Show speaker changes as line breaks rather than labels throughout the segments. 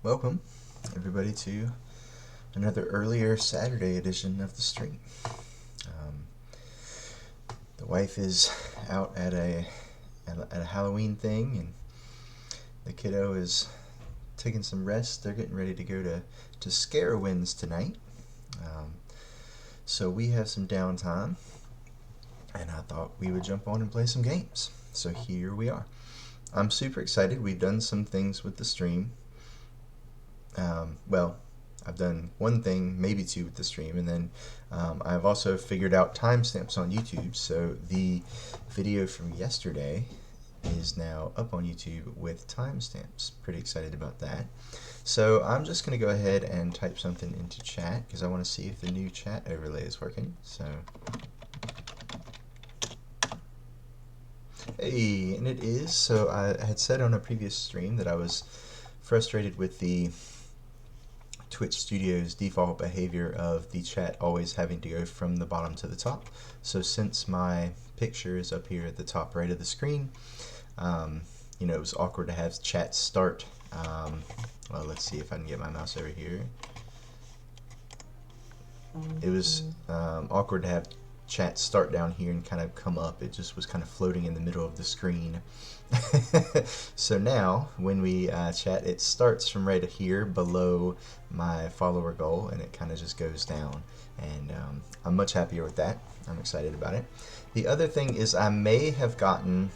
Welcome, everybody, to another earlier Saturday edition of the stream. Um, the wife is out at a Halloween thing, and the kiddo is taking some rest. They're getting ready to go to Scarowinds tonight. Um, so we have some downtime, and I thought we would jump on and play some games. So here we are. I'm super excited. We've done some things with the stream. Well, I've done one thing, maybe two with the stream, and then I've also figured out timestamps on YouTube. So the video from yesterday is now up on YouTube with timestamps. Pretty excited about that. So I'm just going to go ahead and type something into chat because I want to see if the new chat overlay is working. So, hey, and it is. So I had said on a previous stream that I was frustrated with the Twitch Studio's default behavior of the chat always having to go from the bottom to the top. So since my picture is up here at the top right of the screen, it was awkward to have chat start. Well, let's see if I can get my mouse over here. It was awkward to have chat start down here and kind of come up. It just was kind of floating in the middle of the screen. So now when we chat, it starts from right here below my follower goal, and it kind of just goes down, and I'm much happier with that. I'm excited about it. The other thing is I may have gotten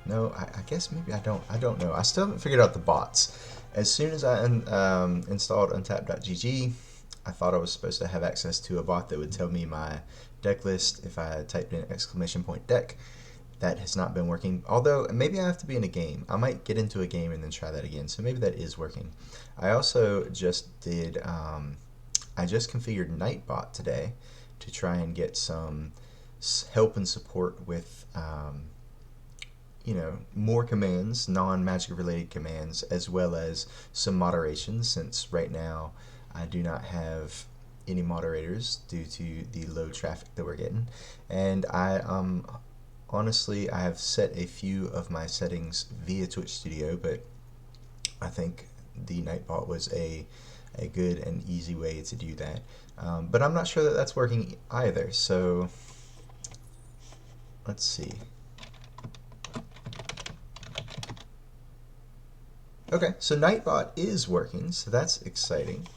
no, I guess maybe I don't know. I still haven't figured out the bots. As soon as I installed untap.gg, I thought I was supposed to have access to a bot that would tell me my deck list if I typed in !deck. That has not been working. Although, maybe I have to be in a game. I might get into a game and then try that again. So maybe that is working. I also just did, I just configured Nightbot today to try and get some help and support with, more commands, non-magic related commands, as well as some moderation, since right now I do not have any moderators due to the low traffic that we're getting. And honestly, I have set a few of my settings via Twitch Studio, but I think the Nightbot was a good and easy way to do that. But I'm not sure that that's working either, so let's see. Okay, so Nightbot is working, so that's exciting.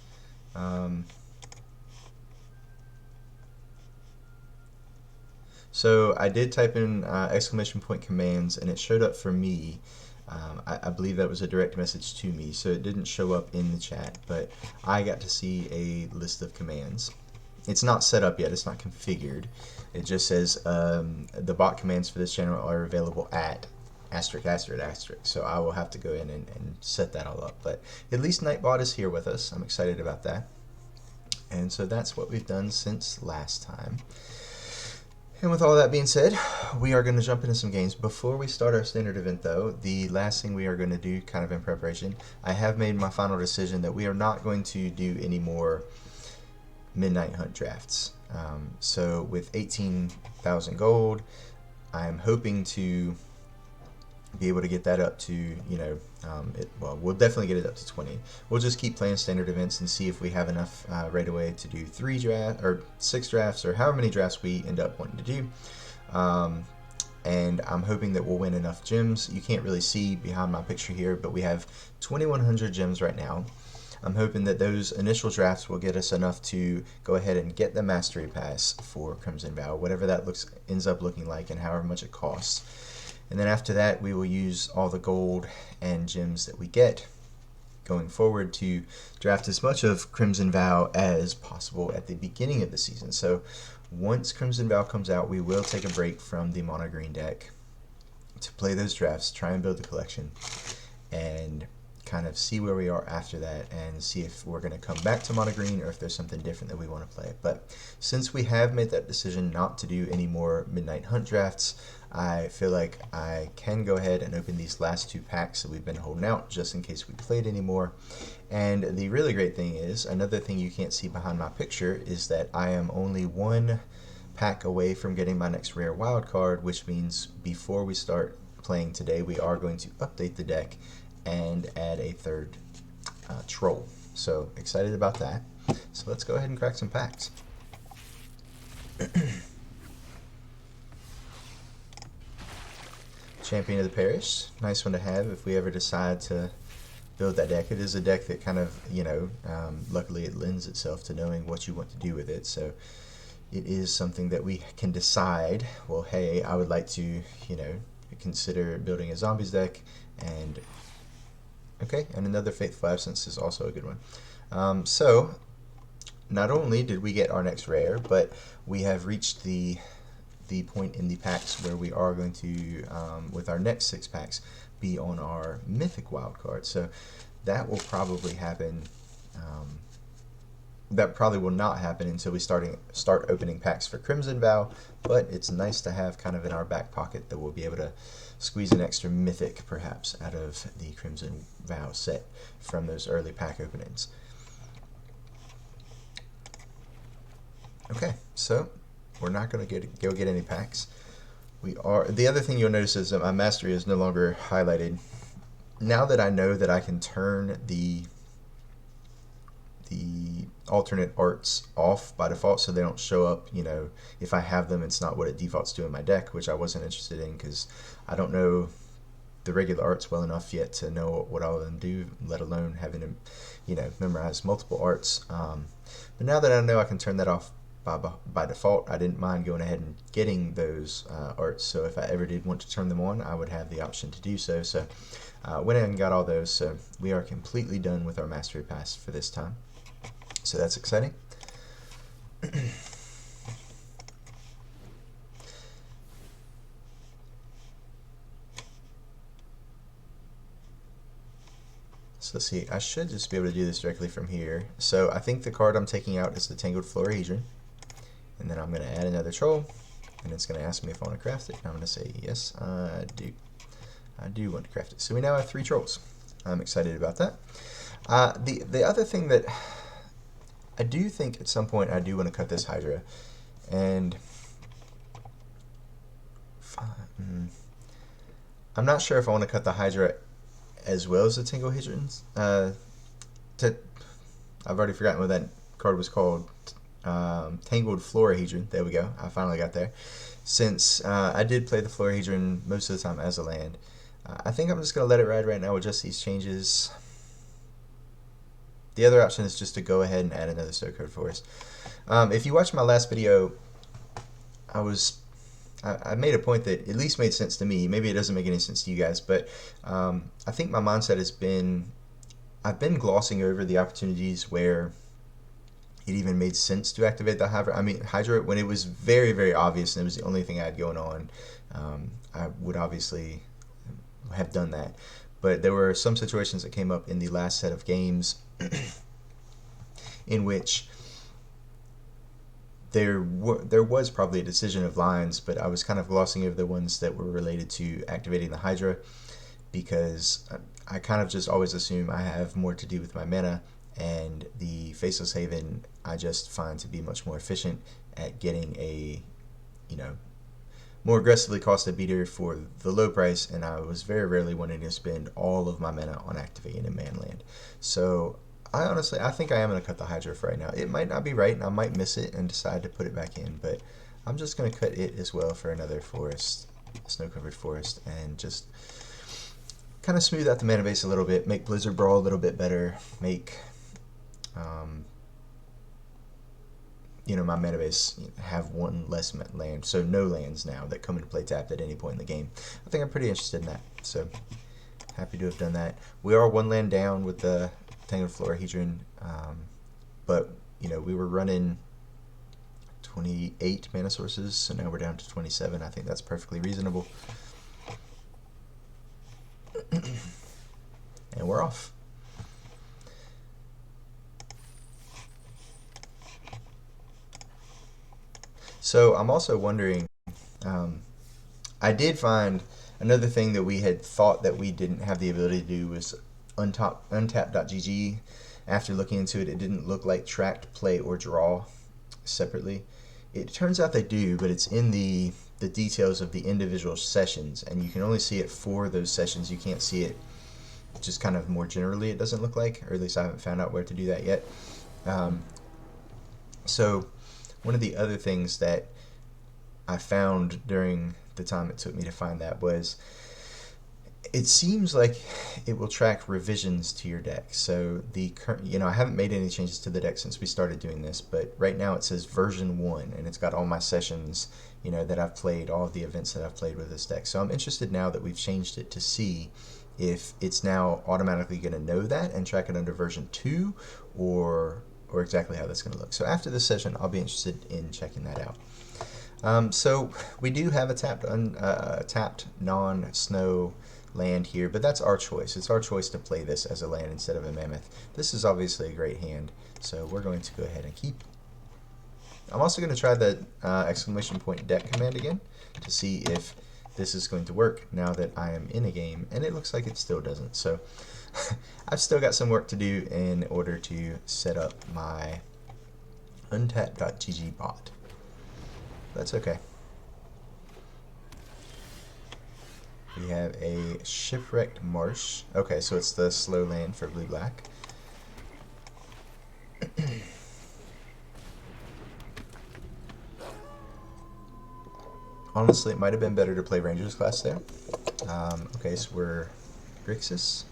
So I did type in ! Commands, and it showed up for me. I believe that was a direct message to me, so it didn't show up in the chat, but I got to see a list of commands. It's not set up yet, it's not configured. It just says the bot commands for this channel are available at ****. So I will have to go in and set that all up. But at least Nightbot is here with us. I'm excited about that. And so that's what we've done since last time. And with all that being said, we are going to jump into some games. Before we start our standard event, though, the last thing we are going to do, kind of in preparation, I have made my final decision that we are not going to do any more Midnight Hunt drafts. So with 18,000 gold, I'm hoping to be able to get that up to, we'll definitely get it up to 20. We'll just keep playing standard events and see if we have enough right away to do 6 drafts, or however many drafts we end up wanting to do. And I'm hoping that we'll win enough gems. You can't really see behind my picture here, but we have 2,100 gems right now. I'm hoping that those initial drafts will get us enough to go ahead and get the Mastery Pass for Crimson Vow, whatever that ends up looking like and however much it costs. And then after that, we will use all the gold and gems that we get going forward to draft as much of Crimson Vow as possible at the beginning of the season. So once Crimson Vow comes out, we will take a break from the mono green deck to play those drafts, try and build the collection, and kind of see where we are after that and see if we're going to come back to mono green or if there's something different that we want to play. But since we have made that decision not to do any more Midnight Hunt drafts, I feel like I can go ahead and open these last 2 packs that we've been holding out just in case we played any more. And the really great thing is, another thing you can't see behind my picture is that I am only one pack away from getting my next rare wild card, which means before we start playing today, we are going to update the deck and add a third troll. So excited about that. So let's go ahead and crack some packs. Champion of the Parish, nice one to have if we ever decide to build that deck. It is a deck that kind of, luckily it lends itself to knowing what you want to do with it. So it is something that we can decide, well, hey, I would like to, consider building a zombies deck, and another Faithful Absence is also a good one. So not only did we get our next rare, but we have reached the point in the packs where we are going to, with our next 6 packs, be on our mythic wild card. So that will probably happen. That probably will not happen until we start opening packs for Crimson Vow, but it's nice to have kind of in our back pocket that we'll be able to squeeze an extra mythic perhaps out of the Crimson Vow set from those early pack openings. Okay, so we're not going to go get any packs. The other thing you'll notice is that my mastery is no longer highlighted. Now that I know that I can turn the alternate arts off by default so they don't show up, if I have them, it's not what it defaults to in my deck, which I wasn't interested in because I don't know the regular arts well enough yet to know what all of them do, let alone having to, memorize multiple arts. But now that I know I can turn that off by default, I didn't mind going ahead and getting those arts, so if I ever did want to turn them on, I would have the option to do so. So went ahead and got all those, so we are completely done with our Mastery Pass for this time. So that's exciting. So let's see, I should just be able to do this directly from here. So I think the card I'm taking out is the Tangled Florahedron. And then I'm going to add another troll, and it's going to ask me if I want to craft it. And I'm going to say, yes, I do. I do want to craft it. So we now have 3 trolls. I'm excited about that. The other thing that I do think at some point I do want to cut this Hydra. And I'm not sure if I want to cut the Hydra as well as the Tanglehedrons. I've already forgotten what that card was called. Tangled Florahedron. There we go. I finally got there. Since I did play the Florahedron most of the time as a land, I think I'm just going to let it ride right now with just these changes. The other option is just to go ahead and add another Snow Covered Forest. If you watched my last video, I made a point that at least made sense to me. Maybe it doesn't make any sense to you guys, but I think my mindset has been, I've been glossing over the opportunities where it even made sense to activate the Hydra when it was very, very obvious and it was the only thing I had going on. I would obviously have done that. But there were some situations that came up in the last set of games in which there was probably a decision of lines, but I was kind of glossing over the ones that were related to activating the Hydra because I kind of just always assume I have more to do with my mana, and the Faceless Haven I just find to be much more efficient at getting a, more aggressively costed beater for the low price, and I was very rarely wanting to spend all of my mana on activating a man land. So I think I am going to cut the Hydra for right now. It might not be right, and I might miss it and decide to put it back in, but I'm just going to cut it as well for another forest, snow-covered forest, and just kind of smooth out the mana base a little bit, make Blizzard Brawl a little bit better, make my mana base have one less land, so no lands now that come into play tapped at any point in the game. I think I'm pretty interested in that, so happy to have done that. We are 1 land down with the Tangled Florahedron, but we were running 28 mana sources, so now we're down to 27. I think that's perfectly reasonable. And we're off. So I'm also wondering, I did find another thing that we had thought that we didn't have the ability to do was untap.gg. After looking into it, it didn't look like tracked play or draw separately. it turns out they do, but it's in the details of the individual sessions, and you can only see it for those sessions. You can't see it just kind of more generally, it doesn't look like, or at least I haven't found out where to do that yet. So one of the other things that I found during the time it took me to find that was it seems like it will track revisions to your deck. So the current, I haven't made any changes to the deck since we started doing this, but right now it says version 1, and it's got all my sessions, that I've played, all of the events that I've played with this deck. So I'm interested now that we've changed it to see if it's now automatically going to know that and track it under version 2, or exactly how that's going to look. So after this session, I'll be interested in checking that out. So we do have a tapped non-snow land here, but that's our choice. It's our choice to play this as a land instead of a mammoth. This is obviously a great hand, so we're going to go ahead and keep. I'm also going to try the exclamation point deck command again to see if this is going to work now that I am in a game, and it looks like it still doesn't. So I've still got some work to do in order to set up my untap.gg bot. That's okay. We have a shipwrecked marsh. Okay, so it's the slow land for blue-black. Honestly, it might have been better to play Ranger's class there. Okay, so we're Grixis.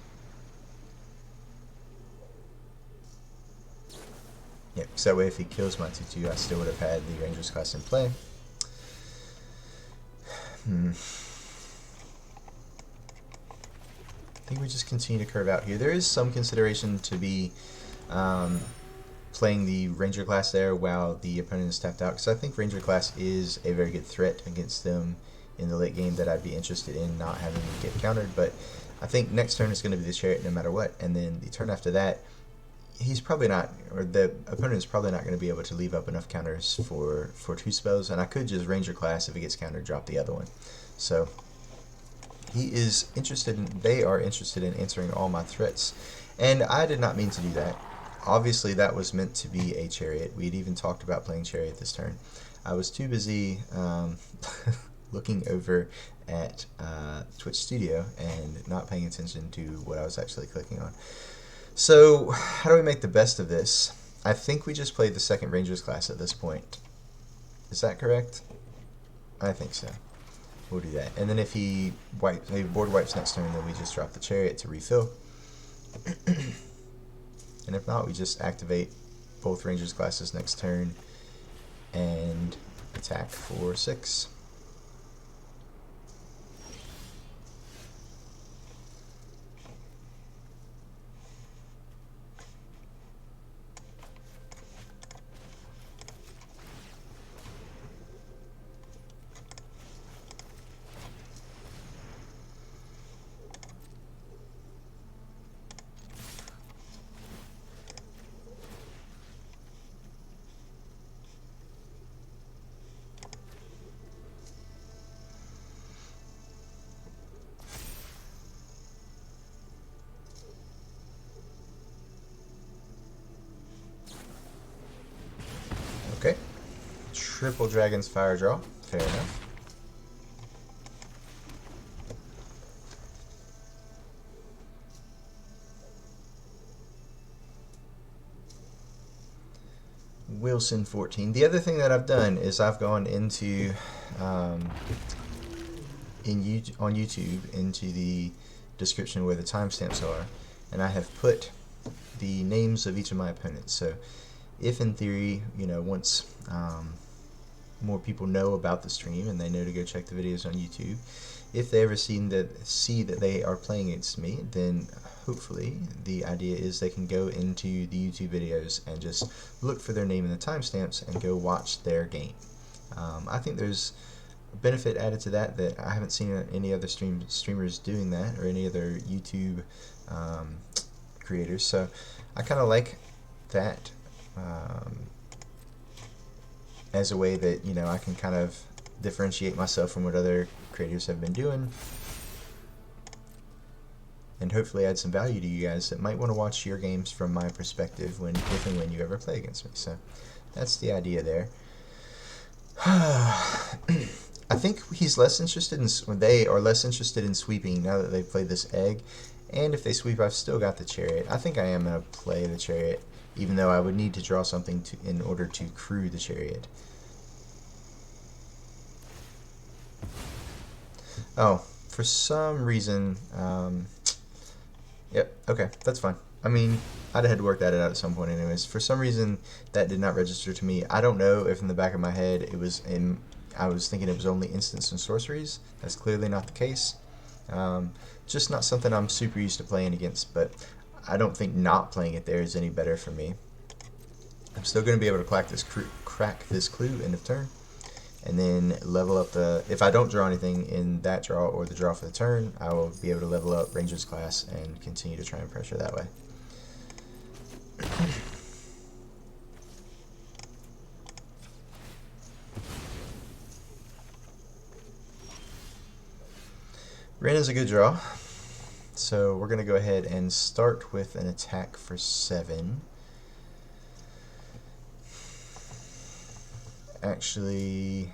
Yep, so that way if he kills my 2/2, I still would have had the Ranger's class in play. I think we just continue to curve out here. There is some consideration to be playing the Ranger class there while the opponent is tapped out, because I think Ranger class is a very good threat against them in the late game that I'd be interested in not having to get countered. But I think next turn is going to be the Chariot no matter what, and then the turn after that, he's probably not, or the opponent is probably not going to be able to leave up enough counters for 2 spells, and I could just Ranger class if it gets countered, drop the other one. So he is interested in, they are interested in answering all my threats, and I did not mean to do that. Obviously that was meant to be a Chariot. We'd even talked about playing Chariot this turn. I was too busy looking over at Twitch Studio and not paying attention to what I was actually clicking on. So how do we make the best of this? I think we just played the second Ranger's class at this point. Is that correct? I think so. We'll do that. And then if he board wipes next turn, then we just drop the Chariot to refill. And if not, we just activate both Ranger's classes next turn and attack for 6. Okay. Triple Dragon's Fire Draw. Fair enough. Wilson 14. The other thing that I've done is I've gone into on YouTube into the description where the timestamps are, and I have put the names of each of my opponents. So if in theory, once more people know about the stream and they know to go check the videos on YouTube, if they ever see that they are playing against me, then hopefully the idea is they can go into the YouTube videos and just look for their name in the timestamps and go watch their game. I think there's a benefit added to that I haven't seen any other streamers doing that, or any other YouTube creators. So I kind of like that as a way that I can kind of differentiate myself from what other creators have been doing, and hopefully add some value to you guys that might want to watch your games from my perspective if and when you ever play against me. So that's the idea there. I think he's less interested in, or they are less interested in sweeping now that they've played this egg. And if they sweep, I've still got the chariot. I think I am going to play the chariot, even though I would need to draw something in order to crew the chariot. Oh, for some reason, yep, okay, that's fine. I mean, I'd have had to work that out at some point anyways. For some reason, that did not register to me. I don't know if in the back of my head it was in, I was thinking it was only instants and sorceries. That's clearly not the case. Just not something I'm super used to playing against, but I don't think not playing it there is any better for me. I'm still going to be able to crack this clue end of turn, and then level up the, if I don't draw anything in that draw or the draw for the turn, I will be able to level up Ranger's class and continue to try and pressure that way. Ren is a good draw, so we're going to go ahead and start with an attack for 7. Actually,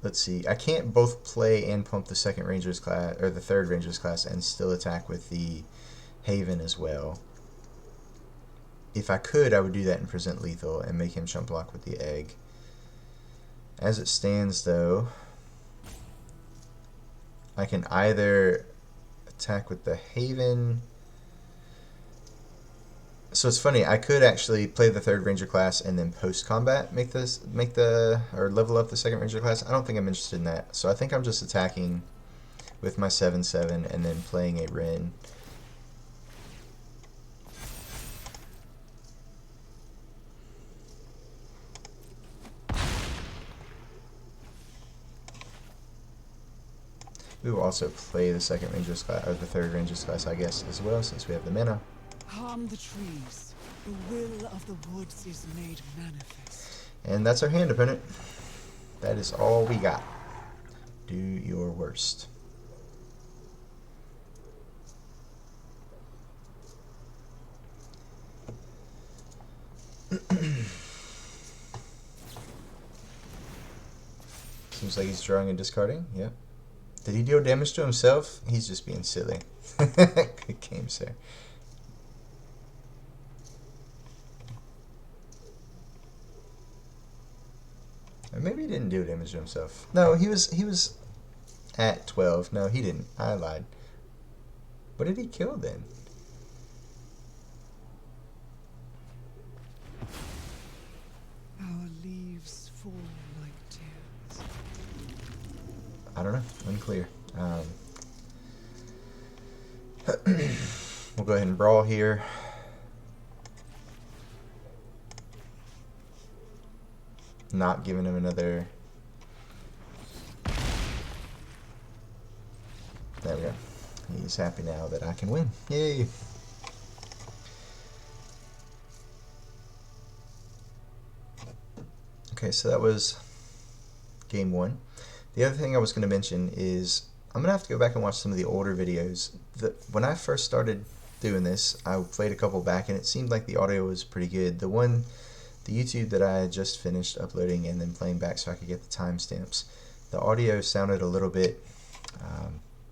let's see. I can't both play and pump the second Ranger's class, or the third Ranger's class, and still attack with the Haven as well. If I could, I would do that and present lethal and make him chump block with the egg. As it stands, though, I can either attack with the Haven. So it's funny, I could actually play the third Ranger class and then post combat or level up the second Ranger class. I don't think I'm interested in that. So I think I'm just attacking with my 7/7 and then playing a Ren. We will also play the second Ranger's class, or the third Ranger's class, I guess, as well, since we have the mana.
Harm the trees. The will of the woods is made manifest.
And that's our hand, opponent. That is all we got. Do your worst. Seems like he's drawing and discarding. Yep. Did he deal damage to himself? He's just being silly. Good game, sir. Or maybe he didn't do damage to himself. No, he was at 12. No, he didn't. I lied. What did he kill then?
Our leaves fall like tears.
I don't know. Unclear. We'll go ahead and brawl here. Not giving him another. There we go. He's happy now that I can win. Yay! Okay, so that was game 1. The other thing I was going to mention is I'm going to have to go back and watch some of the older videos. When I first started doing this, I played a couple back and it seemed like the audio was pretty good. The YouTube that I had just finished uploading and then playing back so I could get the timestamps, the audio sounded a little bit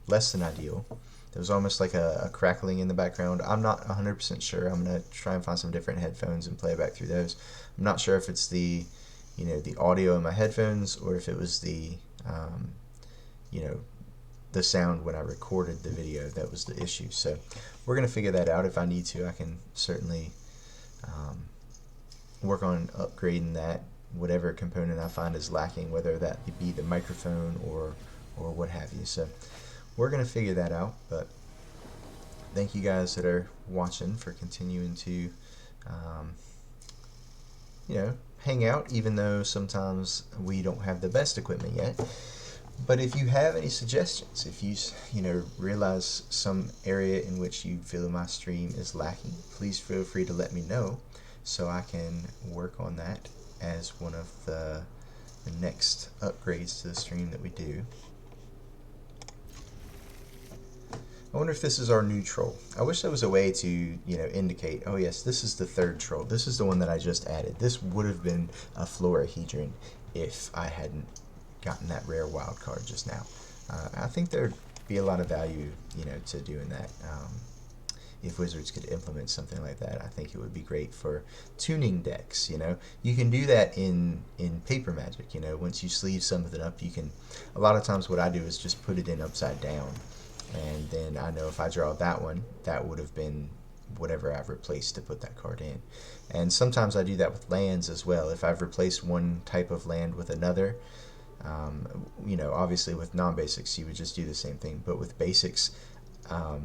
less than ideal. There was almost like a crackling in the background. I'm not 100% sure. I'm going to try and find some different headphones and play back through those. I'm not sure if it's the audio in my headphones or if it was the sound when I recorded the video that was the issue. So we're going to figure that out. If I need to, I can certainly work on upgrading that, whatever component I find is lacking, whether that be the microphone or what have you. So we're going to figure that out, but thank you guys that are watching for continuing to hang out, even though sometimes we don't have the best equipment yet. But if you have any suggestions, if you realize some area in which you feel my stream is lacking, please feel free to let me know so I can work on that as one of the next upgrades to the stream that we do. I wonder if this is our new troll. I wish there was a way to, you know, indicate, oh yes, this is the third troll. This is the one that I just added. This would have been a florahedron if I hadn't gotten that rare wild card just now. I think there'd be a lot of value, you know, to doing that. If Wizards could implement something like that, I think it would be great for tuning decks, you know. You can do that in paper magic, you know. Once you sleeve something up, you can, a lot of times what I do is just put it in upside down. And then I know if I draw that one, that would have been whatever I've replaced to put that card in. And sometimes I do that with lands as well. If I've replaced one type of land with another, you know, obviously with non-basics you would just do the same thing. But with basics,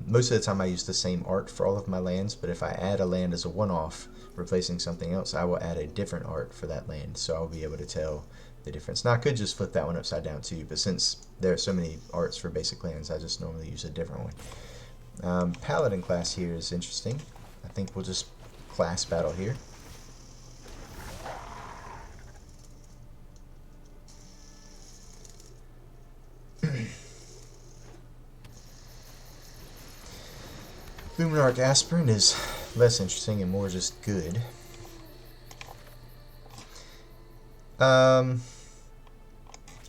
most of the time I use the same art for all of my lands. But if I add a land as a one-off, replacing something else, I will add a different art for that land. So I'll be able to tell the difference. Now I could just flip that one upside down too, but since there are so many arts for basic lands, I just normally use a different one. Paladin class here is interesting. I think we'll just class battle here. Luminarch Aspirant is less interesting and more just good.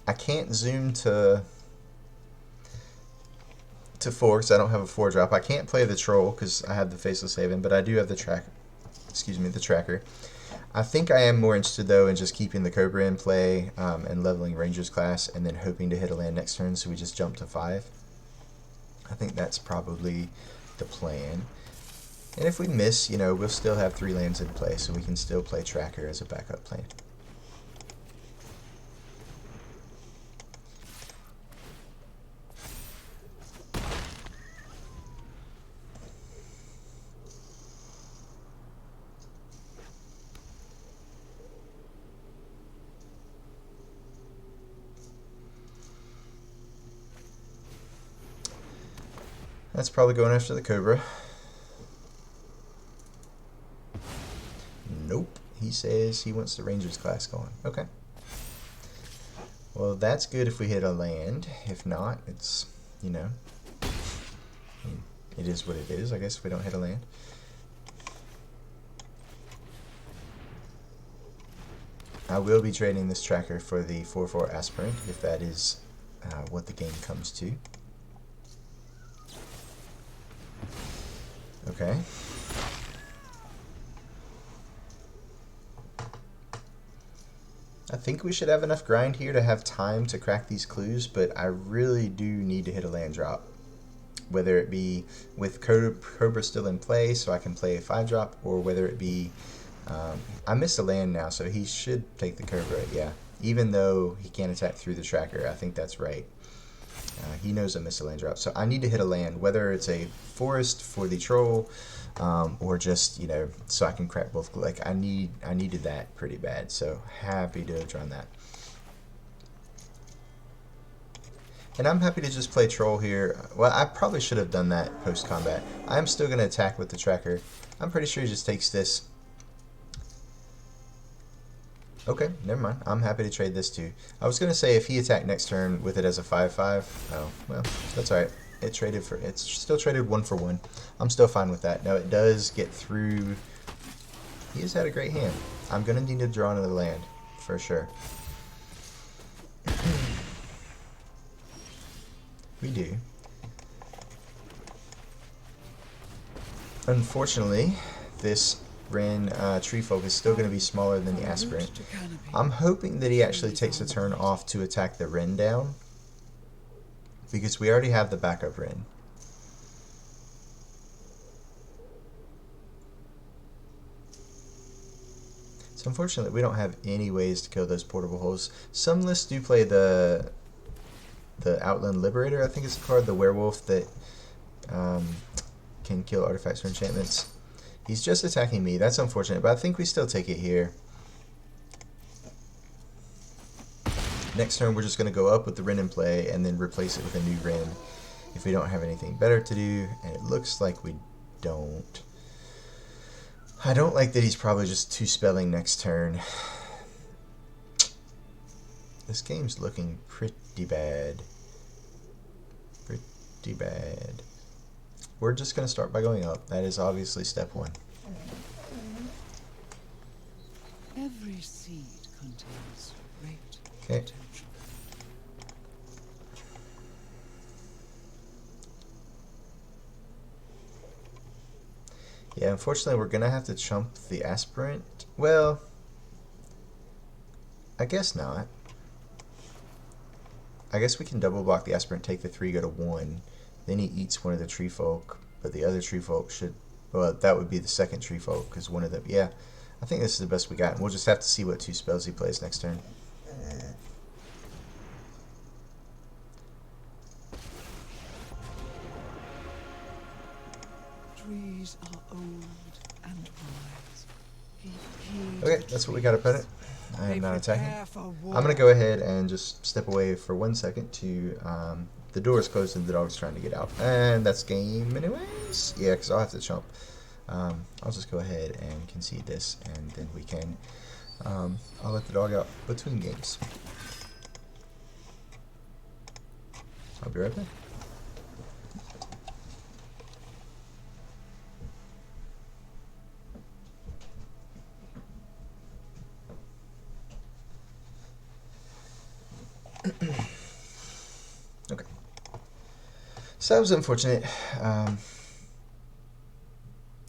I can't zoom to 4 because I don't have a 4-drop. I can't play the troll because I have the Faceless Haven, but I do have the the tracker. I think I am more interested though in just keeping the Cobra in play and leveling Ranger's class and then hoping to hit a land next turn so we just jump to 5. I think that's probably the plan. And if we miss, you know, we'll still have 3 lands in play, so we can still play tracker as a backup plan. That's probably going after the Cobra. Nope. He says he wants the Ranger's class going. Okay. Well, that's good if we hit a land. If not, it's, you know, it is what it is, I guess, if we don't hit a land. I will be trading this tracker for the 4/4 Aspirant, if that is what the game comes to. Okay. I think we should have enough grind here to have time to crack these clues, but I really do need to hit a land drop. Whether it be with Cobra still in play so I can play a 5-drop, or whether it be... I missed a land now, so he should take the Cobra, yeah. Even though he can't attack through the tracker, I think that's right. He knows I missed a land drop, so I need to hit a land, whether it's a forest for the troll, or just, you know, so I can crack both. Like, I needed that pretty bad, so happy to have drawn that. And I'm happy to just play troll here. Well, I probably should have done that post-combat. I'm still going to attack with the tracker. I'm pretty sure he just takes this. Okay, never mind. I'm happy to trade this too. I was gonna say if he attacked next turn with it as a 5/5. Oh, well, that's alright. It's still traded 1 for 1. I'm still fine with that. Now it does get through. He has had a great hand. I'm gonna need to draw another land for sure. We do. Unfortunately, this Ren tree folk is still going to be smaller than the Aspirant. I'm hoping that he actually takes a turn off to attack the Ren down, because we already have the backup Ren. So unfortunately we don't have any ways to kill those portable holes. Some lists do play the Outland Liberator, I think it's the card, the werewolf that can kill artifacts or enchantments. He's just attacking me. That's unfortunate, but I think we still take it here. Next turn, we're just going to go up with the Ren in play and then replace it with a new Ren if we don't have anything better to do, and it looks like we don't. I don't like that he's probably just 2-spelling next turn. This game's looking pretty bad. Pretty bad. we're just going to start by going up. That is obviously step one.
Every seed contains great
Okay.
potential.
Yeah, unfortunately, we're going to have to chump the aspirant. Well, I guess not. I guess we can double block the aspirant, take the 3, go to 1. Then he eats one of the tree folk, but the other tree folk should... Well, that would be the second tree folk, because one of them... Yeah, I think this is the best we got, and we'll just have to see what 2 spells he plays next turn.
Trees are old and wise. Heed
Okay,
the
that's what we got, opponent.
trees.
I
They
am not attacking.
prepare for war.
I'm going to go ahead and just step away for 1 second to... the door is closed and the dog's trying to get out. And that's game anyways? Yeah, because I'll have to chump. I'll just go ahead and concede this, and then we can... I'll let the dog out between games. I'll be right back. Okay. So that was unfortunate.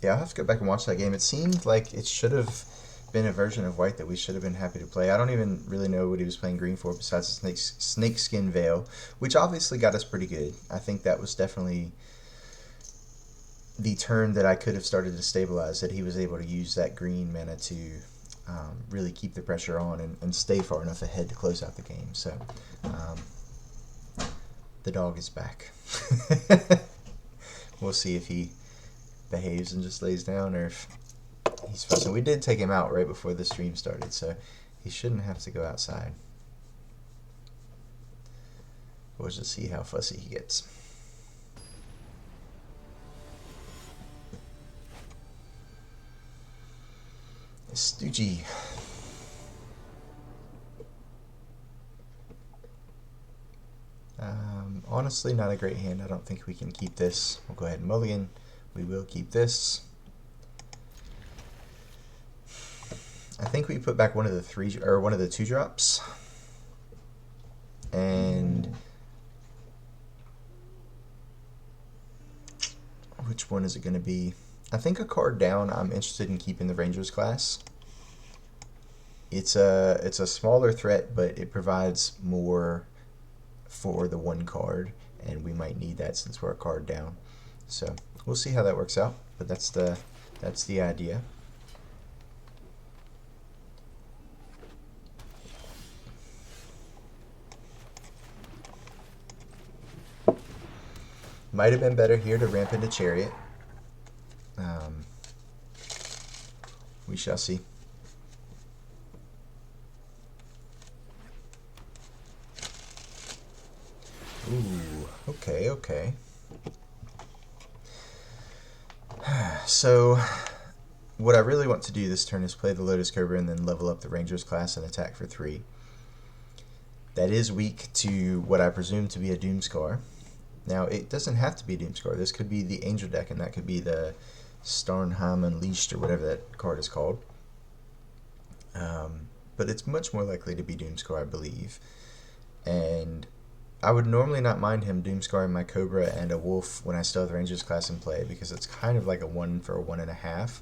Yeah, I'll have to go back and watch that game. It seemed like it should have been a version of white that we should have been happy to play. I don't even really know what he was playing green for besides the snakeskin veil, which obviously got us pretty good. I think that was definitely the turn that I could have started to stabilize, that he was able to use that green mana to really keep the pressure on and stay far enough ahead to close out the game. So the dog is back. We'll see if he behaves and just lays down, or if he's fussing. We did take him out right before the stream started, so he shouldn't have to go outside. We'll just see how fussy he gets. Estuchi. Honestly, not a great hand. I don't think we can keep this. We'll go ahead and mulligan. We will keep this. I think we put back one of the 3 or one of the 2 drops. And which one is it going to be? I think a card down. I'm interested in keeping the Rangers class. It's a smaller threat, but it provides more for the 1 card, and we might need that since we're a card down. So we'll see how that works out, but that's the idea. Might have been better here to ramp into Chariot. We shall see. Ooh, okay. So, what I really want to do this turn is play the Lotus Cobra and then level up the Rangers class and attack for 3. That is weak to what I presume to be a Doomscar. Now, it doesn't have to be Doomscar. This could be the Angel deck, and that could be the Starnheim Unleashed, or whatever that card is called. But it's much more likely to be Doomscar, I believe. And I would normally not mind him Doomscarring my Cobra and a Wolf when I still have the Rangers class in play, because it's kind of like a 1 for a 1.5.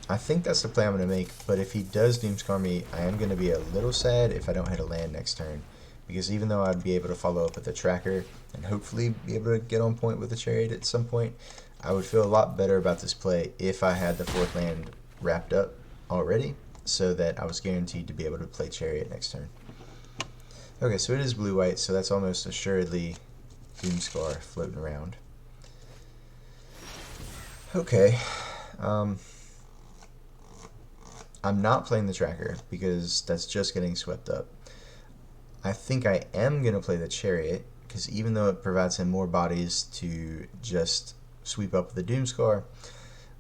I think that's the play I'm going to make, but if he does Doomscar me, I am going to be a little sad if I don't hit a land next turn. Because even though I'd be able to follow up with the Tracker and hopefully be able to get on point with the Chariot at some point, I would feel a lot better about this play if I had the 4th land wrapped up already, so that I was guaranteed to be able to play Chariot next turn. Okay, so it is blue-white, so that's almost assuredly Doomscar floating around. Okay. I'm not playing the Tracker because that's just getting swept up. I think I am going to play the Chariot, because even though it provides him more bodies to just sweep up the Doomscar,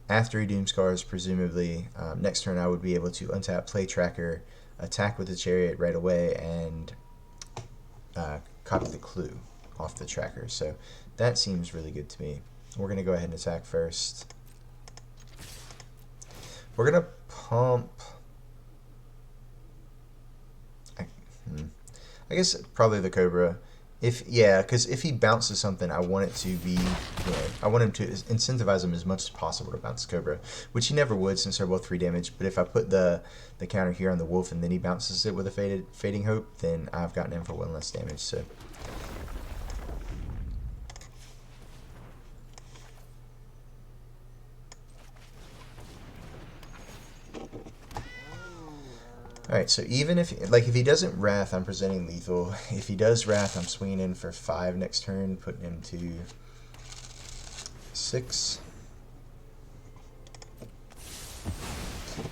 after he Doomscars, presumably, next turn I would be able to untap, play Tracker, attack with the Chariot right away, and copy the clue off the Tracker. So that seems really good to me. We're going to go ahead and attack first. We're going to pump... I guess probably the Cobra. Because if he bounces something, I want it to be, I want him to incentivize him as much as possible to bounce Cobra, which he never would since they're both 3 damage. But if I put the counter here on the Wolf and then he bounces it with a Fading Hope, then I've gotten him for 1 less damage. So. Alright, so even if he doesn't Wrath, I'm presenting lethal. If he does Wrath, I'm swinging in for 5 next turn, putting him to 6.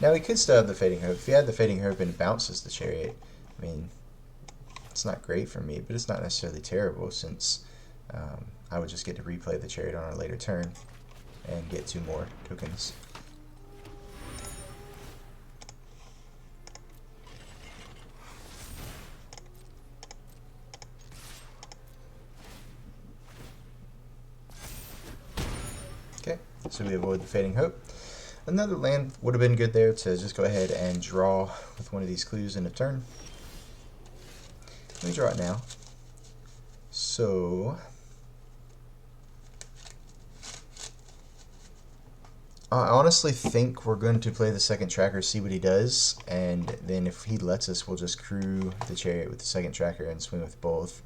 Now he could still have the Fading Hope. If he had the Fading Hope and bounces the Chariot, I mean, it's not great for me, but it's not necessarily terrible since I would just get to replay the Chariot on a later turn and get 2 more tokens. Okay, so we avoid the Fading Hope. Another land would have been good there to just go ahead and draw with one of these clues in a turn. Let me draw it now. So, I honestly think we're going to play the second tracker, see what he does, and then if he lets us, we'll just crew the Chariot with the second tracker and swing with both.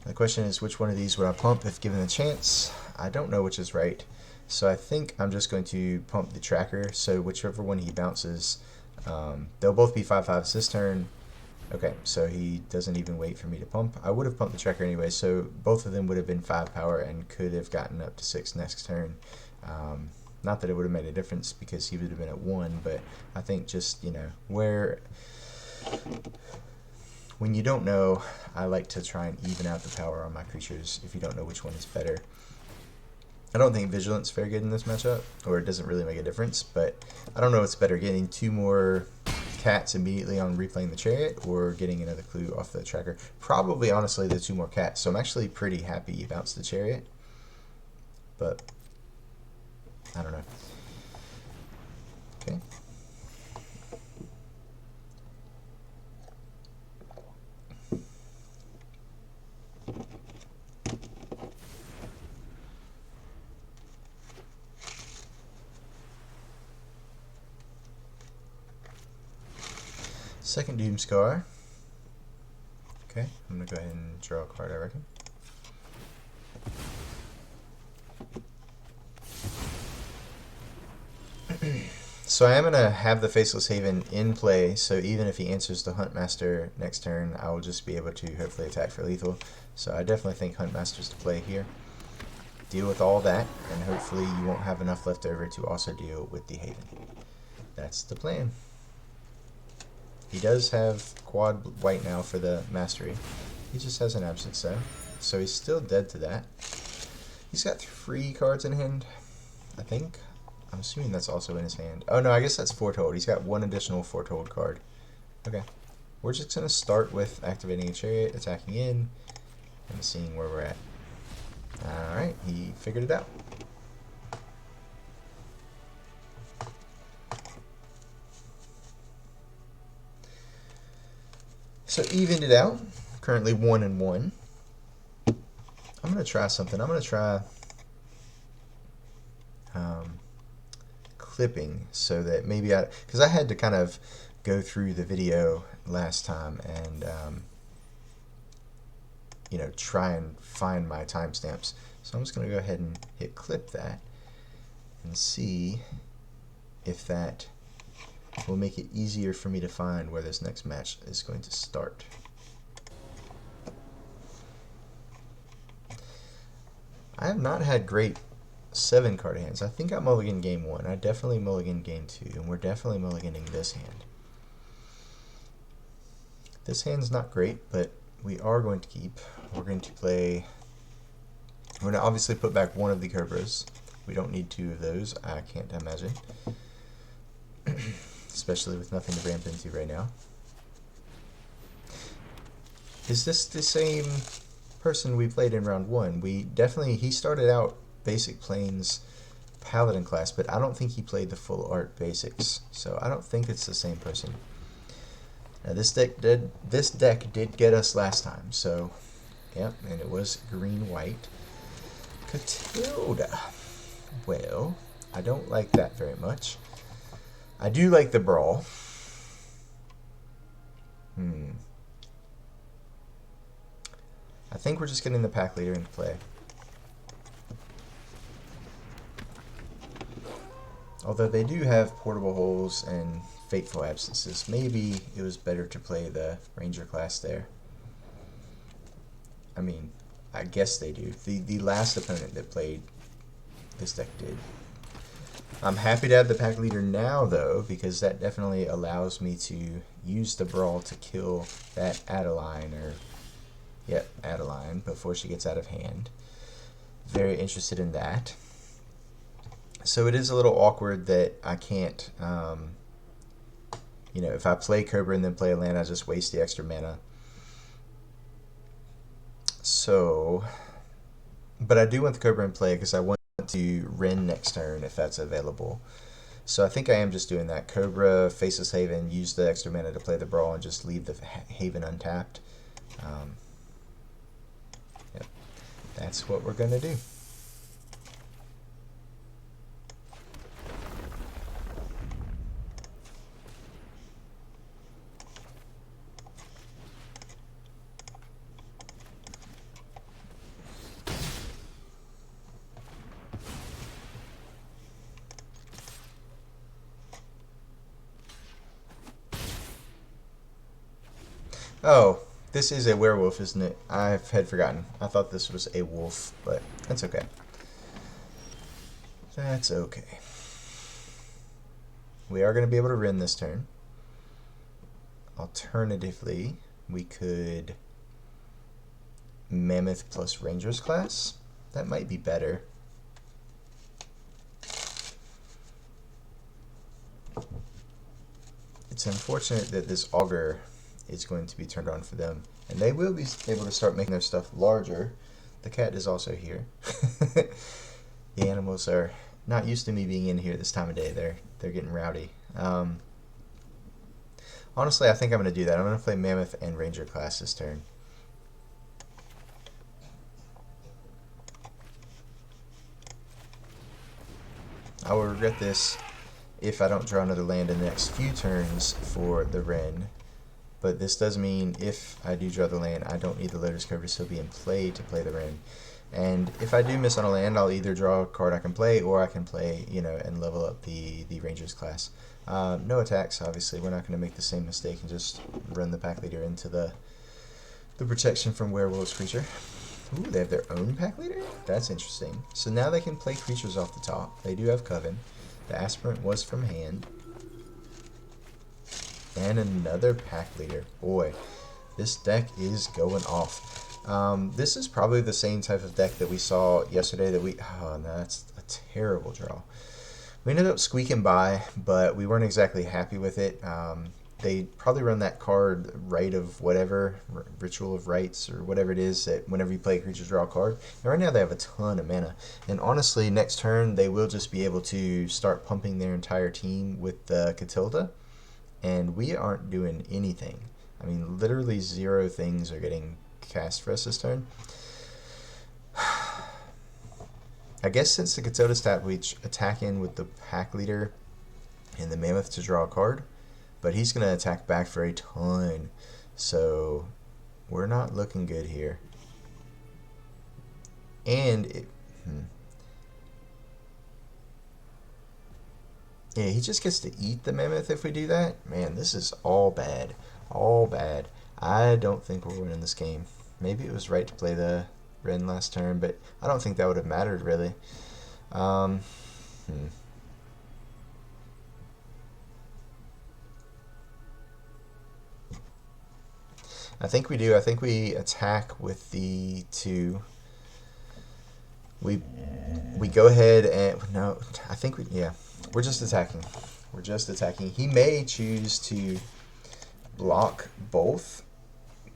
The question is, which one of these would I pump if given the chance? I don't know which is right, so I think I'm just going to pump the tracker, so whichever one he bounces, they'll both be 5/5s this turn. Okay, so he doesn't even wait for me to pump. I would have pumped the tracker anyway, so both of them would have been 5 power and could have gotten up to 6 next turn. Not that it would have made a difference because he would have been at 1, but I think just, when you don't know, I like to try and even out the power on my creatures if you don't know which one is better. I don't think Vigilance is very good in this matchup, or it doesn't really make a difference, but I don't know what's better, getting 2 more cats immediately on replaying the Chariot or getting another clue off the tracker. Probably, honestly, the 2 more cats, so I'm actually pretty happy you bounced the Chariot, but I don't know. Okay. Second Doomscar. Okay, I'm going to go ahead and draw a card, I reckon. So I am going to have the Faceless Haven in play, so even if he answers the Huntmaster next turn, I will just be able to hopefully attack for lethal. So I definitely think Huntmaster's to play here. Deal with all that, and hopefully you won't have enough left over to also deal with the Haven. That's the plan. He does have quad white now for the Mastery. He just has an Absence though, so he's still dead to that. He's got 3 cards in hand, I think. I'm assuming that's also in his hand. Oh no, I guess that's Foretold. He's got 1 additional Foretold card. Okay. We're just going to start with activating a Chariot, attacking in, and seeing where we're at. Alright, he figured it out. So evened it out. Currently 1-1. I'm going to try something. I'm going to try clipping so that maybe because I had to kind of go through the video last time and try and find my timestamps. So I'm just going to go ahead and hit clip that and see if that will make it easier for me to find where this next match is going to start. I have not had great 7 card hands. I think I mulliganed game 1. I definitely mulliganed game 2, and we're definitely mulliganing this hand. This hand's not great, but we are going to keep. We're going to play We're going to obviously put back one of the cobras. We don't need two of those, I can't imagine. Especially with nothing to ramp into right now. Is this the same person we played in round one? He started out basic plains paladin class, but I don't think he played the full art basics, so I don't think it's the same person. Now this deck did get us last time, so yep, and it was green-white. Catilda. Well, I don't like that very much. I do like the brawl. I think we're just getting the pack leader into play. Although they do have portable holes and fateful absences, maybe it was better to play the ranger class there. I mean, I guess they do. The last opponent that played this deck did. I'm happy to have the pack leader now, though, because that definitely allows me to use the brawl to kill that Adeline, Adeline, before she gets out of hand. Very interested in that. So it is a little awkward that I can't, if I play Cobra and then play a land, I just waste the extra mana. So, but I do want the Cobra in play because I want to Ren next turn if that's available. So I think I am just doing that. Cobra, Faceless Haven, use the extra mana to play the Brawl and just leave the Haven untapped. Yep. That's what we're going to do. Oh, this is a werewolf, isn't it? I had forgotten. I thought this was a wolf, but that's okay. That's okay. We are going to be able to Ren this turn. Alternatively, we could Mammoth plus Ranger's class. That might be better. It's unfortunate that this Augur is going to be turned on for them. And they will be able to start making their stuff larger. The cat is also here. The animals are not used to me being in here this time of day. They're getting rowdy. Honestly, I think I'm going to do that. I'm going to play Mammoth and Ranger class this turn. I will regret this if I don't draw another land in the next few turns for the Ren. But this does mean if I do draw the land, I don't need the Lotus Cobra to still be in play to play the Ren. And if I do miss on a land, I'll either draw a card I can play, or I can play, and level up the Rangers class. No attacks, obviously. We're not going to make the same mistake and just run the pack leader into the protection from Werewolf's creature. Ooh, they have their own pack leader? That's interesting. So now they can play creatures off the top. They do have Coven. The Aspirant was from hand. And another pack leader. Boy, this deck is going off. This is probably the same type of deck that we saw yesterday. Oh, no, that's a terrible draw. We ended up squeaking by, but we weren't exactly happy with it. They probably run that card, Rite of whatever, Ritual of Rites, or whatever it is, that whenever you play a creature, draw a card. And right now they have a ton of mana. And honestly, next turn, they will just be able to start pumping their entire team with the Catilda. And we aren't doing anything. I mean, literally 0 things are getting cast for us this turn. I guess since the Catilda's tap, we attack in with the pack leader and the Mammoth to draw a card. But he's going to attack back for a ton. So we're not looking good here. And yeah, he just gets to eat the Mammoth if we do that. Man, this is all bad. All bad. I don't think we're winning this game. Maybe it was right to play the Ren last turn, but I don't think that would have mattered, really. I think we do. I think we attack with the 2. We go ahead and no, I think we're just attacking. We're just attacking. He may choose to block both,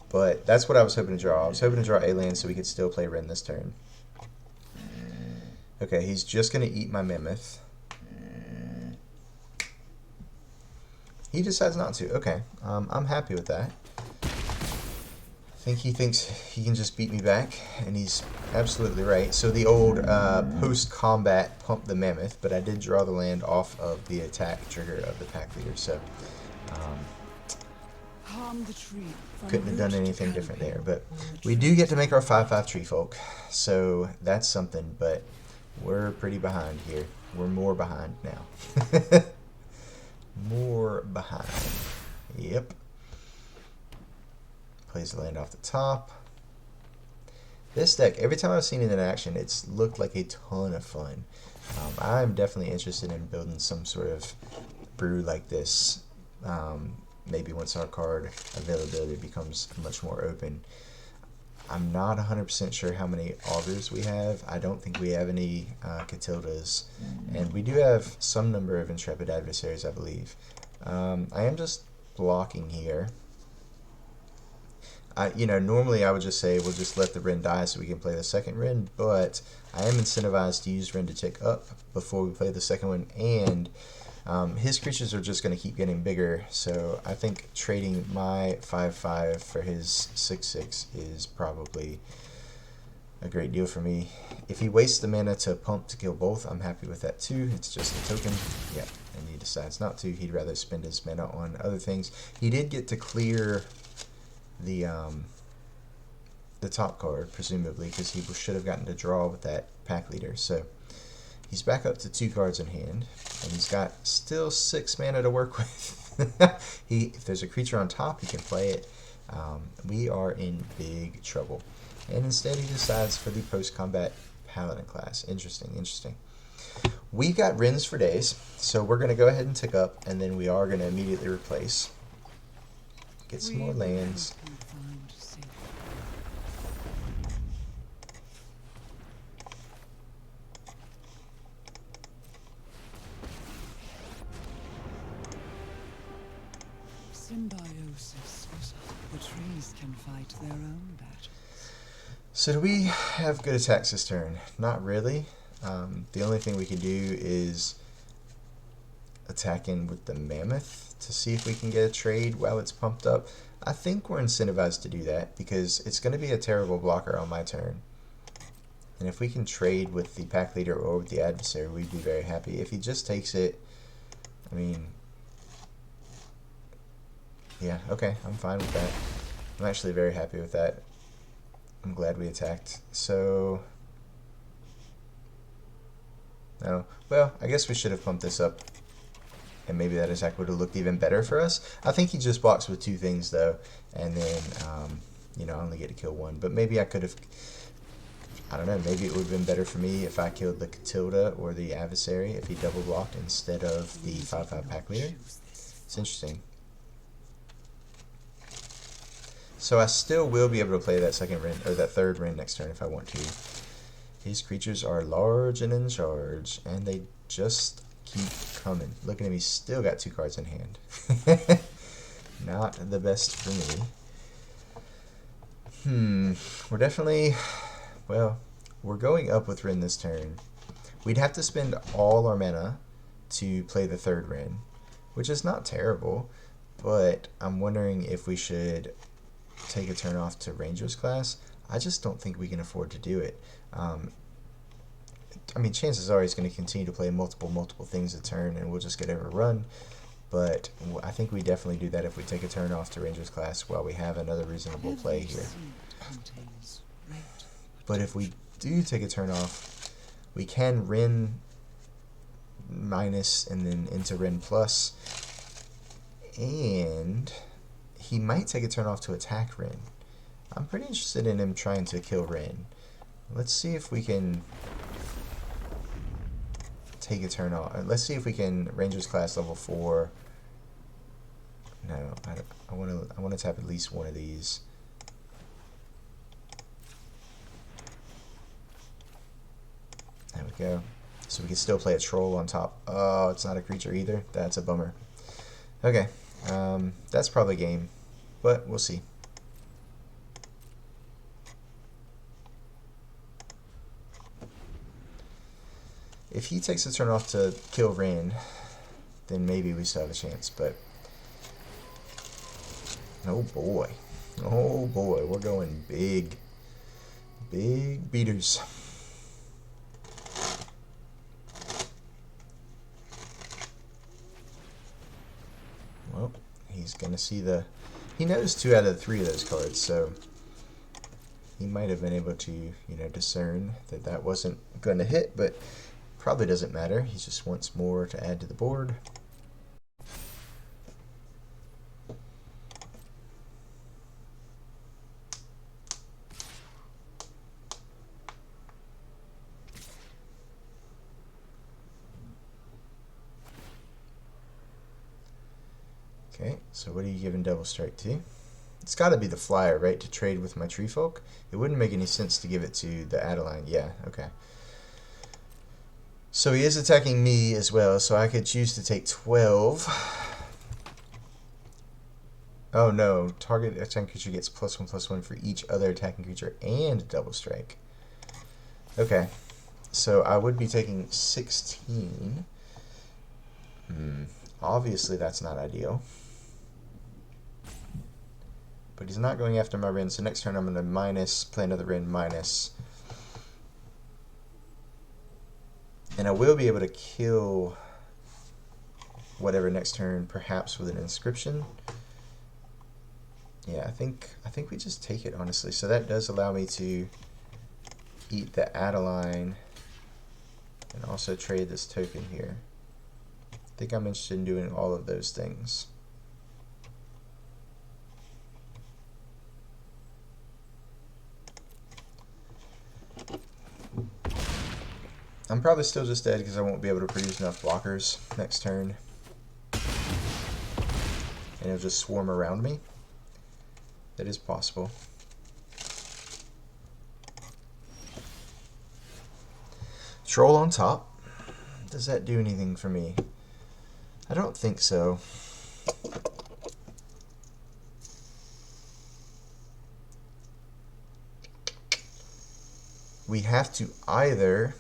but that's what I was hoping to draw. I was hoping to draw a land so we could still play Ren this turn. Okay, he's just gonna eat my mammoth. He decides not to. Okay, I'm happy with that. I think he thinks he can just beat me back, and he's absolutely right. So the old post-combat pump the mammoth, but I did draw the land off of the attack trigger of the pack leader, so couldn't have done anything different there. But we do get to make our 5/5 tree folk, so that's something, but we're pretty behind here. We're more behind now. More behind. Yep. Plays the land off the top. This deck, every time I've seen it in action, it's looked like a ton of fun. I'm definitely interested in building some sort of brew like this. Maybe once our card availability becomes much more open. I'm not 100% sure how many augurs we have. I don't think we have any Catildas. And we do have some number of intrepid adversaries, I believe. I am just blocking here. Normally I would just say we'll just let the Ren die so we can play the second Ren, but I am incentivized to use Ren to tick up before we play the second one, and his creatures are just going to keep getting bigger, so I think trading my 5/5 for his 6/6 is probably a great deal for me. If he wastes the mana to pump to kill both, I'm happy with that too. It's just a token. Yeah, and he decides not to. He'd rather spend his mana on other things. He did get to clear the top card, presumably, because he should have gotten to draw with that pack leader. So he's back up to 2 cards in hand, and he's got still 6 mana to work with. If there's a creature on top, he can play it. We are in big trouble. And instead he decides for the post-combat paladin class. Interesting, interesting. We got Rens for days, so we're going to go ahead and tick up, and then we are going to immediately replace. Get some more lands.
Symbiosis. The trees can fight their own battles.
So do we have good attacks this turn? Not really. The only thing we can do is attack in with the mammoth to see if we can get a trade while it's pumped up. I think we're incentivized to do that because it's going to be a terrible blocker on my turn. And if we can trade with the pack leader or with the adversary, we'd be very happy. If he just takes it, I mean, yeah, okay, I'm fine with that. I'm actually very happy with that. I'm glad we attacked. So, no. Well, I guess we should have pumped this up, and maybe that attack would have looked even better for us. I think he just blocks with 2 things, though, and then, I only get to kill 1. But maybe I could have, I don't know, maybe it would have been better for me if I killed the Catilda or the adversary if he double blocked instead of the 5/5 pack leader. It's interesting. So I still will be able to play that second Ren, or that third Ren next turn if I want to. These creatures are large and in charge, and they just keep coming. Looking at me, still got 2 cards in hand. Not the best for me. We're definitely, well, we're going up with Ren this turn. We'd have to spend all our mana to play the third Ren, which is not terrible, but I'm wondering if we should take a turn off to Ranger's class. I just don't think we can afford to do it. I mean, chances are he's going to continue to play multiple things a turn, and we'll just get overrun. But I think we definitely do that if we take a turn off to Ranger's class while we have another reasonable play here. But if we do take a turn off, we can Ren minus and then into Ren plus, and he might take a turn off to attack Ren. I'm pretty interested in him trying to kill Ren. Let's see if we can take a turn off. Let's see if we can Ranger's class level 4. No, I want to tap at least one of these. we go. So we can still play a troll on top. Oh, it's not a creature either. That's a bummer. Okay, that's probably game, but we'll see. If he takes a turn off to kill Rin, then maybe we still have a chance, but... Oh boy. Oh boy, we're going big. Big beaters. Well, he's gonna see the... He knows 2 out of the 3 of those cards, so... He might have been able to, you know, discern that that wasn't going to hit, but probably doesn't matter. He just wants more to add to the board. Okay, so what are you giving Double Strike to? It's got to be the flyer, right, to trade with my Tree Folk? It wouldn't make any sense to give it to the Adeline. Yeah, okay. So he is attacking me as well, so I could choose to take 12. Oh no, target attacking creature gets +1/+1 for each other attacking creature and Double Strike. Okay, so I would be taking 16. Obviously that's not ideal. But he's not going after my Rin, so next turn I'm going to minus, play another Rin, minus. And I will be able to kill whatever next turn, perhaps with an inscription. Yeah, I think we just take it, honestly. So that does allow me to eat the Adeline and also trade this token here. I think I'm interested in doing all of those things. I'm probably still just dead because I won't be able to produce enough blockers next turn. And it'll just swarm around me. That is possible. Troll on top. Does that do anything for me? I don't think so. We have to either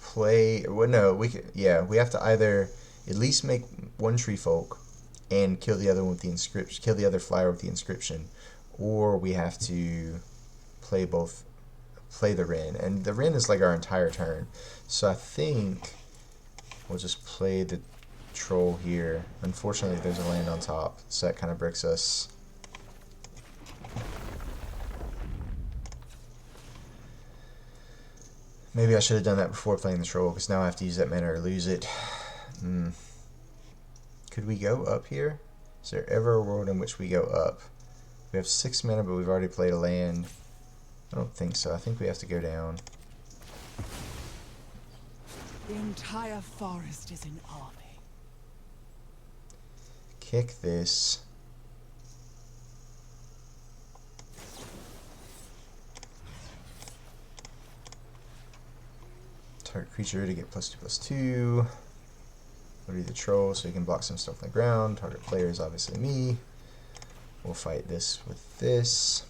play, well, no, we have to either at least make one Tree Folk and kill the other one with the inscription, kill the other flyer with the inscription, or we have to play the Rin, and the Rin is like our entire turn. So I think we'll just play the troll here. Unfortunately, there's a land on top, so that kind of bricks us. Maybe I should have done that before playing the troll, because now I have to use that mana or lose it. Could we go up here? Is there ever a world in which we go up? We have 6 mana, but we've already played a land. I don't think so. I think we have to go down.
The entire forest is an army.
Kick this. Target creature to get +2/+2. We'll do the troll so he can block some stuff on the ground. Target player is obviously me. We'll fight this with this.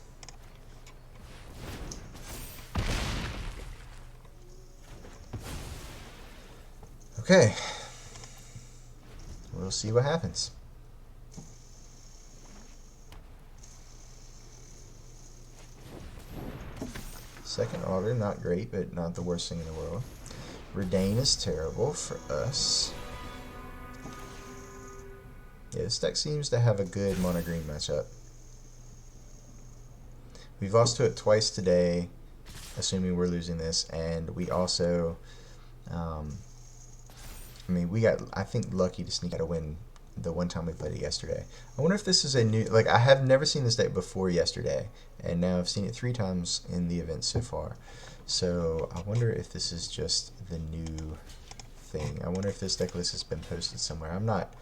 Okay. We'll see what happens. Second order, not great, but not the worst thing in the world. Redain is terrible for us. Yeah, this deck seems to have a good mono green matchup. We've lost to it twice today, assuming we're losing this, and we also, I mean, we got, I think, lucky to sneak out a win the one time we played it yesterday. I wonder if this is a new, like, I have never seen this deck before yesterday, and now I've seen it 3 times in the event so far. So I wonder if this is just the new thing. I wonder if this deck list has been posted somewhere. I'm not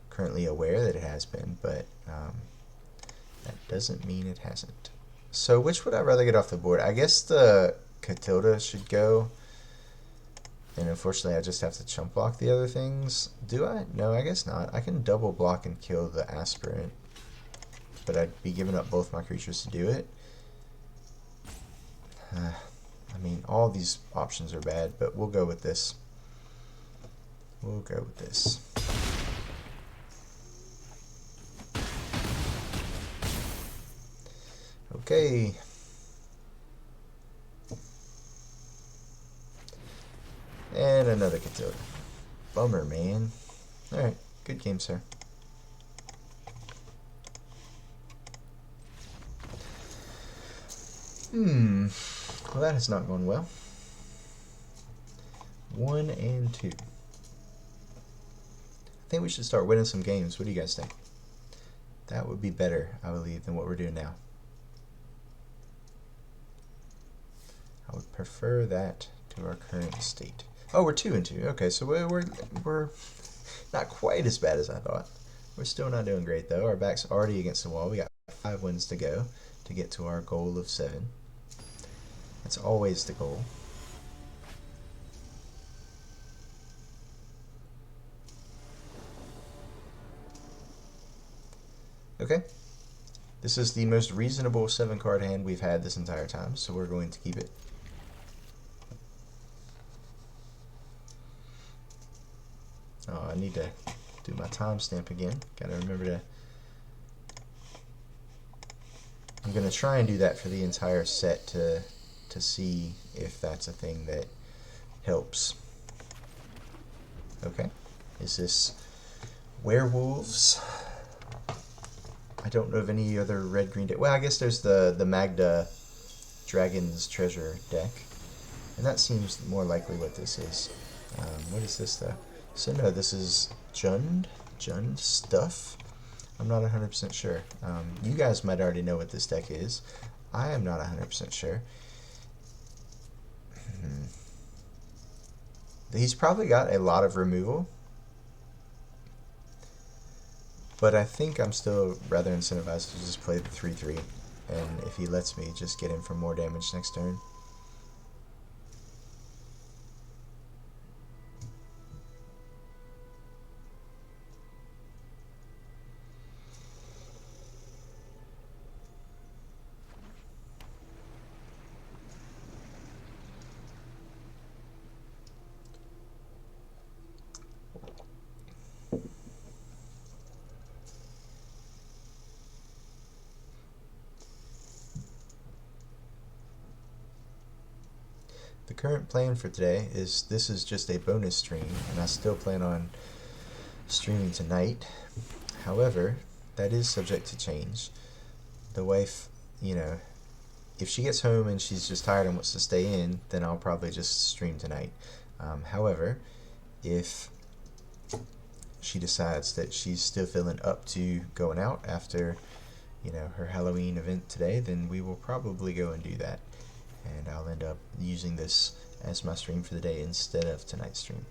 currently aware that it has been, but that doesn't mean it hasn't. So which would I rather get off the board? I guess the Catilda should go. And unfortunately, I just have to chump block the other things. Do I? No, I guess not. I can double block and kill the aspirant, but I'd be giving up both my creatures to do it. I mean, all these options are bad, but we'll go with this. We'll go with this. Okay. And another Catilda. Bummer, man. Alright, good game, sir. Well, that has not gone well. 1 and 2. I think we should start winning some games. What do you guys think? That would be better, I believe, than what we're doing now. I would prefer that to our current state. Oh, we're 2 and 2. Okay, so we're not quite as bad as I thought. We're still not doing great though. Our back's already against the wall. We got 5 wins to go to get to our goal of 7. That's always the goal. Okay. This is the most reasonable 7-card hand we've had this entire time, so we're going to keep it. Oh, I need to do my timestamp again. Gotta remember to... I'm gonna try and do that for the entire set to see if that's a thing that helps. Okay. Is this werewolves? I don't know of any other red-green deck. Well, I guess there's the Magda Dragon's Treasure deck. And that seems more likely what this is. What is this, though? So, no, this is Jund stuff. I'm not 100% sure. You guys might already know what this deck is. I am not 100% sure. He's probably got a lot of removal. But I think I'm still rather incentivized to just play the 3/3. And if he lets me, just get in for more damage next turn. The current plan for today is this is just a bonus stream, and I still plan on streaming tonight. However, that is subject to change. The wife, you know, if she gets home and she's just tired and wants to stay in, then I'll probably just stream tonight. However, if she decides that she's still feeling up to going out after, you know, her Halloween event today, then we will probably go and do that. And I'll end up using this as my stream for the day instead of tonight's stream.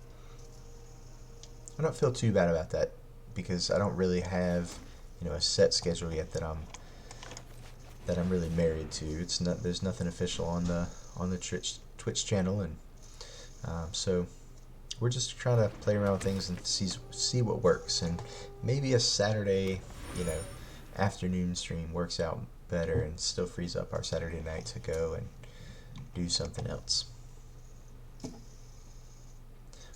I don't feel too bad about that because I don't really have, you know, a set schedule yet that I'm really married to. It's not, there's nothing official on the Twitch channel, and so we're just trying to play around with things and see what works. And maybe a Saturday, you know, afternoon stream works out better and still frees up our Saturday night to go and do something else.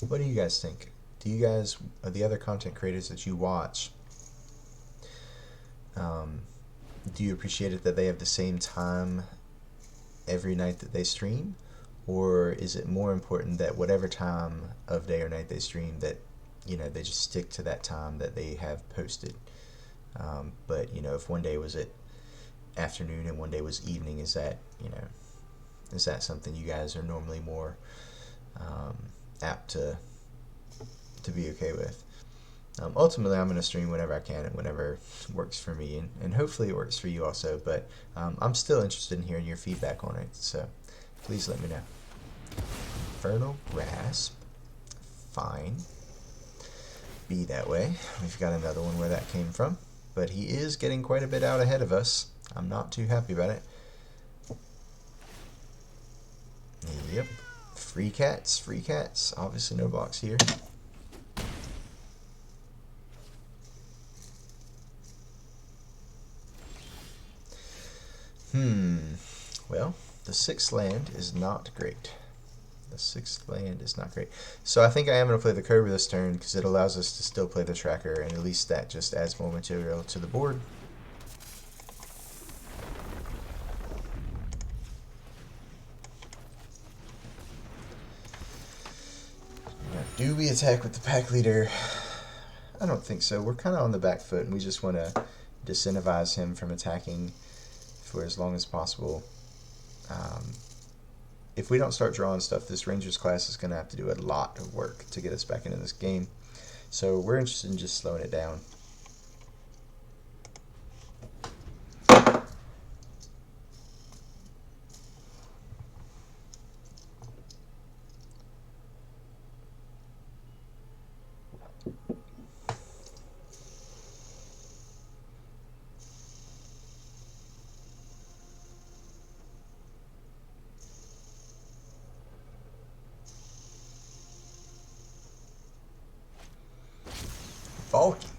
What do you guys think? Do you guys, the other content creators that you watch, do you appreciate it that they have the same time every night that they stream? Or is it more important that whatever time of day or night they stream, that, you know, they just stick to that time that they have posted? But, you know, if one day was at afternoon and one day was evening, is that, you know, is that something you guys are normally more apt to be okay with? Ultimately, I'm going to stream whenever I can and whenever works for me, and hopefully it works for you also, but I'm still interested in hearing your feedback on it, so please let me know. Infernal Grasp. Fine. Be that way. We've got another one where that came from, but he is getting quite a bit out ahead of us. I'm not too happy about it. Yep. Free cats, free cats. Obviously no blocks here. Well, the 6th land is not great. The 6th land is not great. So I think I am going to play the Cobra this turn because it allows us to still play the Tracker, and at least that just adds more material to the board. Now, do we attack with the Pack Leader? I don't think so. We're kind of on the back foot, and we just want to disincentivize him from attacking for as long as possible. If we don't start drawing stuff, this Rangers class is going to have to do a lot of work to get us back into this game. So we're interested in just slowing it down. Vulcan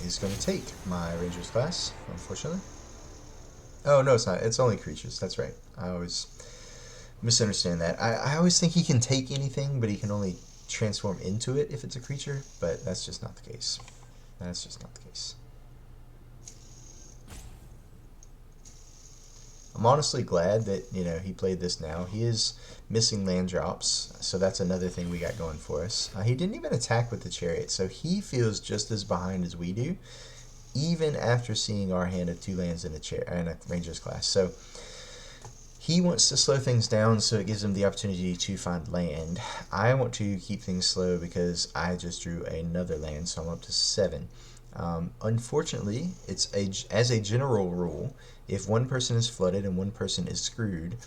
is going to take my Rangers class, unfortunately. Oh, no, it's not. It's only creatures. That's right. I always misunderstand that. I always think he can take anything, but he can only transform into it if it's a creature, but that's just not the case. That's just not the case. I'm honestly glad that, you know, he played this now. He is missing land drops, so that's another thing we got going for us. He didn't even attack with the Chariot, so he feels just as behind as we do, even after seeing our hand of 2 lands in a Rangers class. So he wants to slow things down so it gives him the opportunity to find land. I want to keep things slow because I just drew another land, so I'm up to 7. Unfortunately, as a general rule, if one person is flooded and one person is screwed,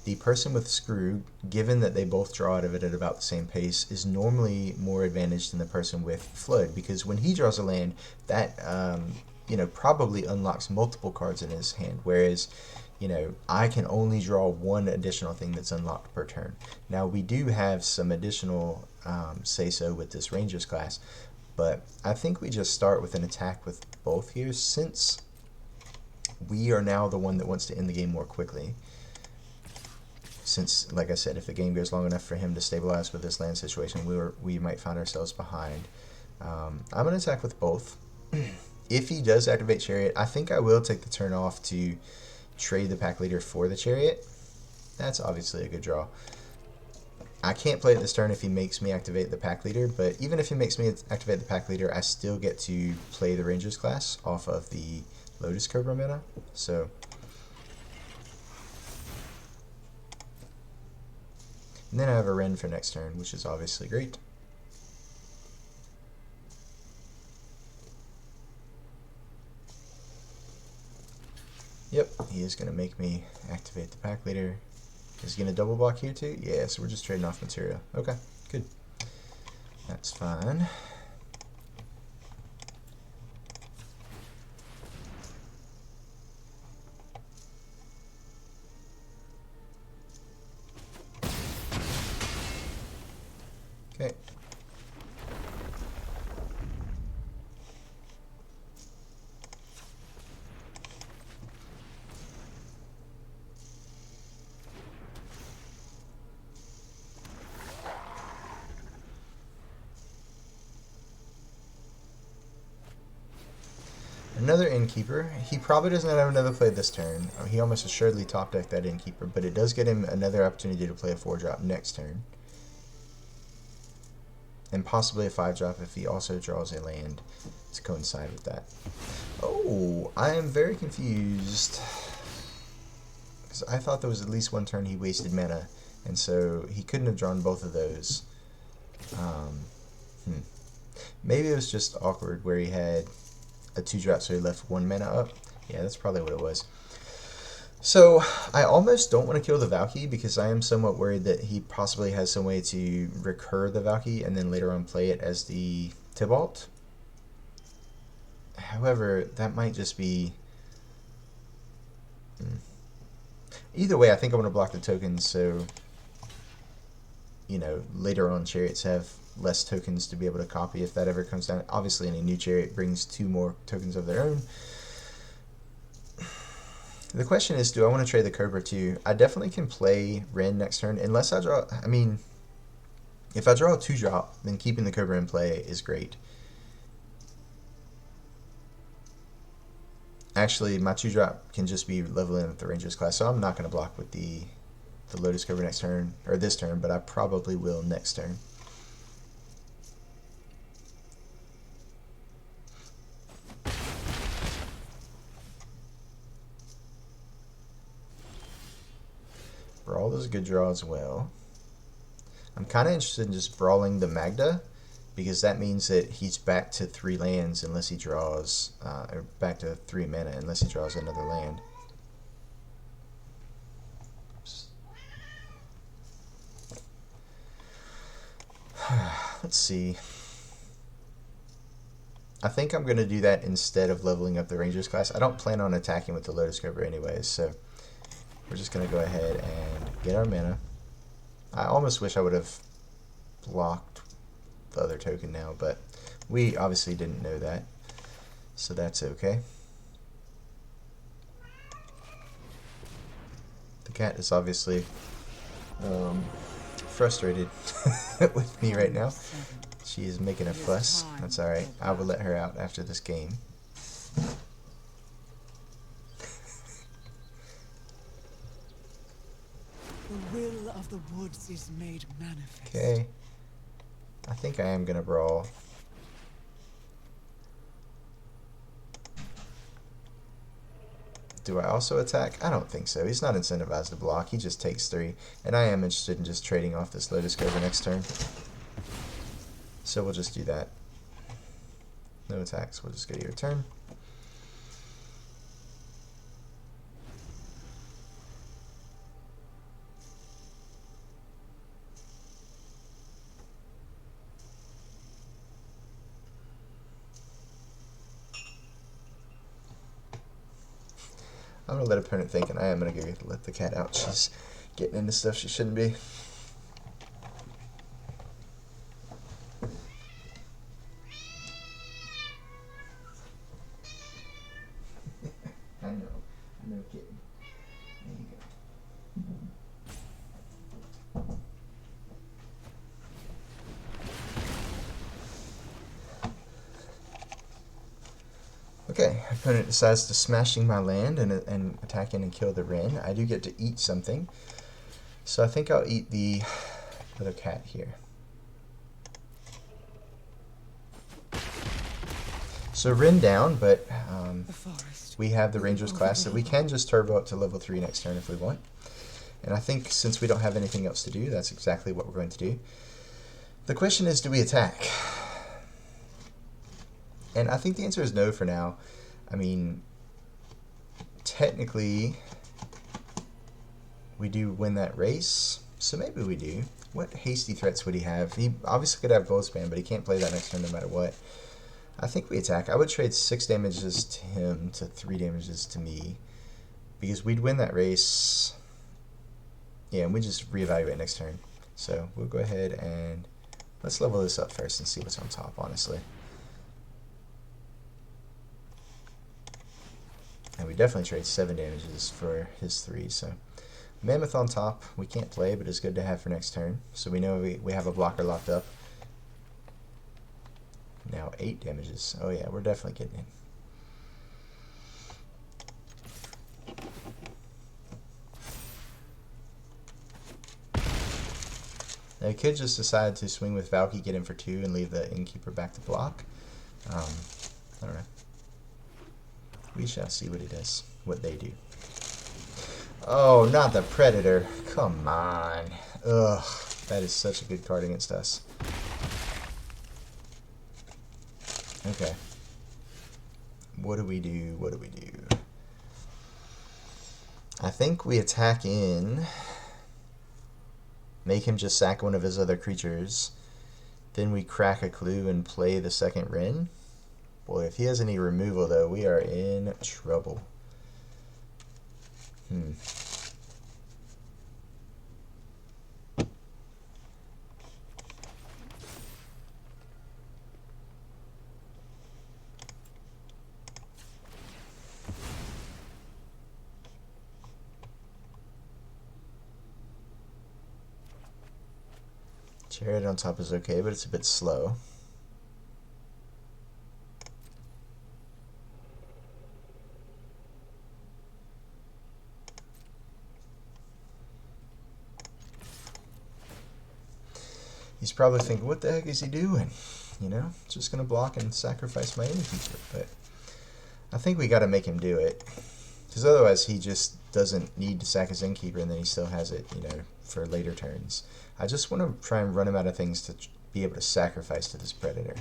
the person with screw, given that they both draw out of it at about the same pace, is normally more advantaged than the person with flood, because when he draws a land, that probably unlocks multiple cards in his hand, whereas I can only draw one additional thing that's unlocked per turn. Now we do have some additional say-so with this Rangers class, but I think we just start with an attack with both here, since we are now the one that wants to end the game more quickly. Since, like I said, if the game goes long enough for him to stabilize with this land situation, we might find ourselves behind. I'm going to attack with both. If he does activate Chariot, I think I will take the turn off to trade the Pack Leader for the Chariot. That's obviously a good draw. I can't play it this turn if he makes me activate the Pack Leader, but even if he makes me activate the Pack Leader, I still get to play the Rangers class off of the Lotus Cobra mana. So, and then I have a Wren for next turn, which is obviously great. Yep, he is going to make me activate the Pack Leader. Is he going to double block here too? Yeah, so we're just trading off material. Okay, good. That's fine. Okay. Another Innkeeper. He probably doesn't have another play this turn. He almost assuredly top decked that Innkeeper, but it does get him another opportunity to play a 4-drop next turn. And possibly a 5-drop if he also draws a land to coincide with that. Oh, I am very confused. Because I thought there was at least one turn he wasted mana, and so he couldn't have drawn both of those. Maybe it was just awkward where he had a 2-drop, so he left 1 mana up. Yeah, that's probably what it was. So, I almost don't want to kill the Valky because I am somewhat worried that he possibly has some way to recur the Valky and then later on play it as the Tybalt. However, that might just be... Either way, I think I'm going to block the tokens, so... you know, later on chariots have less tokens to be able to copy if that ever comes down. Obviously, any new chariot brings 2 more tokens of their own. The question is, do I want to trade the Cobra too? I definitely can play Ren next turn, unless I draw... I mean, if I draw a 2-drop, then keeping the Cobra in play is great. Actually, my 2-drop can just be leveling with the Ranger's class, so I'm not going to block with the Lotus Cobra next turn, or this turn, but I probably will next turn. Brawl is a good draw as well. I'm kind of interested in just brawling the Magda, because that means that he's back to 3 lands unless he draws, or back to 3 mana unless he draws another land. Let's see. I think I'm going to do that instead of leveling up the Ranger's class. I don't plan on attacking with the Lotus Cobra anyways, so we're just going to go ahead and get our mana. I almost wish I would have blocked the other token now, but we obviously didn't know that, so that's okay. The cat is obviously frustrated with me right now. She is making a fuss. That's alright. I will let her out after this game.
The will of the woods is made manifest.
Okay. I think I am going to brawl. Do I also attack? I don't think so. He's not incentivized to block. He just takes 3. And I am interested in just trading off this Lotus Cobra next turn. So we'll just do that. No attacks. We'll just go to your turn. I'm going to let opponent think, and I am going to go let the cat out. She's getting into stuff she shouldn't be. I know, kitten. There you go. Okay, opponent decides to smashing my land and attack in and kill the Wren. I do get to eat something, so I think I'll eat the other cat here. So Wren down, but we have the Ranger's class, so we can just turbo up to level 3 next turn if we want. And I think since we don't have anything else to do, that's exactly what we're going to do. The question is, do we attack? And I think the answer is no for now. I mean, technically, we do win that race, so maybe we do. What hasty threats would he have? He obviously could have Goldspan, but he can't play that next turn no matter what. I think we attack. I would trade 6 damages to him to 3 damages to me, because we'd win that race. Yeah, and we just reevaluate next turn. So we'll go ahead and let's level this up first and see what's on top, honestly. And we definitely trade 7 damages for his 3, so Mammoth on top, we can't play, but it's good to have for next turn. So we know we have a blocker locked up. Now 8 damages. Oh yeah, we're definitely getting in. Now he could just decide to swing with Valky, get in for 2, and leave the Innkeeper back to block. I don't know. We shall see what it is, what they do. Oh, not the Predator. Come on. Ugh, that is such a good card against us. Okay. What do we do? What do we do? I think we attack in, make him just sack one of his other creatures, then we crack a clue and play the second Wren. Boy, if he has any removal, though, we are in trouble. Chariot on top is okay, but it's a bit slow. He's probably thinking, what the heck is he doing? You know, just going to block and sacrifice my innkeeper. But I think we got to make him do it. Because otherwise he just doesn't need to sack his innkeeper and then he still has it, you know, for later turns. I just want to try and run him out of things to be able to sacrifice to this predator.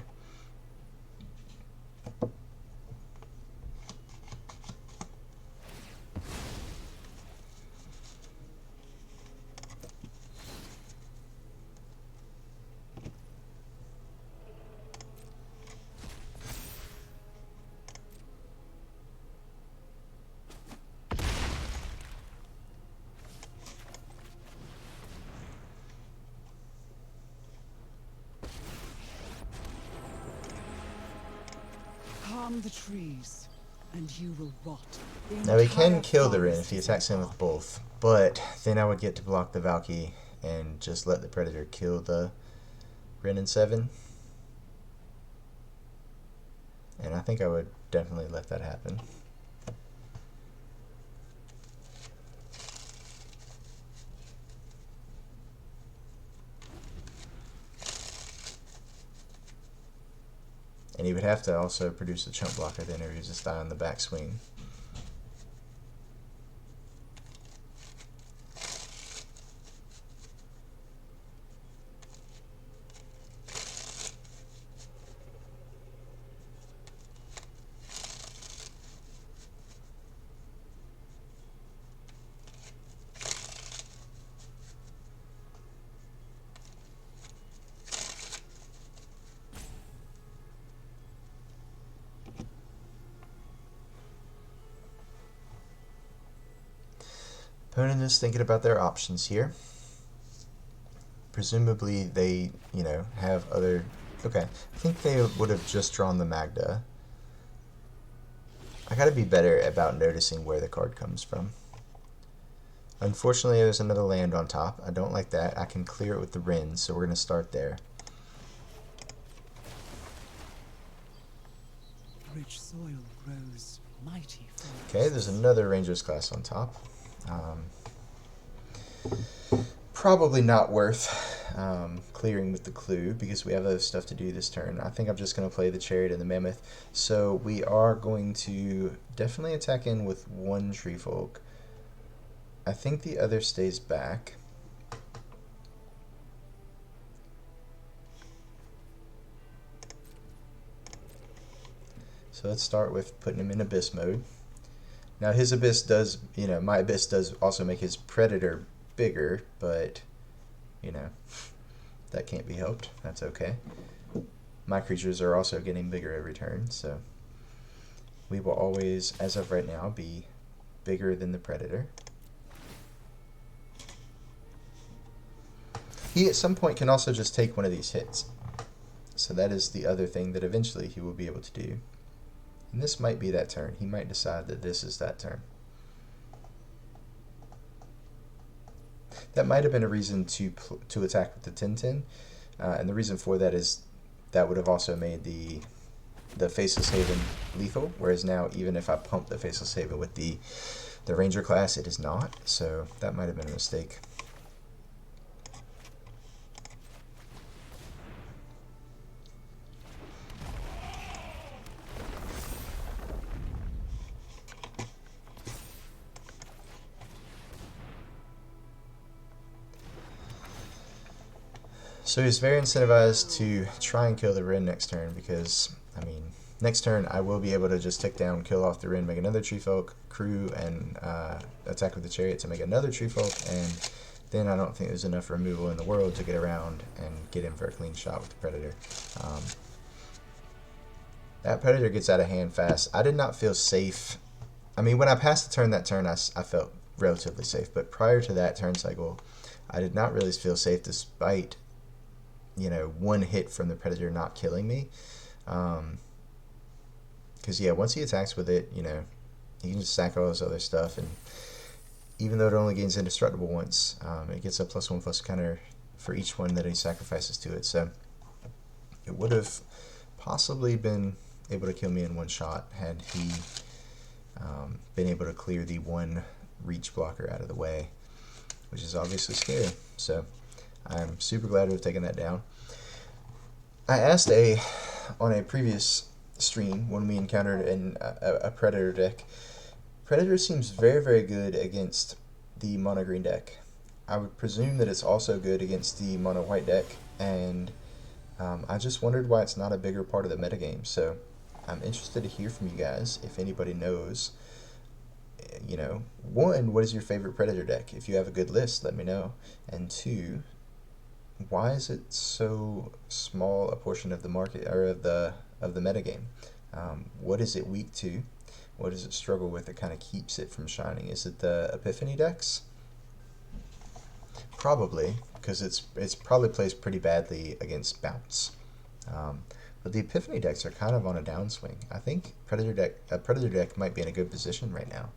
Calm the trees, and you will rot.
Now he can kill the Rin if he attacks him with both, but then I would get to block the Valky and just let the Predator kill the Rin in 7. And I think I would definitely let that happen. And he would have to also produce a chunk blocker then, or he would just die on the backswing. Opponent is thinking about their options here. Presumably they, you know, have other... Okay, I think they would have just drawn the Magda. I gotta be better about noticing where the card comes from. Unfortunately, there's another land on top. I don't like that. I can clear it with the Rin, so we're gonna start there.
Rich soil grows mighty forests.
Okay, there's another Ranger's class on top. Probably not worth clearing with the clue because we have other stuff to do this turn. I think I'm just going to play the Chariot and the Mammoth. So we are going to definitely attack in with one Tree Folk. I think the other stays back. So let's start with putting him in Abyss mode. Now his Abyss does, you know, my Abyss does also make his Predator bigger, but, you know, that can't be helped. That's okay. My creatures are also getting bigger every turn, so we will always, as of right now, be bigger than the Predator. He at some point can also just take one of these hits. So that is the other thing that eventually he will be able to do. And this might be that turn. He might decide that this is that turn. That might have been a reason to attack with the 10-10. And the reason for that is that would have also made the Faceless Haven lethal. Whereas now, even if I pump the Faceless Haven with the Ranger class, it is not. So that might have been a mistake. So he's very incentivized to try and kill the Rin next turn because, I mean, next turn I will be able to just tick down, kill off the Rin, make another Tree Folk, crew, and attack with the Chariot to make another Tree Folk, and then I don't think there's enough removal in the world to get around and get in for a clean shot with the Predator. That Predator gets out of hand fast. I did not feel safe. I mean, when I passed the turn that turn, I felt relatively safe, but prior to that turn cycle, I did not really feel safe despite, you know, one hit from the Predator not killing me. Because, yeah, once he attacks with it, you know, he can just sack all this other stuff. And even though it only gains indestructible once, it gets a +1/+counter for each one that he sacrifices to it. So it would have possibly been able to kill me in one shot had he been able to clear the one reach blocker out of the way, which is obviously scary. So I'm super glad to have taken that down. I asked on a previous stream when we encountered a Predator deck. Predator seems very, very good against the mono green deck. I would presume that it's also good against the mono white deck, and I just wondered why it's not a bigger part of the metagame. So I'm interested to hear from you guys if anybody knows. You know, one, what is your favorite Predator deck? If you have a good list, let me know. And two, why is it so small a portion of the market or of the metagame? What is it weak to? What does it struggle with that kind of keeps it from shining? Is it the Epiphany decks? Probably, because it's probably plays pretty badly against bounce. But the Epiphany decks are kind of on a downswing. I think a Predator deck might be in a good position right now.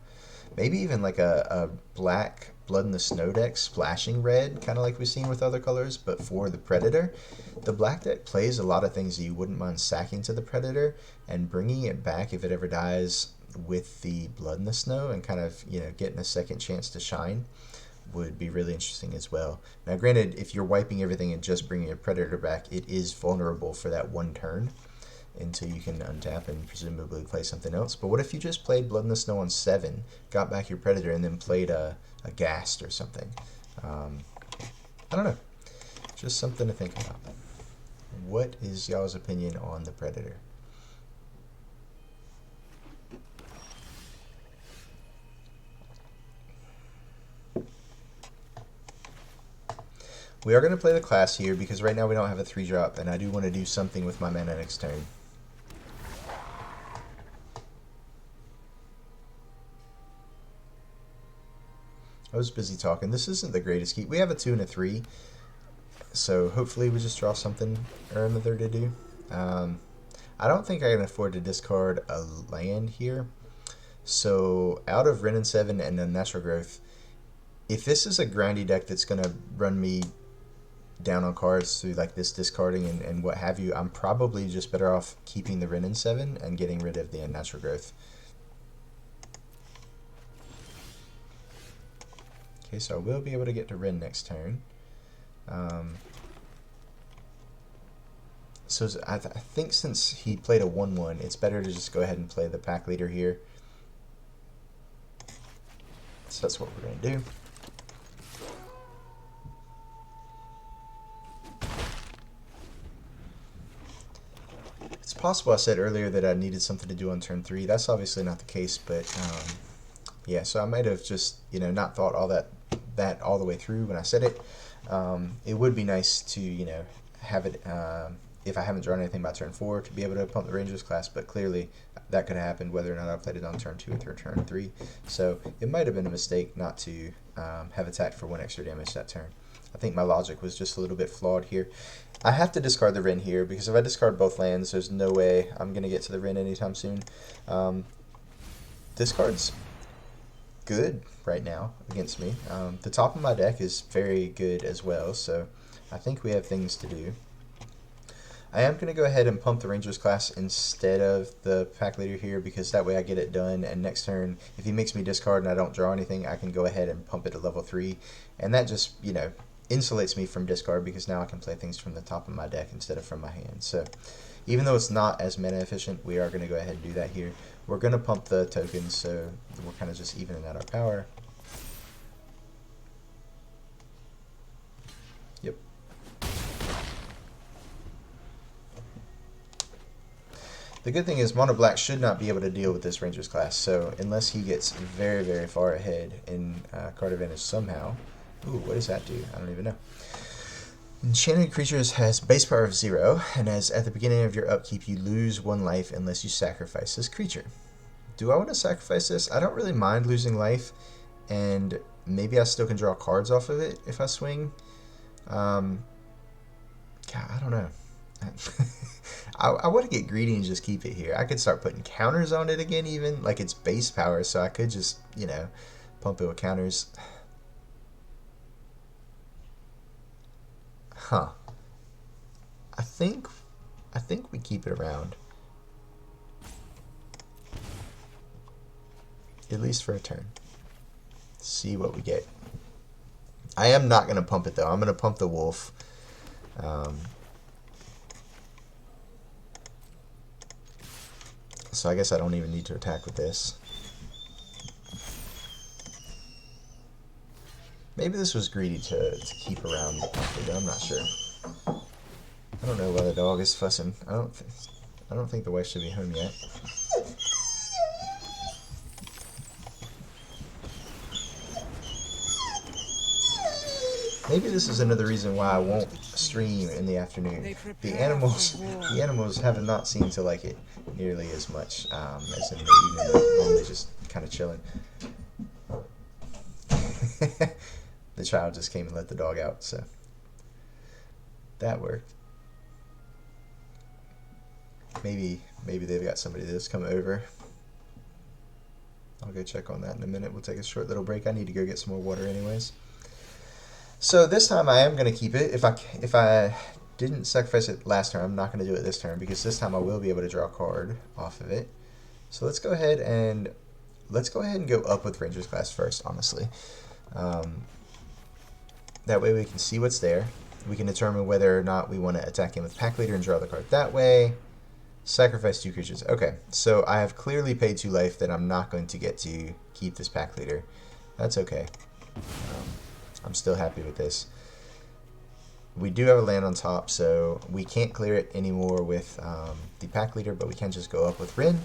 Maybe even like a black Blood in the Snow deck splashing red, kind of like we've seen with other colors, but for the Predator. The black deck plays a lot of things that you wouldn't mind sacking to the Predator and bringing it back if it ever dies with the Blood in the Snow and kind of, you know, getting a second chance to shine would be really interesting as well. Now granted, if you're wiping everything and just bringing a Predator back, it is vulnerable for that one turn until you can untap and presumably play something else. But what if you just played Blood in the Snow on 7, got back your Predator, and then played a Ghast or something? I don't know. Just something to think about. What is y'all's opinion on the Predator? We are going to play the class here because right now we don't have a 3-drop, and I do want to do something with my mana next turn. I was busy talking. This isn't the greatest key. We have a 2 and a 3, so hopefully we just draw something or another to do. I don't think I can afford to discard a land here. So out of Wrenn and 7 and Unnatural Growth, if this is a grindy deck that's going to run me down on cards through like this discarding and what have you, I'm probably just better off keeping the Wrenn and 7 and getting rid of the Unnatural Growth. Okay, so I will be able to get to Wrenn next turn. So I think since he played a 1/1, it's better to just go ahead and play the pack leader here. So that's what we're going to do. It's possible I said earlier that I needed something to do on turn 3. That's obviously not the case, but yeah, so I might have just, you know, not thought all that all the way through when I said it. It would be nice to, you know, have it, if I haven't drawn anything by turn 4, to be able to pump the Rangers class, but clearly that could have happened whether or not I played it on turn 2 or turn 3. So it might have been a mistake not to have attacked for 1 extra damage that turn. I think my logic was just a little bit flawed here. I have to discard the Wrenn here, because if I discard both lands, there's no way I'm going to get to the Wrenn anytime soon. This card's good right now against me. The top of my deck is very good as well, so I think we have things to do. I am going to go ahead and pump the Rangers class instead of the pack leader here, because that way I get it done, and next turn, if he makes me discard and I don't draw anything, I can go ahead and pump it to level 3, and that just, you know, insulates me from discard, because now I can play things from the top of my deck instead of from my hand. So even though it's not as mana efficient, we are going to go ahead and do that here. We're going to pump the tokens, so we're kind of just evening out our power. Yep. The good thing is Mono Black should not be able to deal with this Rangers class, so unless he gets very, very far ahead in card advantage somehow. Ooh, what does that do? I don't even know. Enchanted Creatures has base power of 0, and as at the beginning of your upkeep you lose 1 life unless you sacrifice this creature. Do I want to sacrifice this? I don't really mind losing life, and maybe I still can draw cards off of it if I swing. God, I don't know. I want to get greedy and just keep it here. I could start putting counters on it again, even like it's base power, so I could just, you know, pump it with counters. Huh. I think we keep it around. At least for a turn. See what we get. I am not going to pump it though. I'm going to pump the wolf. So I guess I don't even need to attack with this. Maybe this was greedy to keep around the pump leader. I'm not sure. I don't know why the dog is fussing. I don't think the wife should be home yet. Maybe this is another reason why I won't stream in the afternoon. The animals have not seemed to like it nearly as much as in the evening when they're just kind of chilling. The child just came and let the dog out, so that worked. Maybe they've got somebody that's come over. I'll go check on that in a minute. We'll take a short little break. I need to go get some more water anyways. So this time I am going to keep it. If I didn't sacrifice it last turn, I'm not going to do it this turn because this time I will be able to draw a card off of it. So let's go ahead and go up with Ranger's Class first, honestly. That way we can see what's there. We can determine whether or not we want to attack him with Pack Leader and draw the card that way. Sacrifice 2 creatures. Okay, so I have clearly paid 2 life that I'm not going to get to keep this Pack Leader. That's okay. I'm still happy with this. We do have a land on top, so we can't clear it anymore with the Pack Leader, but we can just go up with Rin.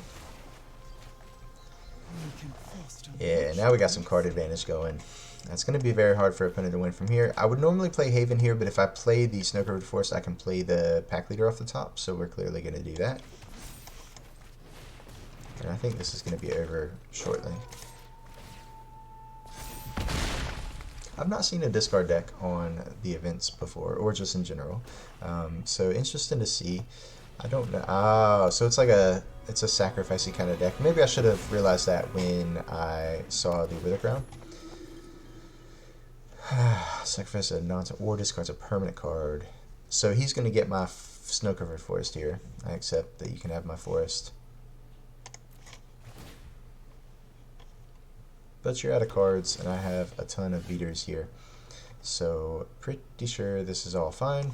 Yeah, now we got some card advantage going. That's going to be very hard for an opponent to win from here. I would normally play Haven here, but if I play the Snow-Covered Forest, I can play the Pack Leader off the top, so we're clearly going to do that. And I think this is going to be over shortly. I've not seen a discard deck on the events before, or just in general. So interesting to see. I don't know. Oh, so it's like it's a sacrificey kind of deck. Maybe I should have realized that when I saw the Wither Crown. Sacrifice a nonsense or discards a permanent card. So he's going to get my Snow-Covered Forest here. I accept that you can have my forest. But you're out of cards, and I have a ton of beaters here. So pretty sure this is all fine.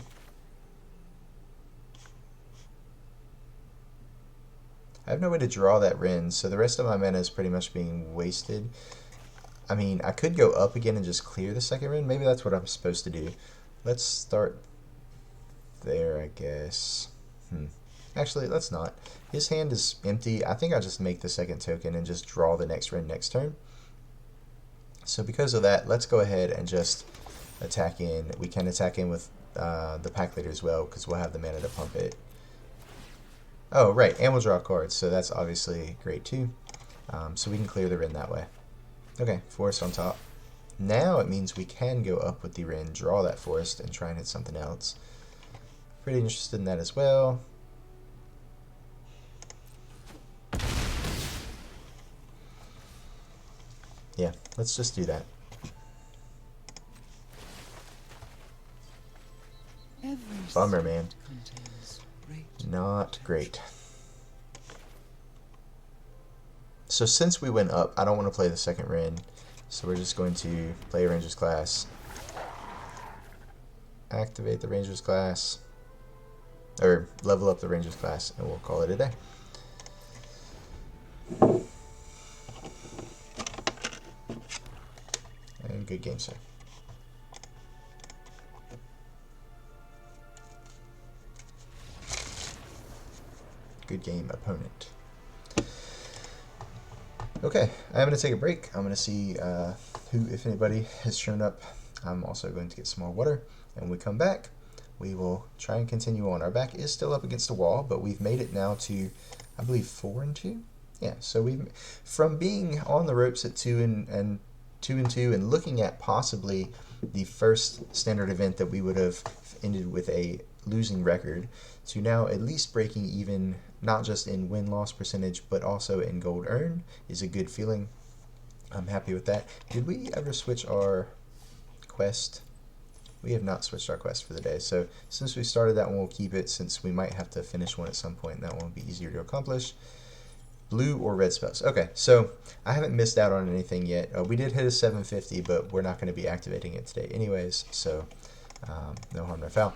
I have no way to draw that Rin, so the rest of my mana is pretty much being wasted. I mean, I could go up again and just clear the second Rin. Maybe that's what I'm supposed to do. Let's start there, I guess. Actually, let's not. His hand is empty. I think I'll just make the second token and just draw the next Rin next turn. So because of that, let's go ahead and just attack in. We can attack in with the Pack Leader as well, because we'll have the mana to pump it. Oh, right, and we'll draw cards, so that's obviously great too. So we can clear the Rin that way. Okay, forest on top. Now it means we can go up with the Rin, draw that forest, and try and hit something else. Pretty interested in that as well. Yeah, let's just do that. Bummer, man. Not great. So since we went up, I don't want to play the second Rin, so we're just going to play a Ranger's Class. Activate the Ranger's Class, or level up the Ranger's Class, and we'll call it a day. And good game, sir. Good game, opponent. Okay, I'm going to take a break. I'm going to see who, if anybody, has shown up. I'm also going to get some more water. And when we come back, we will try and continue on. Our back is still up against the wall, but we've made it now to, I believe, 4-2? Yeah, so we've, from being on the ropes at 2-2 and looking at possibly the first standard event that we would have ended with a losing record, to now at least breaking even, not just in win-loss percentage, but also in gold earned, is a good feeling. I'm happy with that. Did we ever switch our quest? We have not switched our quest for the day. So since we started that one, we'll keep it, since we might have to finish one at some point, and that one will be easier to accomplish. Blue or red spells. Okay, so I haven't missed out on anything yet. We did hit a 750, but we're not going to be activating it today anyways, so no harm, no foul.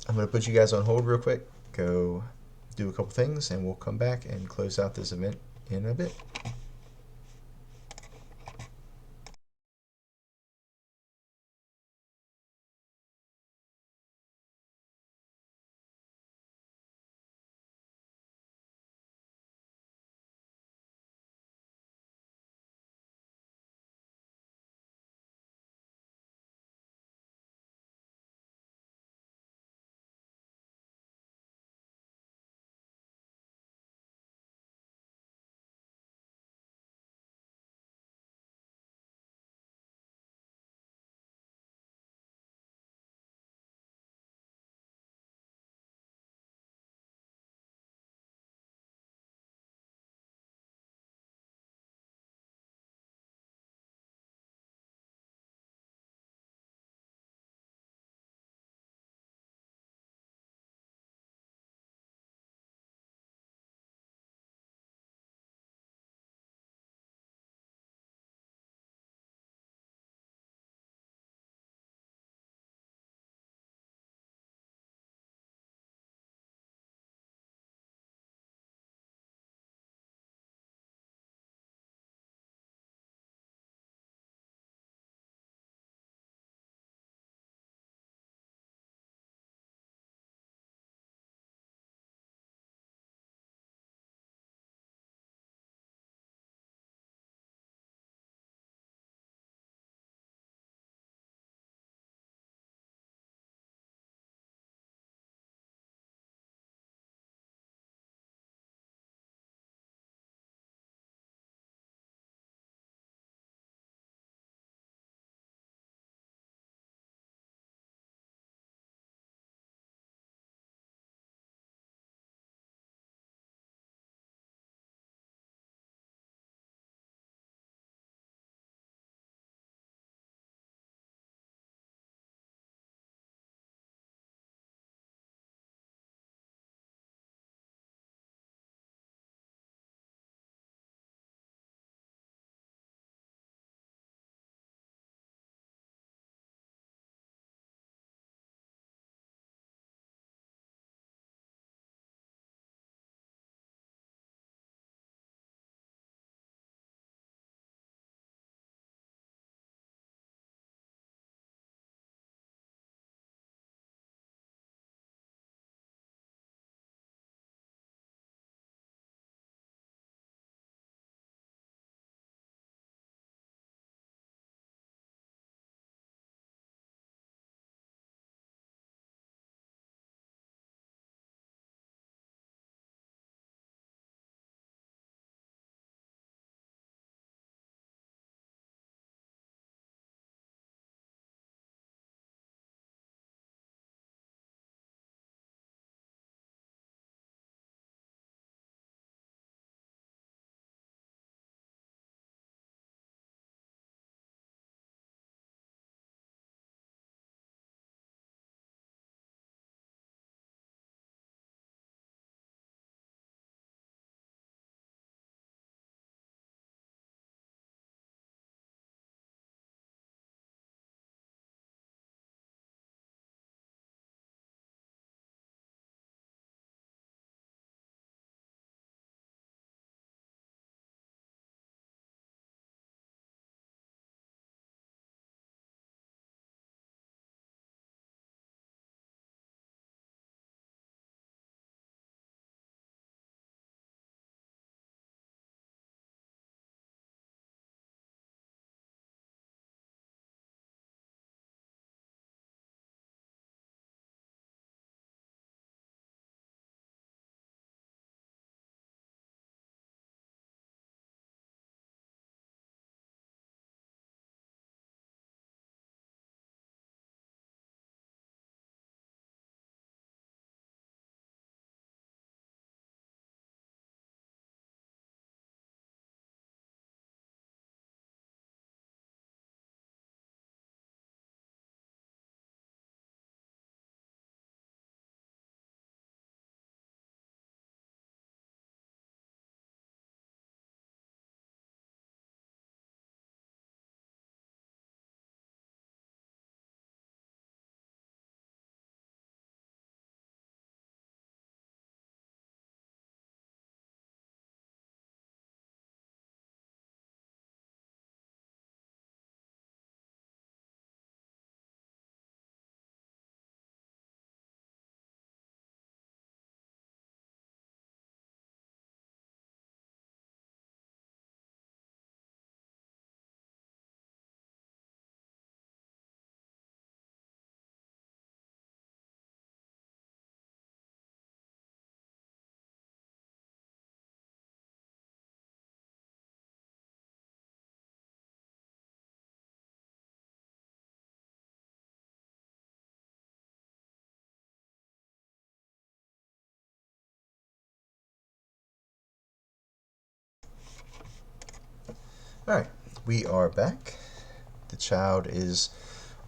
I'm going to put you guys on hold real quick, go do a couple things, and we'll come back and close out this event in a bit. Alright, we are back. The child is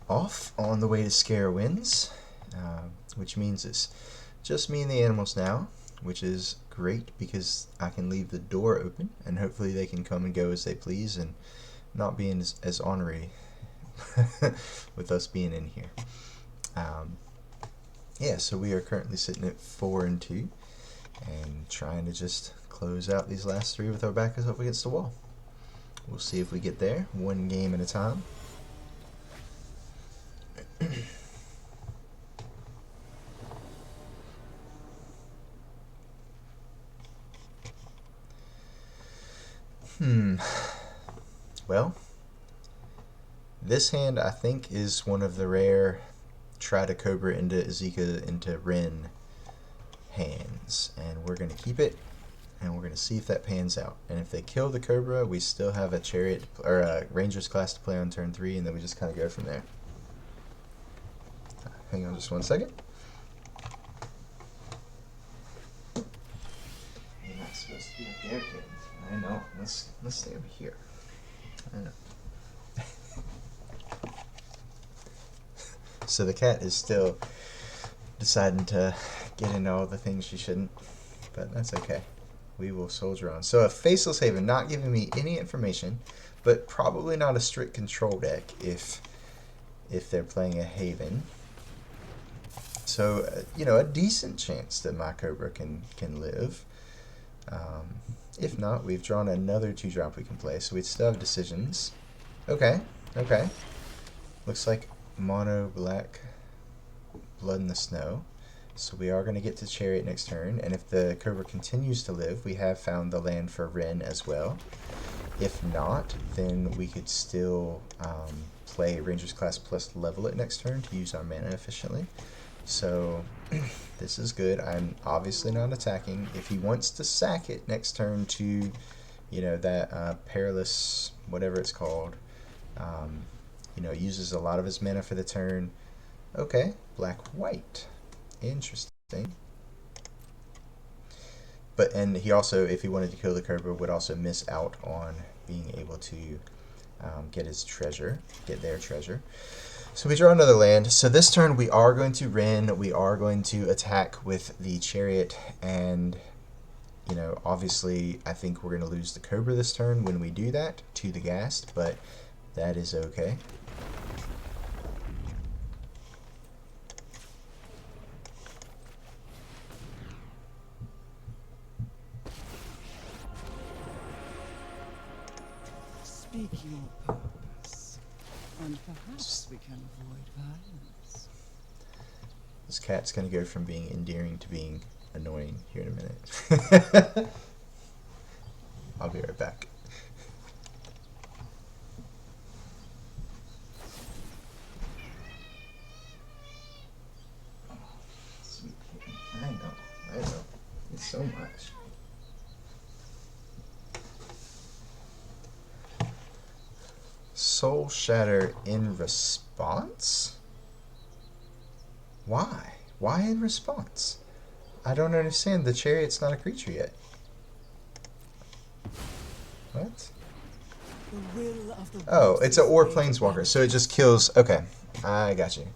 off on the way to Scare Winds, which means it's just me and the animals now, which is great because I can leave the door open and hopefully they can come and go as they please and not being as ornery with us being in here. Yeah, so we are currently sitting at 4 and 2 and trying to just close out these last 3 with our backers up against the wall. We'll see if we get there, one game at a time. Well, this hand I think is one of the rare try to Cobra into Ezeka into Ren hands, and we're going to keep it and we're going to see if that pans out. And if they kill the Cobra, we still have a Chariot or a Ranger's class to play on turn 3, and then we just kind of go from there. Hang on just one second. You're not supposed to be up there, kid. I know. Let's stay over here. I know. So the cat is still deciding to get into all the things she shouldn't, but that's okay. We will soldier on. So a Faceless Haven, not giving me any information, but probably not a strict control deck if they're playing a Haven. So you know, a decent chance that my Cobra can live. If not, we've drawn another 2-drop we can play, so we still have decisions. Okay, okay. Looks like mono black Blood in the Snow. So we are going to get to Chariot next turn, and if the Cobra continues to live, we have found the land for Ren as well. If not, then we could still play Ranger's class plus level it next turn to use our mana efficiently. So this is good. I'm obviously not attacking. If he wants to sack it next turn to, you know, that perilous, whatever it's called, you know, uses a lot of his mana for the turn. Okay, black-white. Interesting. But, and he also, if he wanted to kill the Cobra, would also miss out on being able to get his treasure, get their treasure. So we draw another land. So this turn we are going to Ren, we are going to attack with the Chariot, and, you know, obviously I think we're going to lose the Cobra this turn when we do that to the Ghast, but that is okay.
Speak your purpose, and perhaps we can avoid violence.
This cat's going to go from being endearing to being annoying here in a minute. I'll be right back. Sweet. I know. It's so much. Soul Shatter in response? Why? Why in response? I don't understand. The Chariot's not a creature yet. What?
The will of the
Oh,
woods
it's an
is
Ore
made
Planeswalker, so it just kills... Okay, I got you.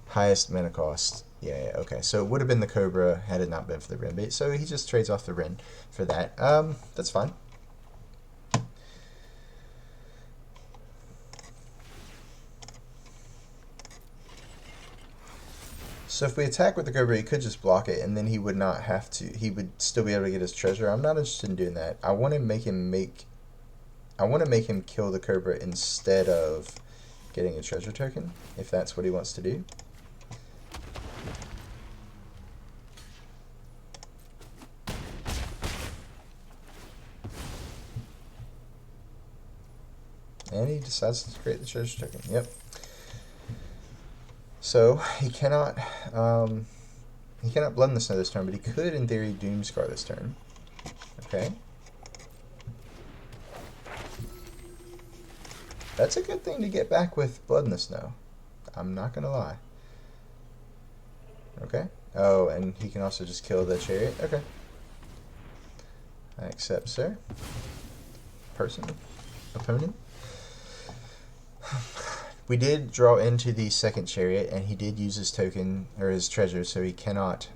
Highest mana cost. Yeah, okay. So it would have been the Cobra had it not been for the Ren bait. So he just trades off the Ren for that. That's fine. So if we attack with the Cobra, he could just block it, and then he would not have to. He would still be able to get his treasure. I'm not interested in doing that. I want to make him kill the Cobra instead of getting a treasure token, if that's what he wants to do. And he decides to create the treasure token. Yep. So he cannot Blood in the Snow this turn, but he could, in theory, Doomscar this turn. Okay. That's a good thing to get back with Blood in the Snow. I'm not gonna lie. Okay. Oh, and he can also just kill the Chariot. Okay. I accept, sir. Person. opponent. We did draw into the second chariot, and he did use his token or his treasure, so he cannot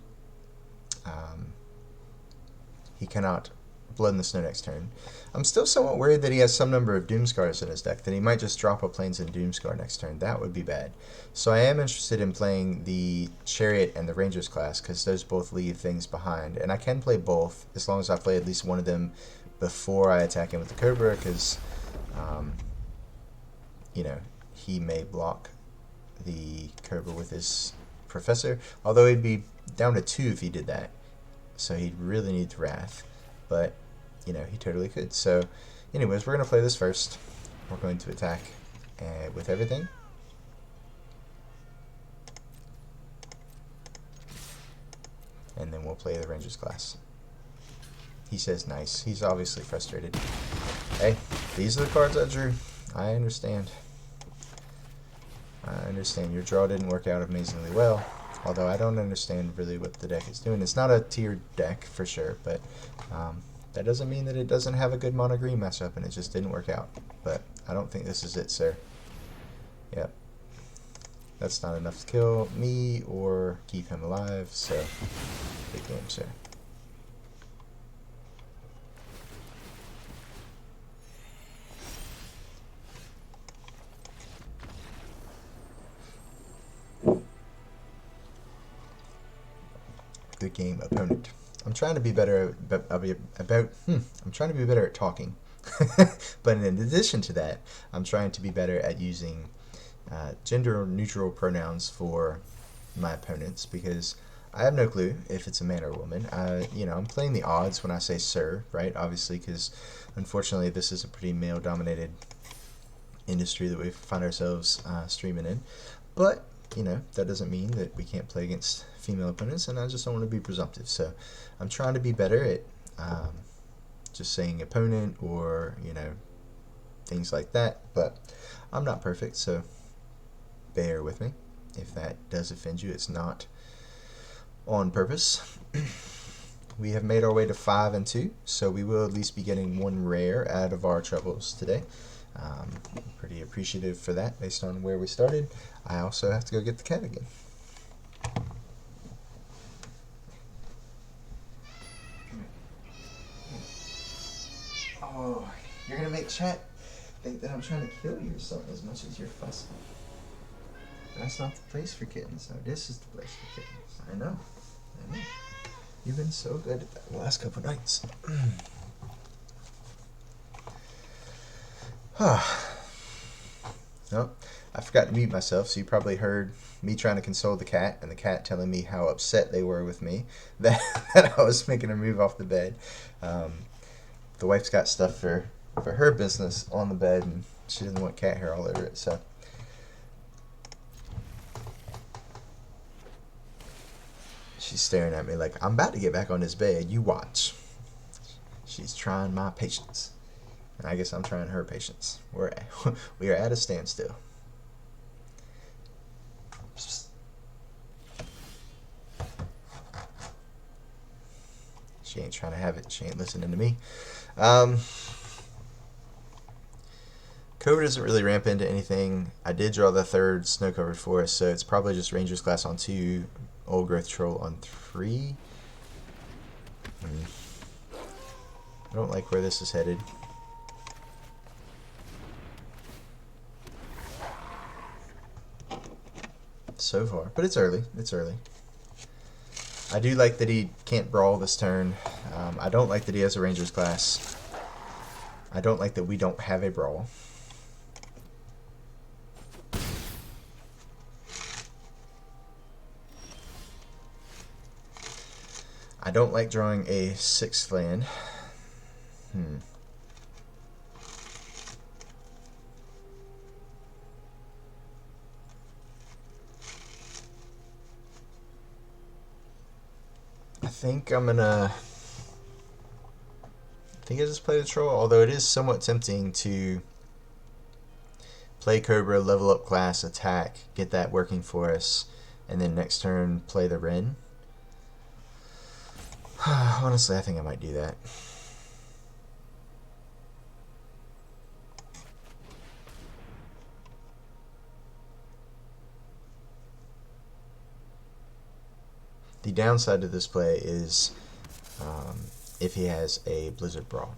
Blood in the Snow next turn. I'm still somewhat worried that he has some number of Doomscars in his deck, that he might just drop a Plains and Doomscar next turn. That would be bad. So I am interested in playing the Chariot and the Rangers class, because those both leave things behind. And I can play both, as long as I play at least one of them before I attack him with the Cobra, because, you know, he may block the Cobra with his Professor, although he'd be down to 2 if he did that. So he'd really need the Wrath. But, you know, he totally could. So, anyways, we're going to play this first. We're going to attack with everything. And then we'll play the Rangers class. He says nice. He's obviously frustrated. Hey, these are the cards I drew. I understand. I understand. Your draw didn't work out amazingly well. Although I don't understand really what the deck is doing. It's not a tiered deck for sure, but that doesn't mean that it doesn't have a good mono green matchup, and it just didn't work out. But I don't think this is it, sir. Yep. That's not enough to kill me or keep him alive, so big game, sir. Good game, opponent. I'm trying to be better I'm trying to be better at talking. But in addition to that, I'm trying to be better at using gender neutral pronouns for my opponents, because I have no clue if it's a man or a woman. You know, I'm playing the odds when I say sir, right? Obviously, because unfortunately this is a pretty male dominated industry that we find ourselves streaming in. But you know, that doesn't mean that we can't play against female opponents, and I just don't want to be presumptive. So I'm trying to be better at just saying opponent or, you know, things like that. But I'm not perfect, so bear with me. If that does offend you, it's not on purpose. We have made our way to 5 and 2, so we will at least be getting 1 rare out of our troubles today. Pretty appreciative for that based on where we started. I also have to go get the cat again. Oh, you're gonna make chat think that I'm trying to kill you or something as much as you're fussing. That's not the place for kittens. No, this is the place for kittens. I know. I know. You've been so good at that the last couple nights. Oh, I forgot to mute myself, so you probably heard me trying to console the cat, and the cat telling me how upset they were with me that, that I was making her move off the bed. The wife's got stuff for her business on the bed, and she doesn't want cat hair all over it, so. She's staring at me like, I'm about to get back on this bed, you watch. She's trying my patience. And I guess I'm trying her patience. We are at a standstill. She ain't trying to have it. She ain't listening to me. Cobra doesn't really ramp into anything. I did draw the 3rd snow covered forest, so it's probably just Rangers class on 2, Old Growth Troll on 3. I don't like where this is headed. So far, but it's early. It's early. I do like that he can't brawl this turn. I don't like that he has a Rangers class. I don't like that we don't have a brawl. I don't like drawing a 6th land. I think I just play the troll, although it is somewhat tempting to play Cobra, level up class, attack, get that working for us, and then next turn play the Wren. Honestly, I think I might do that. The downside to this play is if he has a Blizzard Brawl.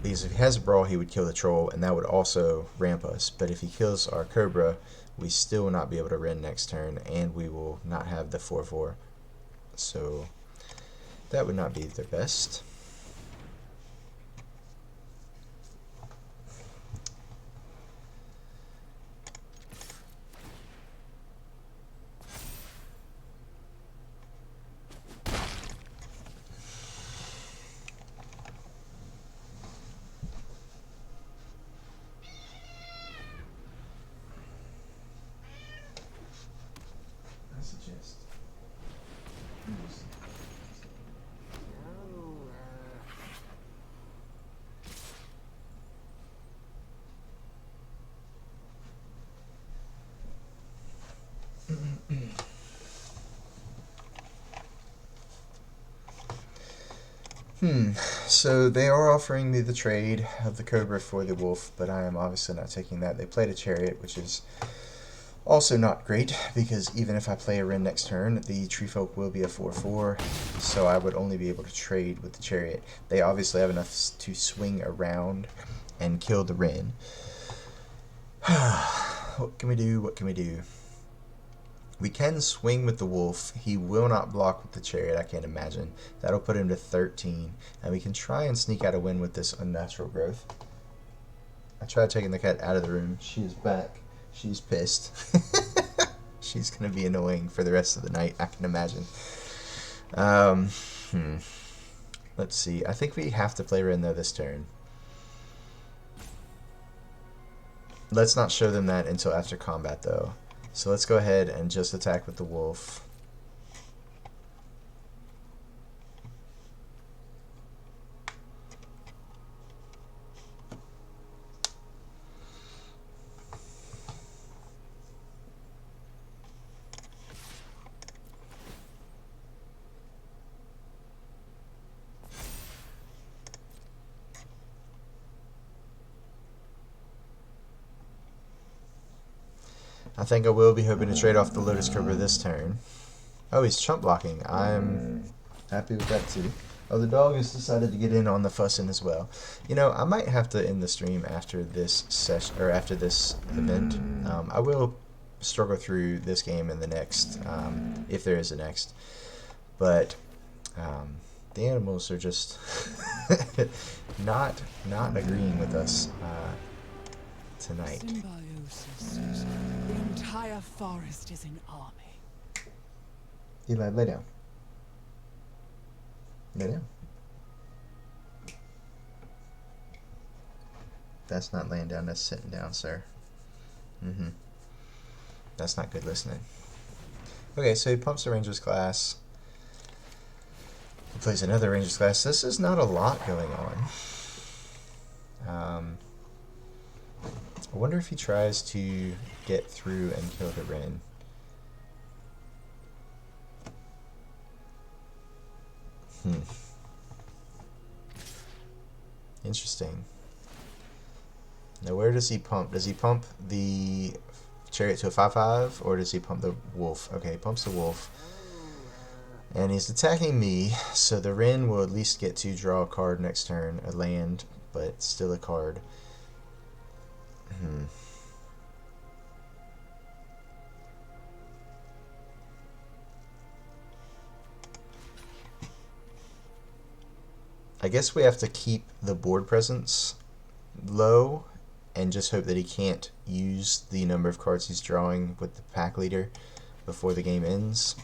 Because if he has a Brawl, he would kill the Troll, and that would also ramp us. But if he kills our Cobra, we still will not be able to Rend next turn, and we will not have the 4/4. So that would not be the best. So they are offering me the trade of the Cobra for the Wolf, but I am obviously not taking that. They played a Chariot, which is also not great, because even if I play a Rend next turn, the Tree Folk will be a 4/4, so I would only be able to trade with the Chariot. They obviously have enough to swing around and kill the Rend. What can we do? What can we do? We can swing with the Wolf. He will not block with the Chariot, I can't imagine. That'll put him to 13. And we can try and sneak out a win with this Unnatural Growth. I tried taking the cat out of the room. She is back. She's pissed. She's going to be annoying for the rest of the night, I can imagine. Let's see. I think we have to play Rend though this turn. Let's not show them that until after combat though. So let's go ahead and just attack with the Wolf. I think I will be hoping to trade off the Lotus Cobra this turn. Oh, he's chump blocking. I'm happy with that too. Oh, the dog has decided to get in on the fussing as well. You know, I might have to end the stream after this session, or after this event. I will struggle through this game and the next, if there is a next. But the animals are just not agreeing with us tonight.
Symbiosis. The entire forest is an army.
Eli, lay down. Lay down. That's not laying down, that's sitting down, sir. That's not good listening. Okay, so he pumps the Ranger's class. He plays another Ranger's class. This is not a lot going on. I wonder if he tries to get through and kill the Rend. Interesting. Now where does he pump? Does he pump the Chariot to a 5/5, or does he pump the Wolf? Okay, he pumps the Wolf. And he's attacking me, so the Rend will at least get to draw a card next turn, a land, but still a card. I guess we have to keep the board presence low and just hope that he can't use the number of cards he's drawing with the pack leader before the game ends.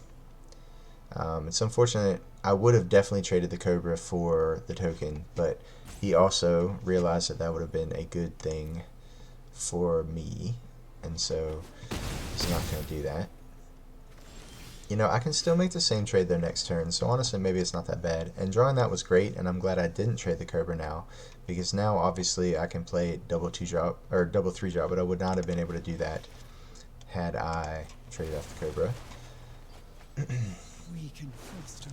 It's unfortunate. I would have definitely traded the Cobra for the token, but he also realized that that would have been a good thing for me, and so he's not going to do that. You know, I can still make the same trade though next turn, so honestly maybe it's not that bad. And drawing that was great, and I'm glad I didn't trade the Cobra now, because now obviously I can play double 2-drop or double 3-drop, but I would not have been able to do that had I traded off the Cobra.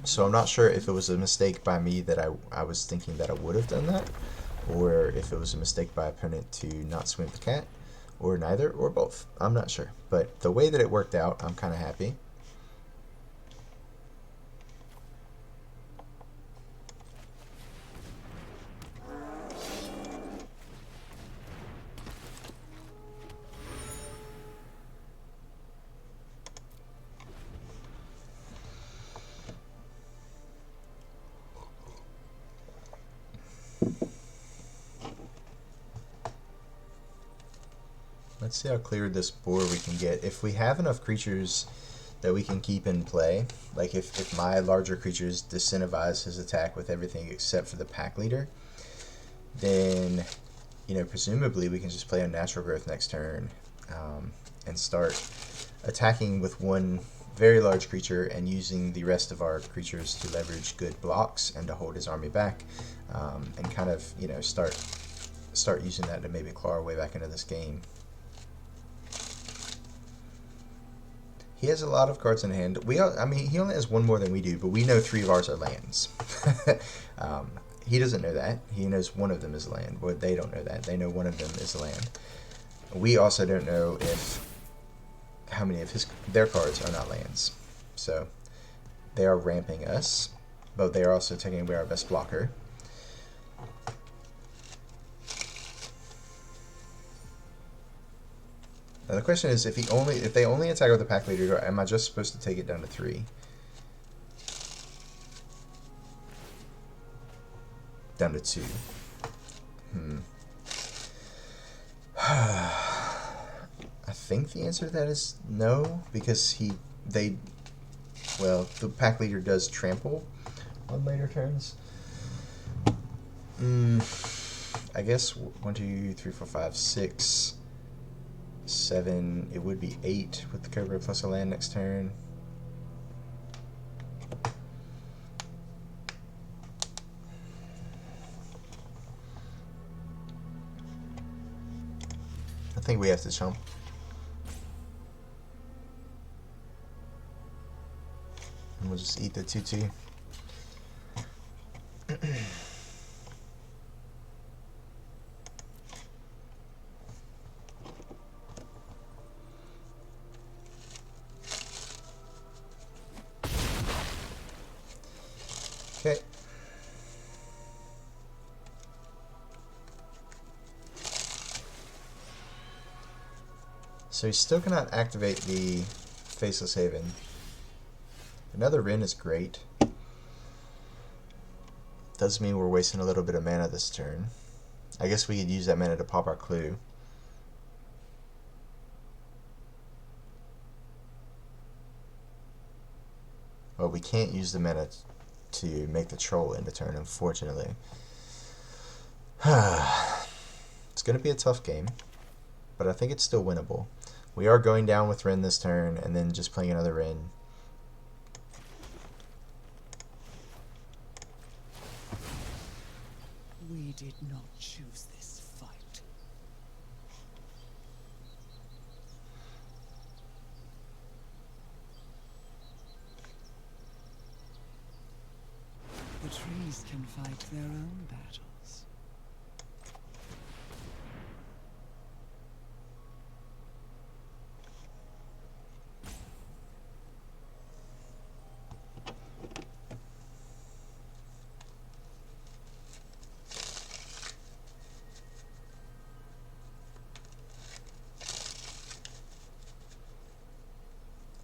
So I'm not sure if it was a mistake by me that I was thinking that I would have done that, or if it was a mistake by opponent to not swing the cat, or neither, or both. I'm not sure. But the way that it worked out, I'm kind of happy. Let's see how clear this board we can get. If we have enough creatures that we can keep in play, like if my larger creatures disincentivize his attack with everything except for the pack leader, then, you know, presumably we can just play on natural growth next turn, and start attacking with one very large creature and using the rest of our creatures to leverage good blocks and to hold his army back, and kind of, you know, start using that to maybe claw our way back into this game. He has a lot of cards in hand. I mean, he only has one more than we do, but we know 3 of ours are lands. He doesn't know that. He knows one of them is a land. But they don't know that. They know one of them is a land. We also don't know how many of their cards are not lands. So they are ramping us, but they are also taking away our best blocker. Now the question is, if they only attack with the pack leader, am I just supposed to take it down to 3? Down to 2. I think the answer to that is no, because the pack leader does trample on later turns. I guess 1, 2, 3, 4, 5, 6, 7. It would be 8 with the Cobra plus a land next turn. I think we have to chump. And we'll just eat the 2/2. Okay. So he still cannot activate the Faceless Haven. Another Wren is great. Does mean we're wasting a little bit of mana this turn. I guess we could use that mana to pop our clue. Well, we can't use the mana to make the troll end a turn, unfortunately. It's going to be a tough game, but I think it's still winnable. We are going down with Wren this turn, and then just playing another Wren.
We did not choose this fight. The trees can fight their own battles.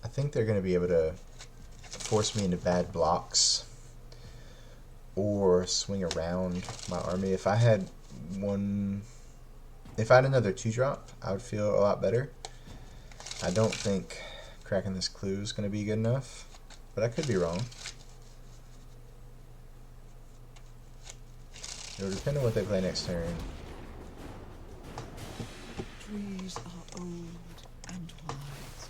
I think they're going to be able to force me into bad blocks or swing around my army. If I had another 2-drop, I would feel a lot better. I don't think cracking this clue is going to be good enough, but I could be wrong. It'll depend on what they play next turn.
Trees are old and wise.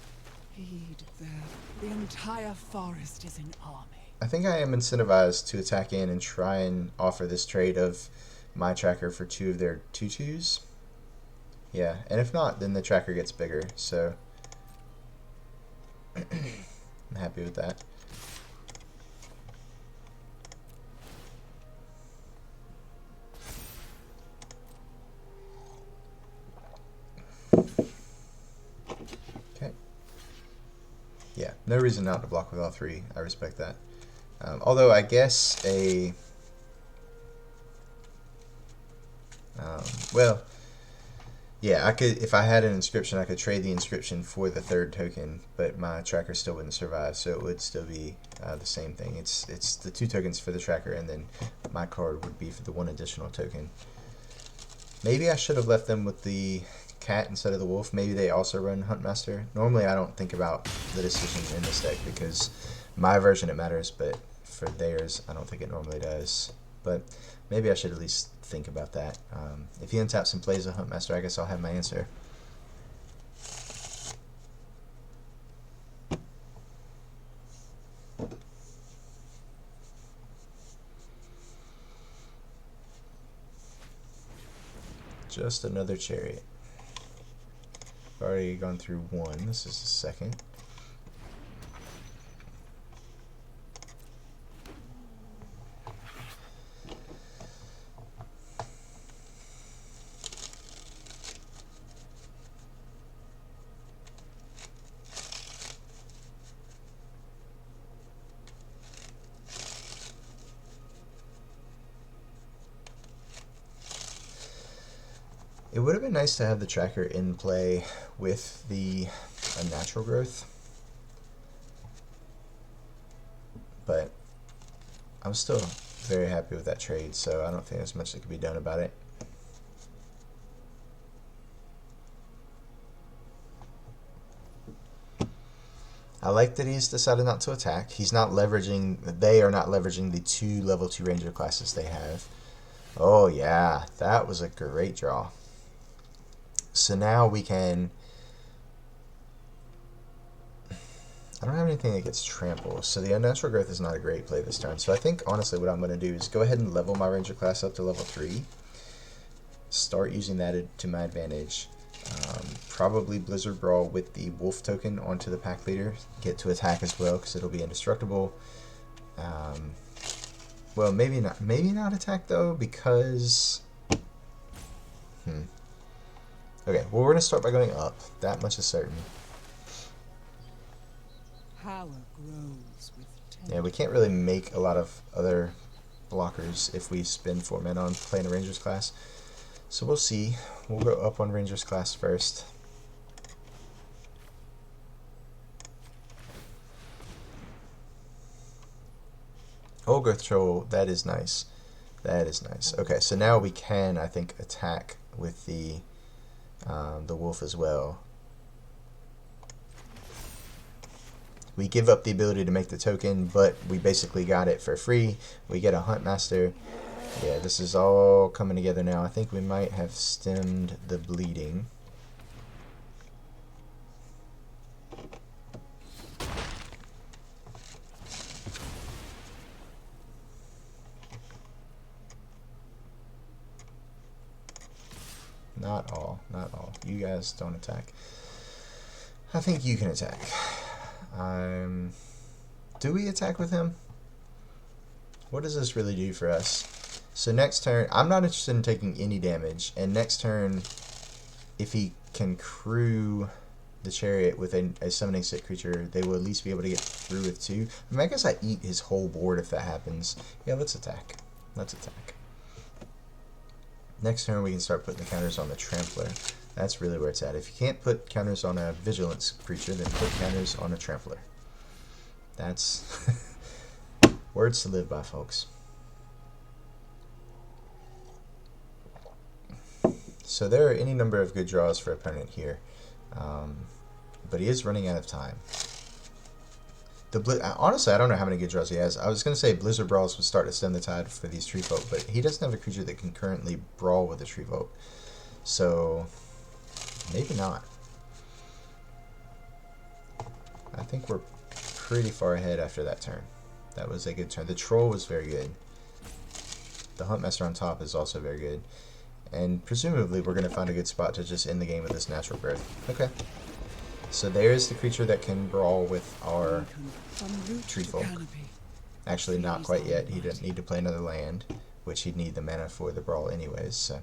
Heed them. The entire forest is an army.
I think I am incentivized to attack in and try and offer this trade of my tracker for 2 of their 2/2s. Yeah, and if not, then the tracker gets bigger, so I'm happy with that. Okay. Yeah, no reason not to block with all 3. I respect that. Although I guess well, yeah, I could, if I had an inscription, I could trade the inscription for the 3rd token, but my tracker still wouldn't survive, so it would still be the same thing. It's the 2 tokens for the tracker, and then my card would be for the 1 additional token. Maybe I should have left them with the cat instead of the wolf. Maybe they also run Huntmaster. Normally I don't think about the decision in this deck because my version it matters, but for theirs I don't think it normally does. But maybe I should at least think about that. If he untaps and plays a Huntmaster, I guess I'll have my answer. Just another chariot. I've already gone through one. This is the second. It would have been nice to have the tracker in play with the unnatural growth, but I'm still very happy with that trade, so I don't think there's much that could be done about it. I like that he's decided not to attack. He's not leveraging, they are not leveraging the 2 level 2 ranger classes they have. Oh yeah, that was a great draw. So now we can... I don't have anything that gets trample, so the unnatural growth is not a great play this turn. So I think, honestly, what I'm going to do is go ahead and level my ranger class up to level 3. Start using that to my advantage. Probably Blizzard Brawl with the wolf token onto the pack leader. Get to attack as well, because it'll be indestructible. Well, maybe not attack, though, because... Okay, well, we're going to start by going up. That much is certain.
Power grows with tension.
Yeah, we can't really make a lot of other blockers if we spend 4 mana on playing a Ranger's class. So we'll see. We'll go up on Ranger's class first. Old Growth Troll, that is nice. That is nice. Okay, so now we can, I think, attack with the wolf as well. We give up the ability to make the token, but we basically got it for free. We get a Huntmaster. Yeah, this is all coming together now. I think we might have stemmed the bleeding. Not all, not all. You guys don't attack. I think you can attack. Do we attack with him? What does this really do for us? So next turn, I'm not interested in taking any damage. And next turn, if he can crew the chariot with a summoning sick creature, they will at least be able to get through with 2. I mean, I guess I eat his whole board if that happens. Yeah, let's attack. Let's attack. Next turn, we can start putting the counters on the Trampler. That's really where it's at. If you can't put counters on a Vigilance creature, then put counters on a Trampler. That's words to live by, folks. So there are any number of good draws for opponent here. But he is running out of time. Honestly, I don't know how many good draws he has. I was going to say Blizzard Brawls would start to stem the tide for these Tree Folk, but he doesn't have a creature that can currently brawl with a Tree Folk. So, maybe not. I think we're pretty far ahead after that turn. That was a good turn. The Troll was very good. The Huntmaster on top is also very good. And presumably we're going to find a good spot to just end the game with this natural growth. Okay. So there's the creature that can brawl with our Tree Folk. Actually, not quite yet. He didn't need to play another land, which he'd need the mana for the brawl anyways. So.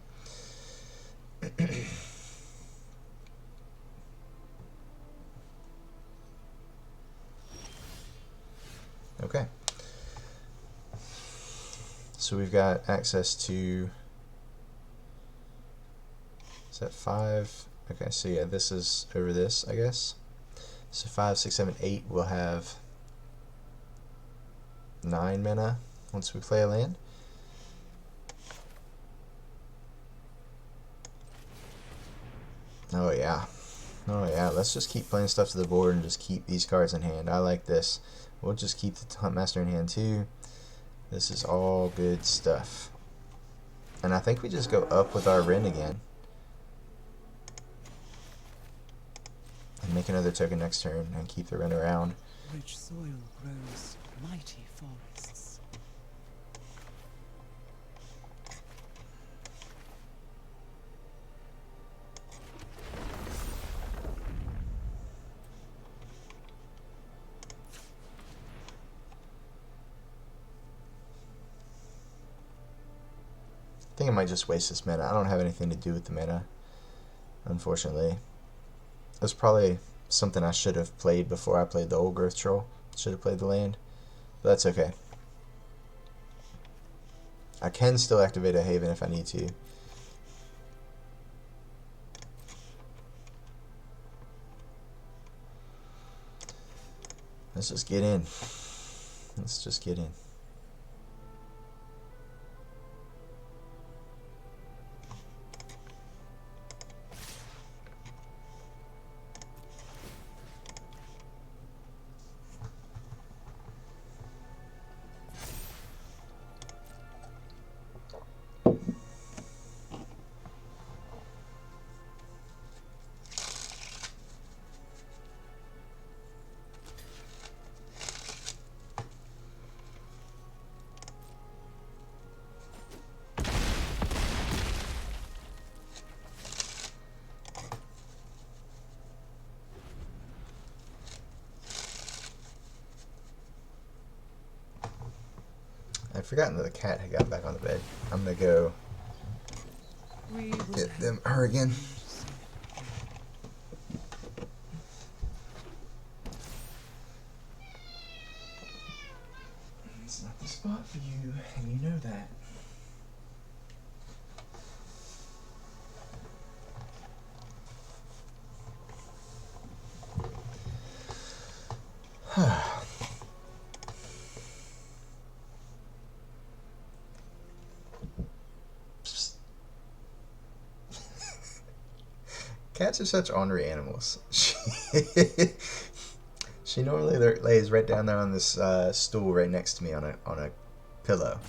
Okay. So we've got access to... Is that 5? Okay, so yeah, this is over this, I guess. So 5, 6, 7, 8, we'll have 9 mana once we play a land. Oh yeah. Oh yeah. Let's just keep playing stuff to the board and just keep these cards in hand. I like this. We'll just keep the Huntmaster in hand too. This is all good stuff. And I think we just go up with our Wren again. And make another token next turn and keep the Wren around.
Rich soil grows mighty forests.
I think I might just waste this mana. I don't have anything to do with the mana, unfortunately. That's probably something I should have played before I played the Old Growth Troll. Should have played the land. But that's okay. I can still activate a Haven if I need to. Let's just get in. Let's just get in. I'd forgotten that the cat had got back on the bed. I'm gonna go get her again. It's not the spot for you, and you know that. Cats are such ornery animals. She normally lays right down there on this stool right next to me on a pillow,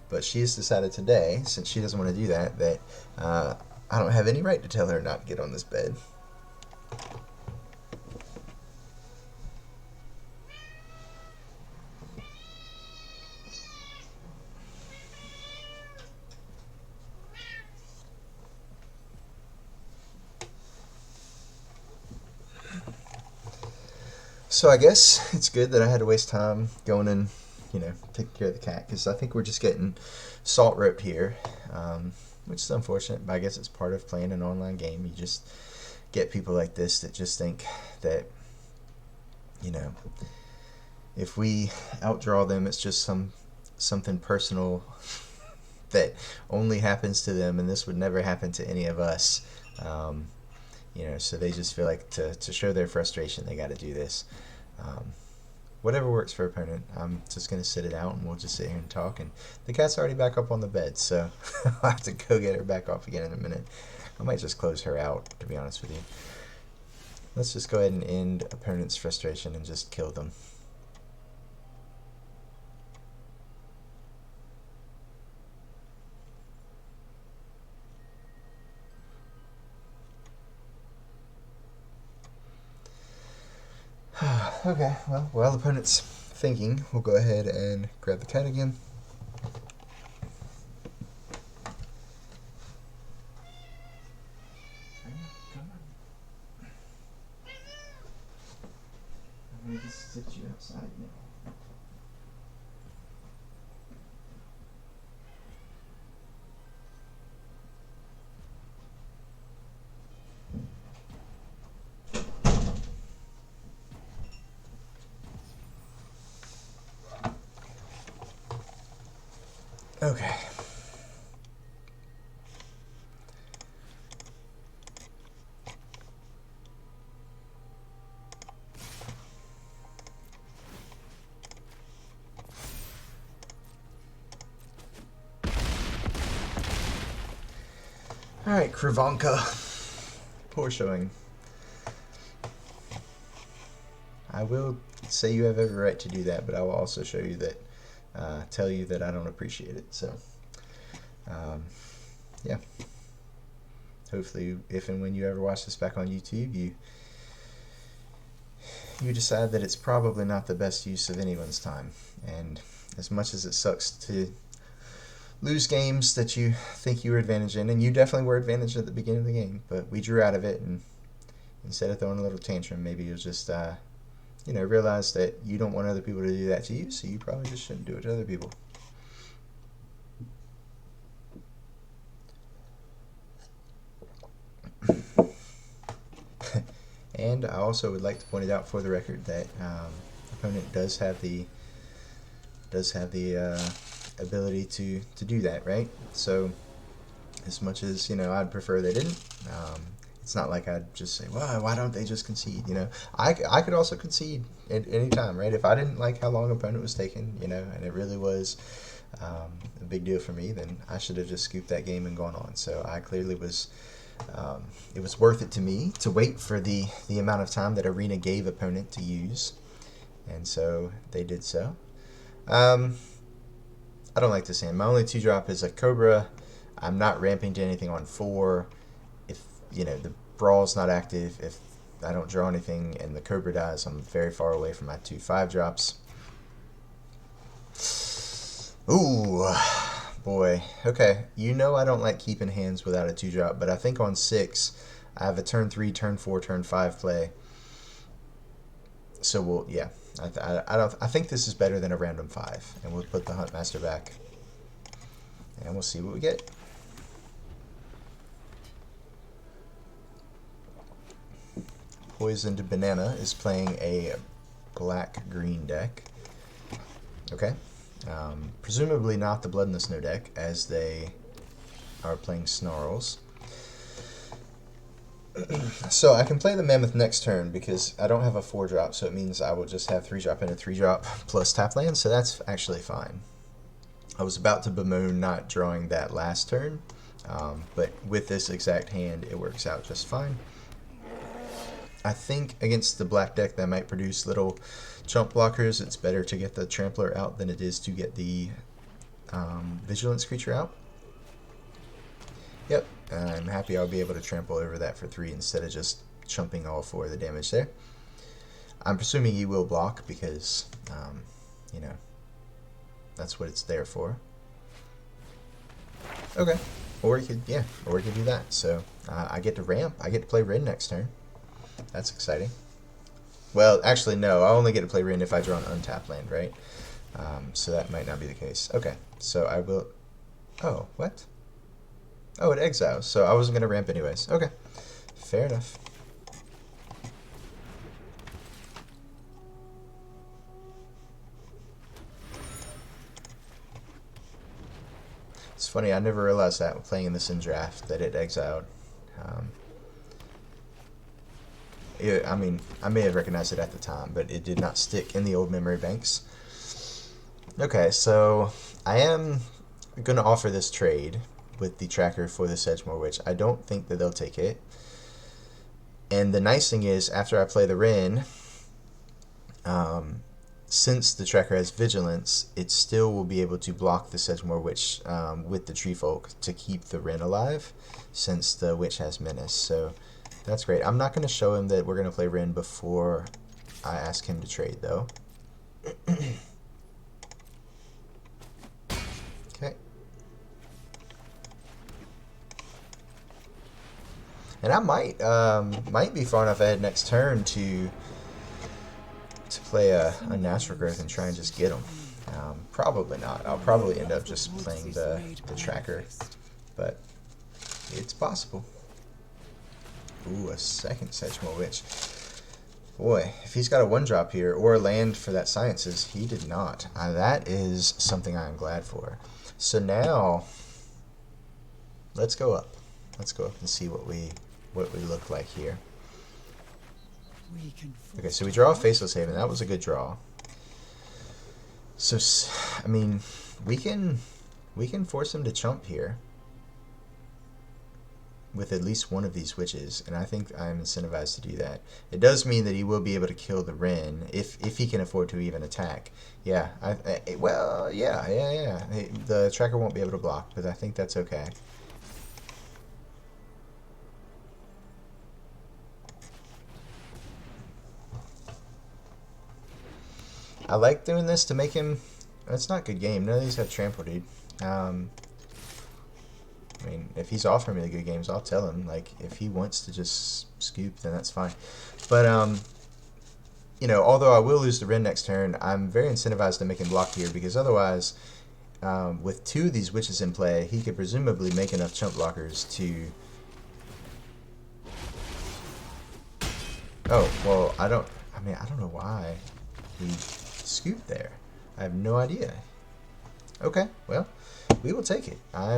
but she's decided today, since she doesn't want to do that, that I don't have any right to tell her not to get on this bed. So I guess it's good that I had to waste time going and, taking care of the cat, because I think we're just getting salt roped here, which is unfortunate, but I guess it's part of playing an online game. You just get people like this that just think that, if we outdraw them, it's just something personal that only happens to them, and this would never happen to any of us. So they just feel like to show their frustration, they got to do this. Whatever works for opponent. I'm just going to sit it out, and we'll just sit here and talk. And the cat's already back up on the bed, so I'll have to go get her back off again in a minute. I might just close her out, to be honest with you. Let's just go ahead and end opponent's frustration and just kill them. Okay, well, while the opponent's thinking, we'll go ahead and grab the cat again. I'm going to just sit you outside now. Okay. Alright, Krivanka. Poor showing. I will say you have every right to do that, but I will also show you that, tell you that I don't appreciate it. So, yeah. Hopefully, if and when you ever watch this back on YouTube, you decide that it's probably not the best use of anyone's time. And as much as it sucks to lose games that you think you were advantaged in, and you definitely were advantaged at the beginning of the game, but we drew out of it, and instead of throwing a little tantrum, maybe you'll just realize that you don't want other people to do that to you, so you probably just shouldn't do it to other people. And I also would like to point it out for the record that opponent does have the ability to do that, right? So as much as I'd prefer they didn't, it's not like I'd just say, well, why don't they just concede? I could also concede at any time, right? If I didn't like how long opponent was taking, and it really was a big deal for me, then I should have just scooped that game and gone on. So I clearly was. It was worth it to me to wait for the amount of time that Arena gave opponent to use, and so they did so. I don't like this hand. My only 2-drop is a Cobra. I'm not ramping to anything on 4. If the Brawl's not active, if I don't draw anything and the Cobra dies, I'm very far away from my 2 5-drops. Ooh. Boy, okay. I don't like keeping hands without a 2-drop, but I think on 6, I have a turn 3, turn 4, turn 5 play. So yeah. I think this is better than a random 5, and we'll put the Huntmaster back, and we'll see what we get. Poisoned Banana is playing a black-green deck. Okay. Presumably not the Blood in the Snow deck, as they are playing Snarls. So I can play the Mammoth next turn because I don't have a 4-drop, so it means I will just have 3-drop and a 3-drop plus tap land, so that's actually fine. I was about to bemoan not drawing that last turn, but with this exact hand, it works out just fine. I think against the black deck that might produce little chump blockers, it's better to get the Trampler out than it is to get the Vigilance creature out. Yep, I'm happy I'll be able to trample over that for 3 instead of just chumping all 4 of the damage there. I'm presuming he will block because, that's what it's there for. Okay, or you could do that. So I get to ramp. I get to play Rin next turn. That's exciting. Well, actually, no. I only get to play Rin if I draw an untapped land, right? So that might not be the case. Okay, so I will... Oh, what? Oh, it exiles, so I wasn't going to ramp anyways. Okay, fair enough. It's funny, I never realized that playing in this in draft, that it exiled. I mean, I may have recognized it at the time, but it did not stick in the old memory banks. Okay, so I am going to offer this trade with the tracker for the Sedgemoor Witch. I don't think that they'll take it. And the nice thing is, after I play the Rin, since the tracker has Vigilance, it still will be able to block the Sedgemoor Witch with the Tree Folk to keep the Rin alive, since the Witch has Menace. So that's great. I'm not going to show him that we're going to play Rin before I ask him to trade, though. Okay. And I might be far enough ahead next turn to play a Natural Growth and try and just get him. Probably not. I'll probably end up just playing the tracker, but it's possible. Ooh, a second Sedgemoor Witch. Boy, if he's got a 1-drop here, or a land for that Sciences, he did not. That is something I am glad for. So now, let's go up. Let's go up and see what we look like here. Okay, so we draw a Faceless Haven. That was a good draw. So, I mean, we can force him to chump here. with at least one of these witches, and I think I'm incentivized to do that. It does mean that he will be able to kill the Wren if he can afford to even attack. Yeah, well, yeah. The tracker won't be able to block, but I think that's okay. I like doing this to make him. It's not a good game. None of these have trample, dude. I mean, if he's offering me the good games, I'll tell him. Like, if he wants to just scoop, then that's fine. But, you know, although I will lose the Wren next turn, I'm very incentivized to make him block here, because otherwise, with two of these witches in play, he could presumably make enough chump blockers to... Oh, well, I don't know why we scooped there. I have no idea. Okay, well, we will take it. I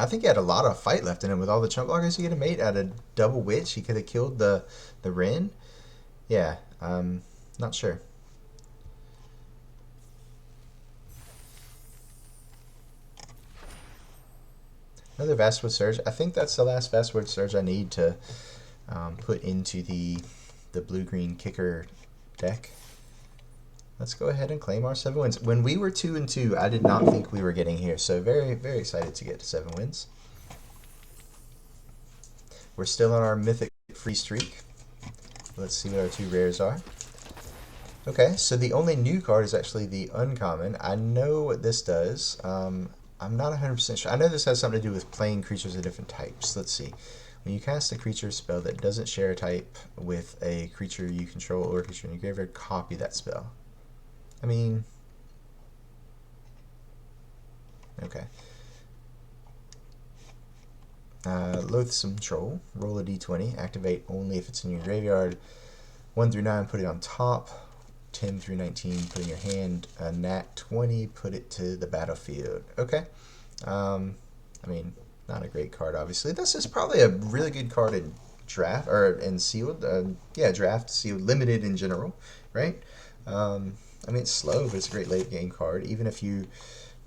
think he had a lot of fight left in him with all the chump blockers he could have made out of double witch. He could have killed the Wren. Yeah, not sure. Another Vastwood Surge. I think that's the last Vastwood Surge I need to put into the blue-green kicker deck. Let's go ahead and claim our 7 wins. When we were 2-2, I did not think we were getting here, so very, very excited to get to 7 wins. We're still on our mythic free streak. Let's see what our 2 rares are. Okay, so the only new card is actually the uncommon. I know what this does. I'm not 100% sure. I know this has something to do with playing creatures of different types. Let's see. When you cast a creature spell that doesn't share a type with a creature you control or a creature in your graveyard, copy that spell. I mean, okay. Loathsome Troll. Roll a d20. Activate only if it's in your graveyard. 1 through 9, put it on top. 10 through 19, put in your hand. A nat 20, put it to the battlefield. Okay. I mean, not a great card, obviously. This is probably a really good card in draft, or in sealed. Yeah, draft, sealed, limited in general, right? I mean, it's slow, but it's a great late game card. Even if you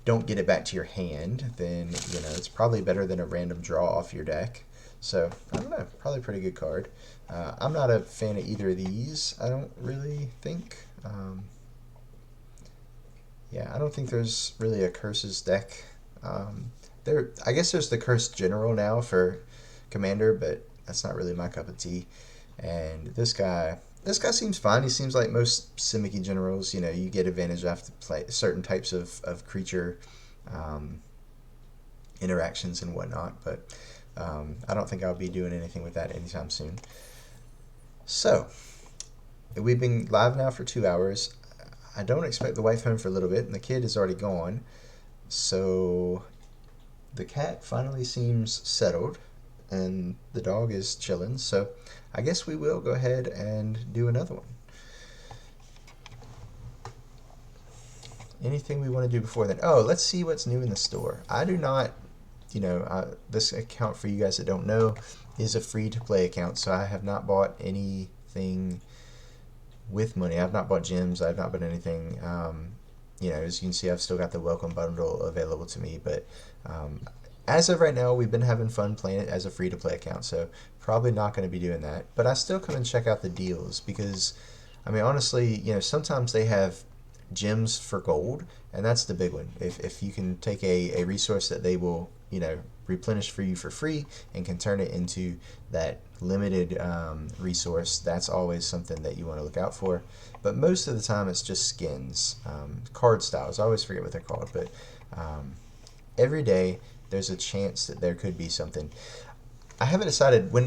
don't get it back to your hand, then, you know, it's probably better than a random draw off your deck. So, I don't know, probably a pretty good card. I'm not a fan of either of these, I don't really think. Yeah, I don't think there's really a Curses deck. I guess there's the Curse General now for Commander, but that's not really my cup of tea. And this guy seems fine. He seems like most Simic generals. You know, you get advantage after play certain types of creature interactions and whatnot, but I don't think I'll be doing anything with that anytime soon. So, we've been live now for 2 hours. I don't expect the wife home for a little bit, and the kid is already gone. So, the cat finally seems settled, and the dog is chilling. So, I guess we will go ahead and do another one. Anything we want to do before then? Oh, let's see what's new in the store. I do not, you know, this account, for you guys that don't know, is a free-to-play account, so I have not bought anything with money. I've not bought gems. I've not bought anything. You know, as you can see, I've still got the welcome bundle available to me, but as of right now, we've been having fun playing it as a free-to-play account, so probably not going to be doing that. But I still come and check out the deals because, I mean, honestly, you know, sometimes they have gems for gold, and that's the big one. If you can take a resource that they will, you know, replenish for you for free and can turn it into that limited resource, that's always something that you want to look out for. But most of the time, it's just skins, card styles. I always forget what they're called, but every day there's a chance that there could be something. I haven't decided when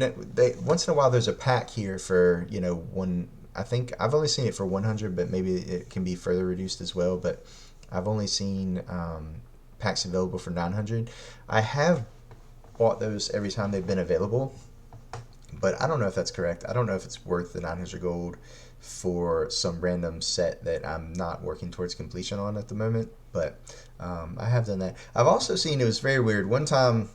once in a while there's a pack here for, you know, one. I think I've only seen it for 100, but maybe it can be further reduced as well. But I've only seen packs available for 900. I have bought those every time they've been available, but I don't know if that's correct. I don't know if it's worth the 900 gold for some random set that I'm not working towards completion on at the moment. But I have done that. I've also seen, it was very weird. One time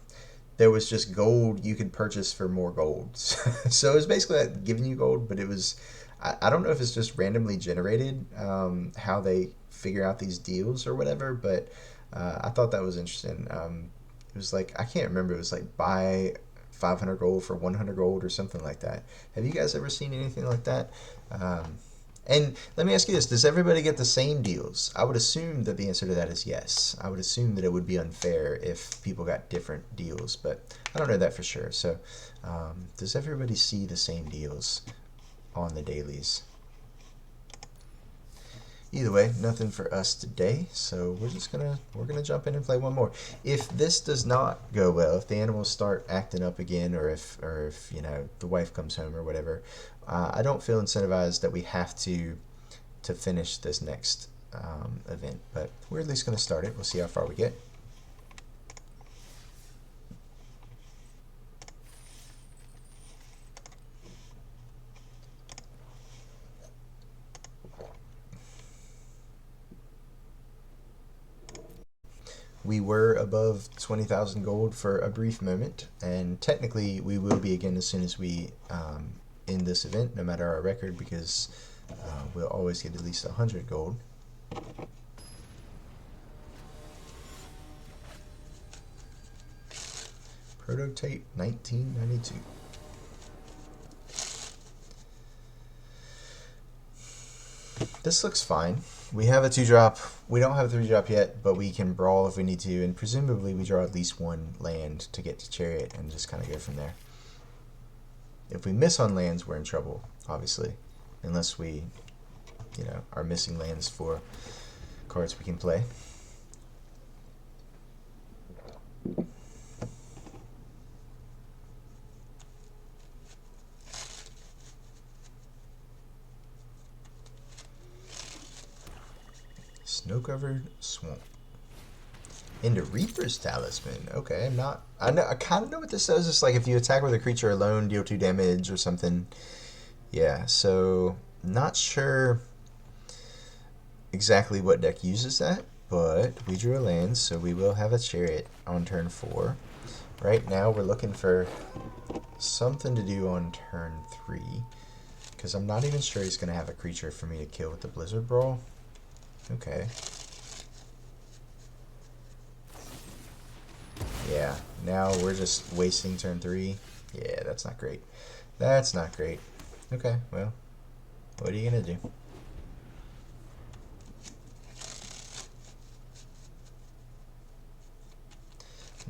there was just gold you could purchase for more gold. So it was basically like giving you gold, but it was, I don't know if it's just randomly generated, how they figure out these deals or whatever, but I thought that was interesting. It was like, I can't remember, it was like buy 500 gold for 100 gold or something like that. Have you guys ever seen anything like that? And let me ask you this, does everybody get the same deals? I would assume that the answer to that is yes. I would assume that it would be unfair if people got different deals, but I don't know that for sure. So does everybody see the same deals on the dailies? Either way, nothing for us today, so we're gonna jump in and play one more. If this does not go well, if the animals start acting up again, or if you know the wife comes home or whatever, I don't feel incentivized that we have to finish this next event. But we're at least gonna start it. We'll see how far we get. We were above 20,000 gold for a brief moment, and technically we will be again as soon as we end this event, no matter our record, because we'll always get at least 100 gold. Prototype 1992. This looks fine. We have a 2-drop. We don't have a 3-drop yet, but we can brawl if we need to, and presumably we draw at least one land to get to Chariot and just kind of go from there. If we miss on lands, we're in trouble, obviously, unless we, you know, are missing lands for cards we can play. Snow-covered swamp. Into Reaper's Talisman. Okay, I'm not. I kind of know what this says. It's like if you attack with a creature alone, deal 2 damage or something. Yeah. So not sure exactly what deck uses that, but we drew a land, so we will have a Chariot on turn 4. Right now, we're looking for something to do on turn 3, because I'm not even sure he's going to have a creature for me to kill with the Blizzard Brawl. Okay. Yeah, now we're just wasting turn 3. Yeah, that's not great. That's not great. Okay, well, what are you gonna do?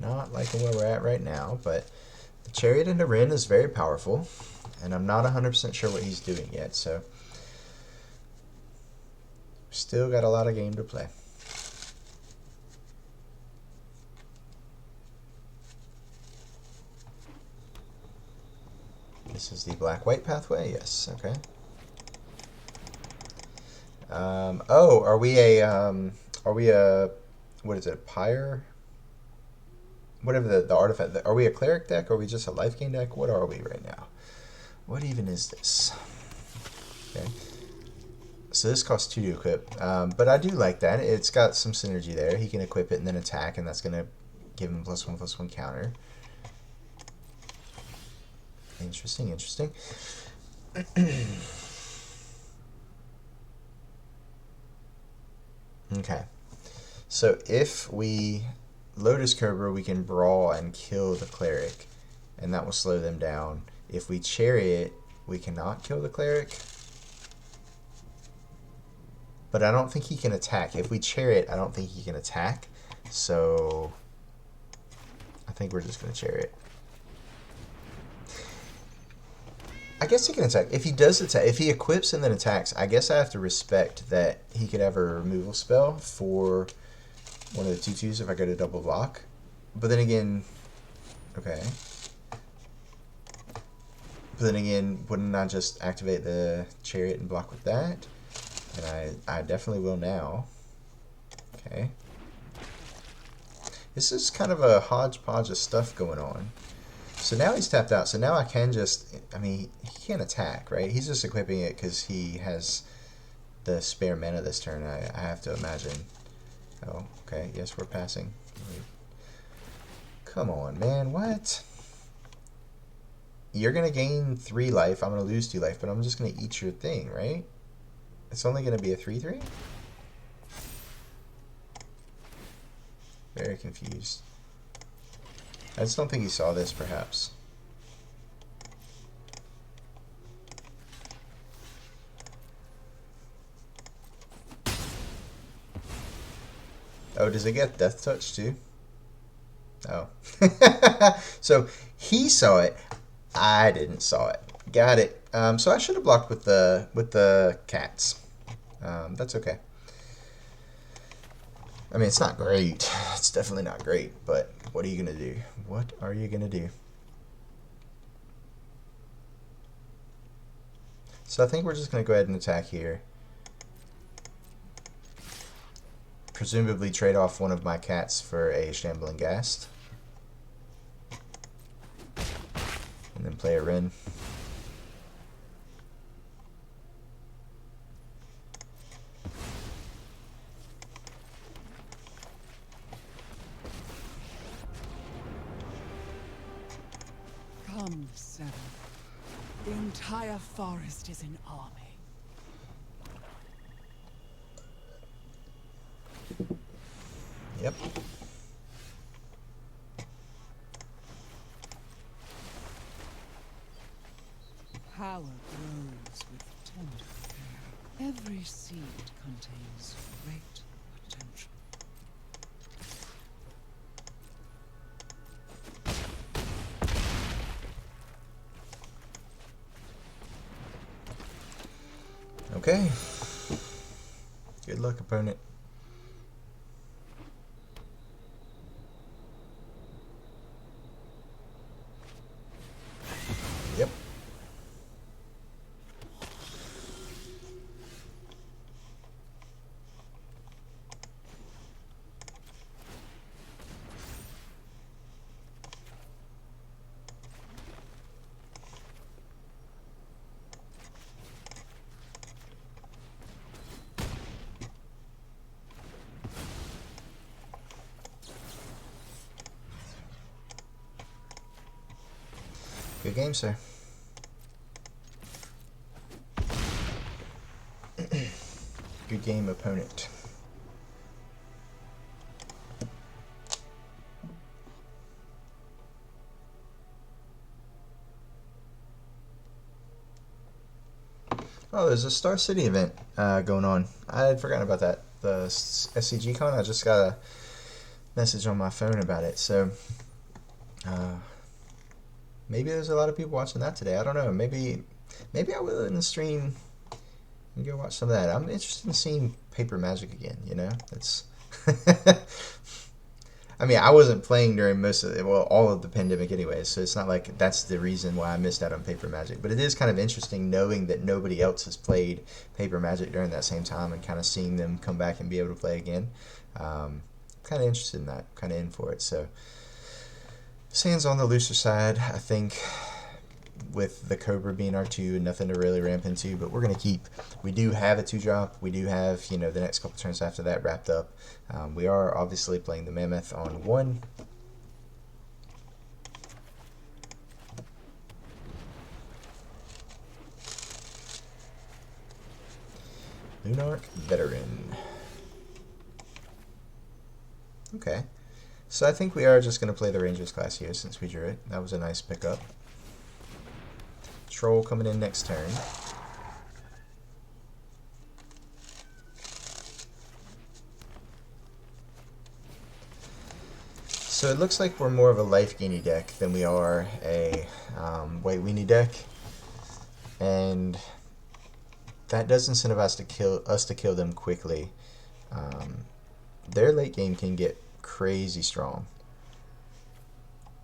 Not liking where we're at right now, but the Chariot into Rin is very powerful, and I'm not 100% sure what he's doing yet, so still got a lot of game to play. This is the black-white pathway? Yes, okay. Oh, are we a, what is it, a pyre? Whatever the artifact, are we a cleric deck, or are we just a life gain deck? What are we right now? What even is this? Okay. So this costs 2 to equip, but I do like that. It's got some synergy there. He can equip it and then attack, and that's going to give him +1/+1 counter. Interesting, interesting. Okay. So if we Lotus Cobra, we can brawl and kill the cleric, and that will slow them down. If we Chariot, we cannot kill the cleric. But I don't think he can attack. If we Chariot, I don't think he can attack. So I think we're just going to Chariot. I guess he can attack. If he does attack, if he equips and then attacks, I guess I have to respect that he could have a removal spell for one of the 2/2s if I go to double block. But then again, okay. But then again, wouldn't I just activate the Chariot and block with that? And I definitely will now. Okay. This is kind of a hodgepodge of stuff going on. So now he's tapped out. So now I can just, I mean, he can't attack, right? He's just equipping it because he has the spare mana this turn, I have to imagine. Oh, okay. Yes, we're passing. Come on, man. What? You're going to gain 3 life. I'm going to lose 2 life, but I'm just going to eat your thing, right? It's only going to be a 3/3? Very confused. I just don't think he saw this, perhaps. Oh, does it get Death Touch too? Oh. So he saw it. I didn't saw it. Got it. So I should have blocked with the cats. That's okay. I mean, it's not great. It's definitely not great, but what are you going to do? What are you going to do? So I think we're just going to go ahead and attack here. Presumably trade off one of my cats for a Shambling Ghast. And then play a Wren.
Come, Seven. The entire forest is in army.
Yep.
Power grows with tender care. Every seed contains great potential.
Okay. Good luck, opponent. Yep. Good game, sir. Good game, opponent. Oh, there's a Star City event going on. I had forgotten about that. The SCG Con, I just got a message on my phone about it. So, maybe there's a lot of people watching that today. I don't know. Maybe I will in the stream and go watch some of that. I'm interested in seeing Paper Magic again, you know? That's I mean, I wasn't playing during all of the pandemic anyway, so it's not like that's the reason why I missed out on Paper Magic. But it is kind of interesting knowing that nobody else has played Paper Magic during that same time and kind of seeing them come back and be able to play again. Kind of interested in that, kind of in for it. So, Sand's on the looser side, I think, with the Cobra being R2 and nothing to really ramp into, but we're going to keep. We do have a 2-drop. We do have, the next couple turns after that wrapped up. We are obviously playing the Mammoth on 1. Lunarch Veteran. Okay. So I think we are just going to play the Rangers class here since we drew it. That was a nice pickup. Troll coming in next turn. So it looks like we're more of a life gainy deck than we are a white weenie deck, and that does incentivize us to kill them quickly. Their late game can get crazy strong.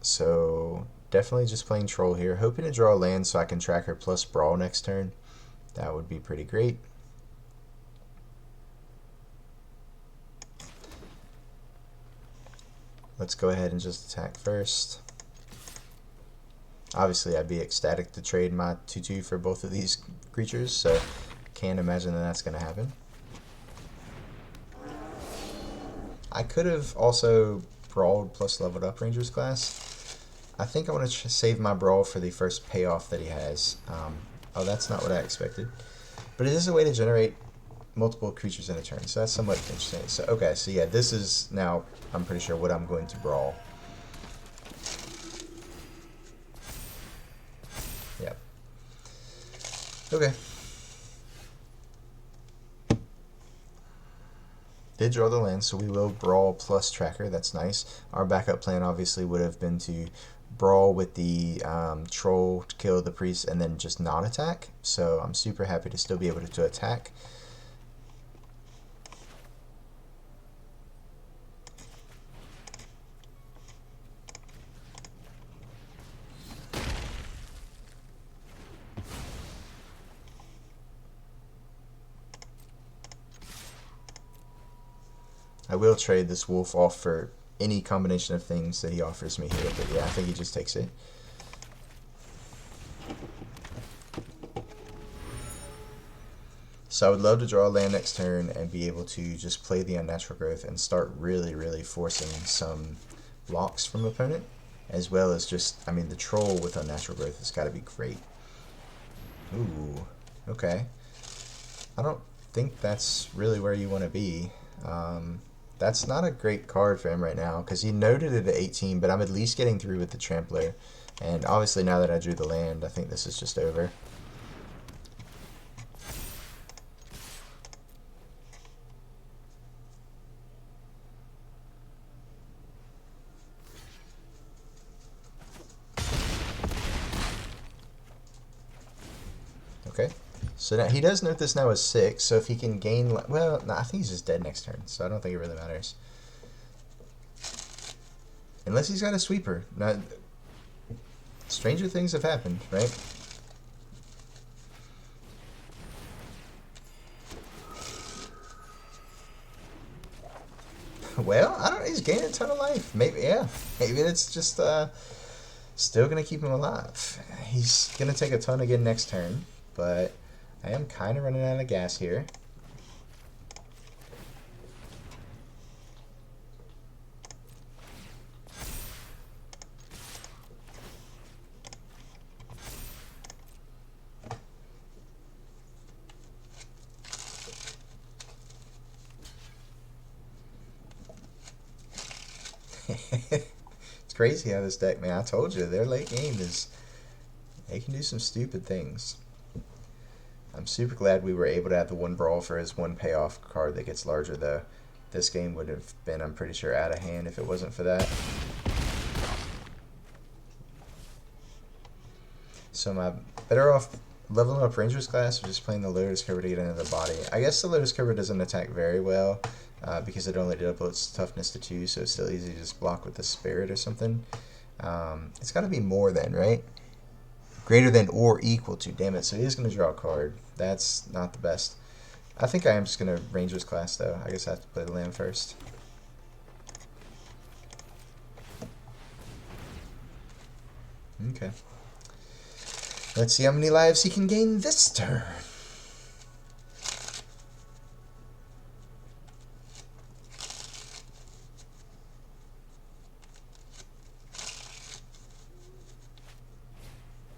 So definitely just playing Troll here, hoping to draw a land so I can track her plus Brawl next turn. That would be pretty great. Let's go ahead and just attack first. Obviously, I'd be ecstatic to trade my 2/2 for both of these creatures, so can't imagine that that's going to happen. I could have also Brawled plus leveled up Rangers class. I think I want to save my Brawl for the first payoff that he has. Oh, that's not what I expected. But it is a way to generate multiple creatures in a turn, so that's somewhat interesting. So, okay, so yeah, this is now, I'm pretty sure, what I'm going to Brawl. Okay. Did draw the land, so we will brawl plus tracker. That's nice. Our backup plan obviously would have been to brawl with the troll to kill the priest and then just not attack. So I'm super happy to still be able to attack. I will trade this wolf off for any combination of things that he offers me here, but yeah, I think he just takes it. So I would love to draw a land next turn and be able to just play the unnatural growth and start really forcing some blocks from opponent, as well as just, I mean, the troll with unnatural growth has got to be great. Ooh, okay. I don't think that's really where you want to be. That's not a great card for him right now, because he noted it at 18, but I'm at least getting through with the Trampler. And obviously now that I drew the land, I think this is just over. Okay. So now he does note this now as 6, so if he can gain... Well, no, I think he's just dead next turn, so I don't think it really matters. Unless he's got a sweeper. Now, stranger things have happened, right? Well, I don't know. He's gaining a ton of life. Maybe, yeah. Maybe it's just still going to keep him alive. He's going to take a ton again next turn, but I am kind of running out of gas here. It's crazy how this deck, man. I told you, their late game is... They can do some stupid things. I'm super glad we were able to have the one brawl for his one payoff card that gets larger, though. This game would have been, I'm pretty sure, out of hand if it wasn't for that. So am I better off leveling up Ranger's class or just playing the Lotus Cobra to get into the body? I guess the Lotus Cobra doesn't attack very well because it only doubles its toughness to 2, so it's still easy to just block with the Spirit or something. It's got to be more than, right? Greater than or equal to. Damn it, so he is going to draw a card. That's not the best. I think I am just going to Ranger's class, though. I guess I have to play the land first. Okay. Let's see how many lives he can gain this turn.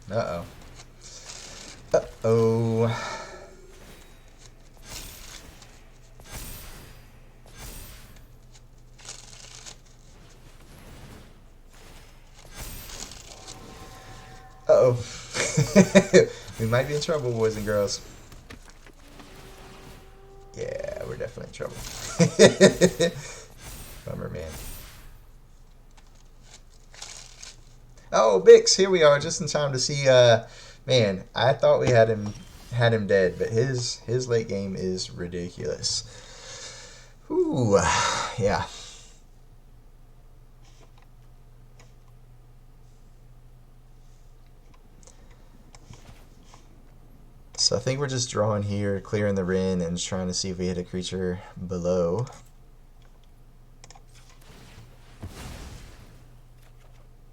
Uh-oh. Uh-oh. Uh-oh. We might be in trouble, boys and girls. Yeah, we're definitely in trouble. Bummer, man. Oh, Bix, here we are, just in time to see. Man, I thought we had him dead, but his late game is ridiculous. Ooh, yeah. So I think we're just drawing here, clearing the Ren, and just trying to see if we hit a creature below.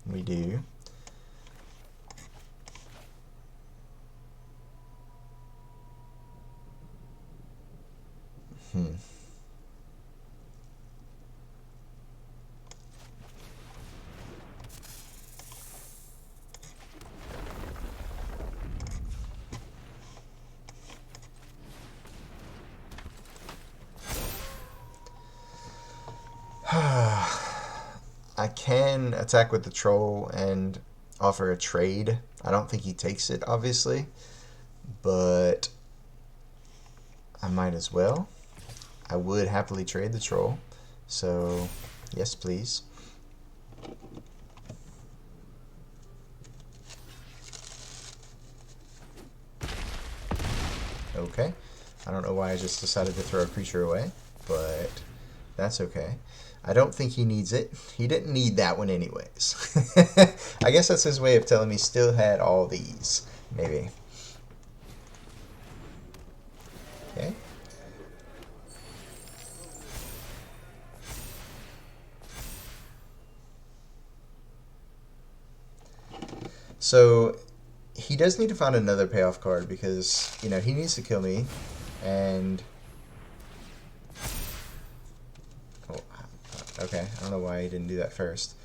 We do. I can attack with the troll and offer a trade. I don't think he takes it, obviously, but I might as well. I would happily trade the troll, so yes please. Okay, I don't know why I just decided to throw a creature away, but that's okay. I don't think he needs it. He didn't need that one anyways. I guess that's his way of telling me still had all these, maybe. Okay. So he does need to find another payoff card because, you know, he needs to kill me, and oh, okay, I don't know why he didn't do that first.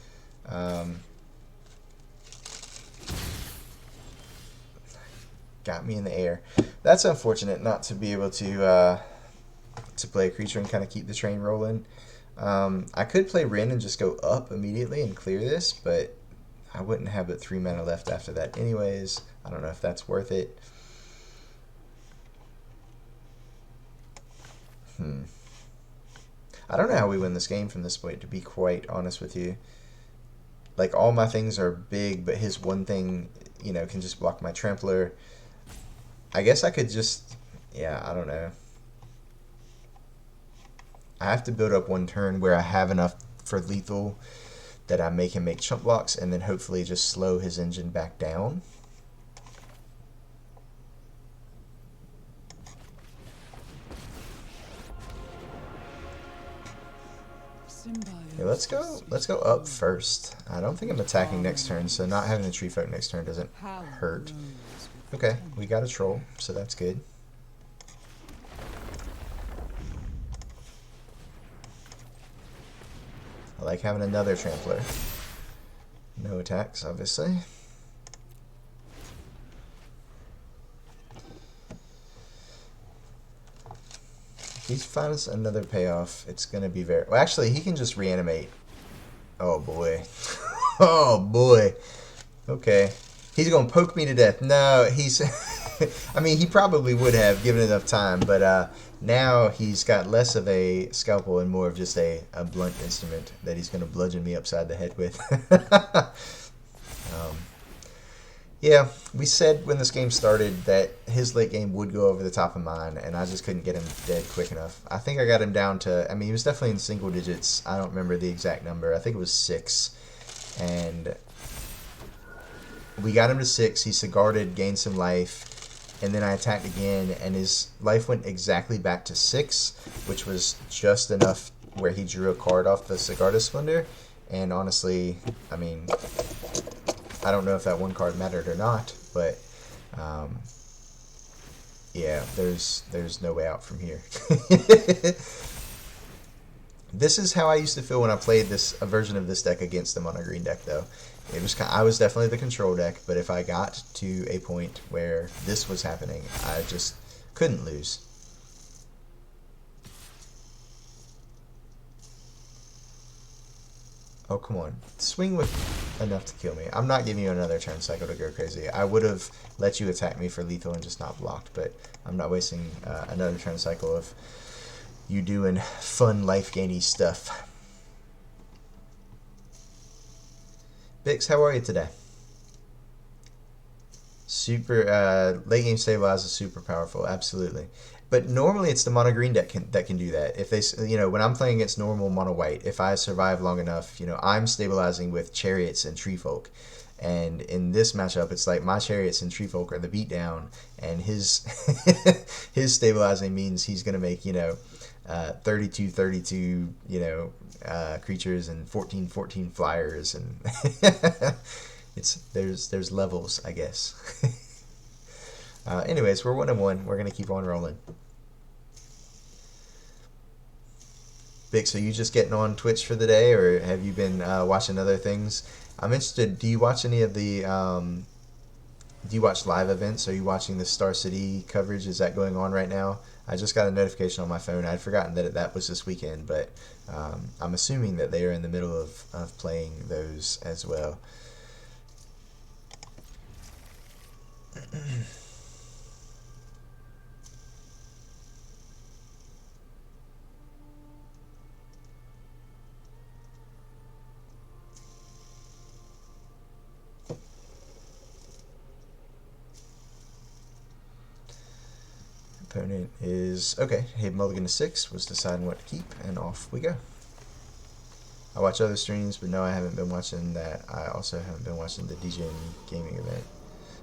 Got me in the air. That's unfortunate not to be able to play a creature and kind of keep the train rolling. I could play Rin and just go up immediately and clear this, but I wouldn't have but 3 mana left after that anyways. I don't know if that's worth it. I don't know how we win this game from this point, to be quite honest with you. Like, all my things are big, but his one thing, you know, can just block my trampler. I guess I could just, yeah, I don't know. I have to build up one turn where I have enough for lethal that I make him make chump blocks, and then hopefully just slow his engine back down. Yeah, let's go up first. I don't think I'm attacking next turn, so not having a tree folk next turn doesn't hurt. Okay, we got a troll, so that's good. I like having another trampler. No attacks, obviously. If he finds another payoff, it's going to be very... Well, actually, he can just reanimate. Oh, boy. Oh, boy. Okay. He's going to poke me to death. No, he's... I mean, he probably would have, given enough time, but now he's got less of a scalpel and more of just a blunt instrument that he's going to bludgeon me upside the head with. Yeah, we said when this game started that his late game would go over the top of mine, and I just couldn't get him dead quick enough. I think I got him down to, I mean, he was definitely in single digits. I don't remember the exact number. I think it was 6. And we got him to 6. He Sigarded, gained some life, and then I attacked again, and his life went exactly back to 6, which was just enough where he drew a card off the Sigarded Splendor. And honestly, I mean, I don't know if that one card mattered or not, but yeah, there's no way out from here. This is how I used to feel when I played a version of this deck against them on a green deck, though. It was I was definitely the control deck, but if I got to a point where this was happening, I just couldn't lose. Oh, come on. Swing with enough to kill me. I'm not giving you another turn cycle to go crazy. I would have let you attack me for lethal and just not blocked, but I'm not wasting another turn cycle of you doing fun life-gainy stuff. Bix, how are you today? Super, late game stabilize is super powerful, absolutely. But normally it's the mono green deck that can do that. If they, you know, when I'm playing against normal mono white, if I survive long enough, you know, I'm stabilizing with chariots and tree folk. And in this matchup, it's like my chariots and tree folk are the beatdown, and his his stabilizing means he's gonna make, you know, 32, you know, creatures and 14 flyers, and there's levels, I guess. Anyways, we're 1-1. We're gonna keep on rolling. Bix, are you just getting on Twitch for the day, or have you been watching other things? I'm interested. Do you watch any of the? Do you watch live events? Are you watching the Star City coverage? Is that going on right now? I just got a notification on my phone. I'd forgotten that was this weekend, but I'm assuming that they are in the middle of playing those as well. Opponent is okay. Hey, mulligan to 6 was deciding what to keep, and off we go. I watch other streams, but no, I haven't been watching that. I also haven't been watching the DJ gaming event.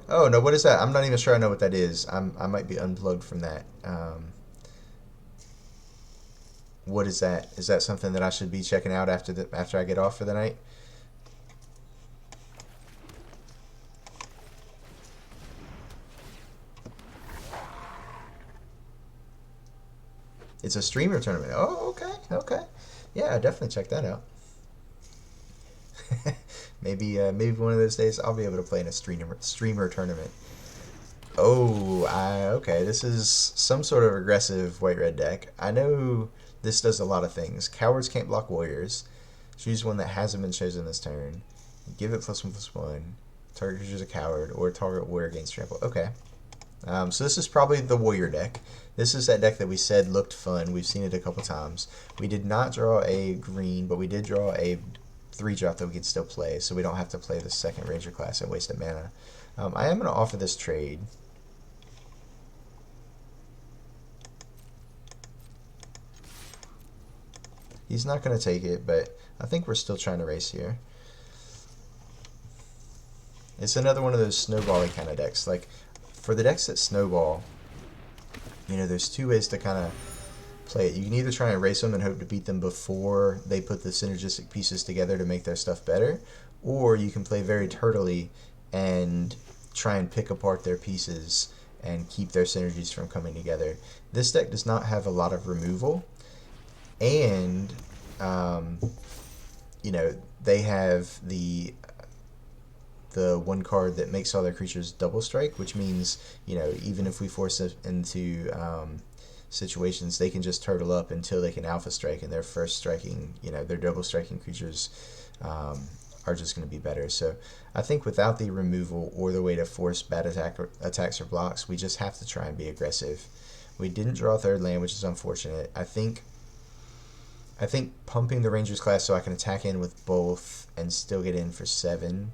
Oh no, what is that? I'm not even sure I know what that is. I might be unplugged from that. What is that? Is that something that I should be checking out after I get off for the night? It's a streamer tournament. Oh, okay, okay. Yeah, definitely check that out. maybe one of those days I'll be able to play in a streamer tournament. Oh, okay. This is some sort of aggressive white-red deck. I know this does a lot of things. Cowards can't block warriors. Choose one that hasn't been chosen this turn. Give it +1/+1. Target creature is a coward, or target warrior gains trample. Okay. So this is probably the warrior deck. This is that deck that we said looked fun. We've seen it a couple times. We did not draw a green, but we did draw a 3-drop that we could still play, so we don't have to play the second ranger class and waste a mana. I am going to offer this trade. He's not going to take it, but I think we're still trying to race here. It's another one of those snowbally kind of decks. Like, for the decks that snowball, you know, there's two ways to kind of play it. You can either try and race them and hope to beat them before they put the synergistic pieces together to make their stuff better, or you can play very turtly and try and pick apart their pieces and keep their synergies from coming together. This deck does not have a lot of removal, and you know, they have the one card that makes all their creatures double strike, which means, you know, even if we force it into situations, they can just turtle up until they can alpha strike, and their first striking, you know, their double striking creatures are just going to be better. So I think without the removal or the way to force bad attacks or blocks, we just have to try and be aggressive. We didn't draw a third land, which is unfortunate. I think pumping the Rangers class so I can attack in with both and still get in for 7.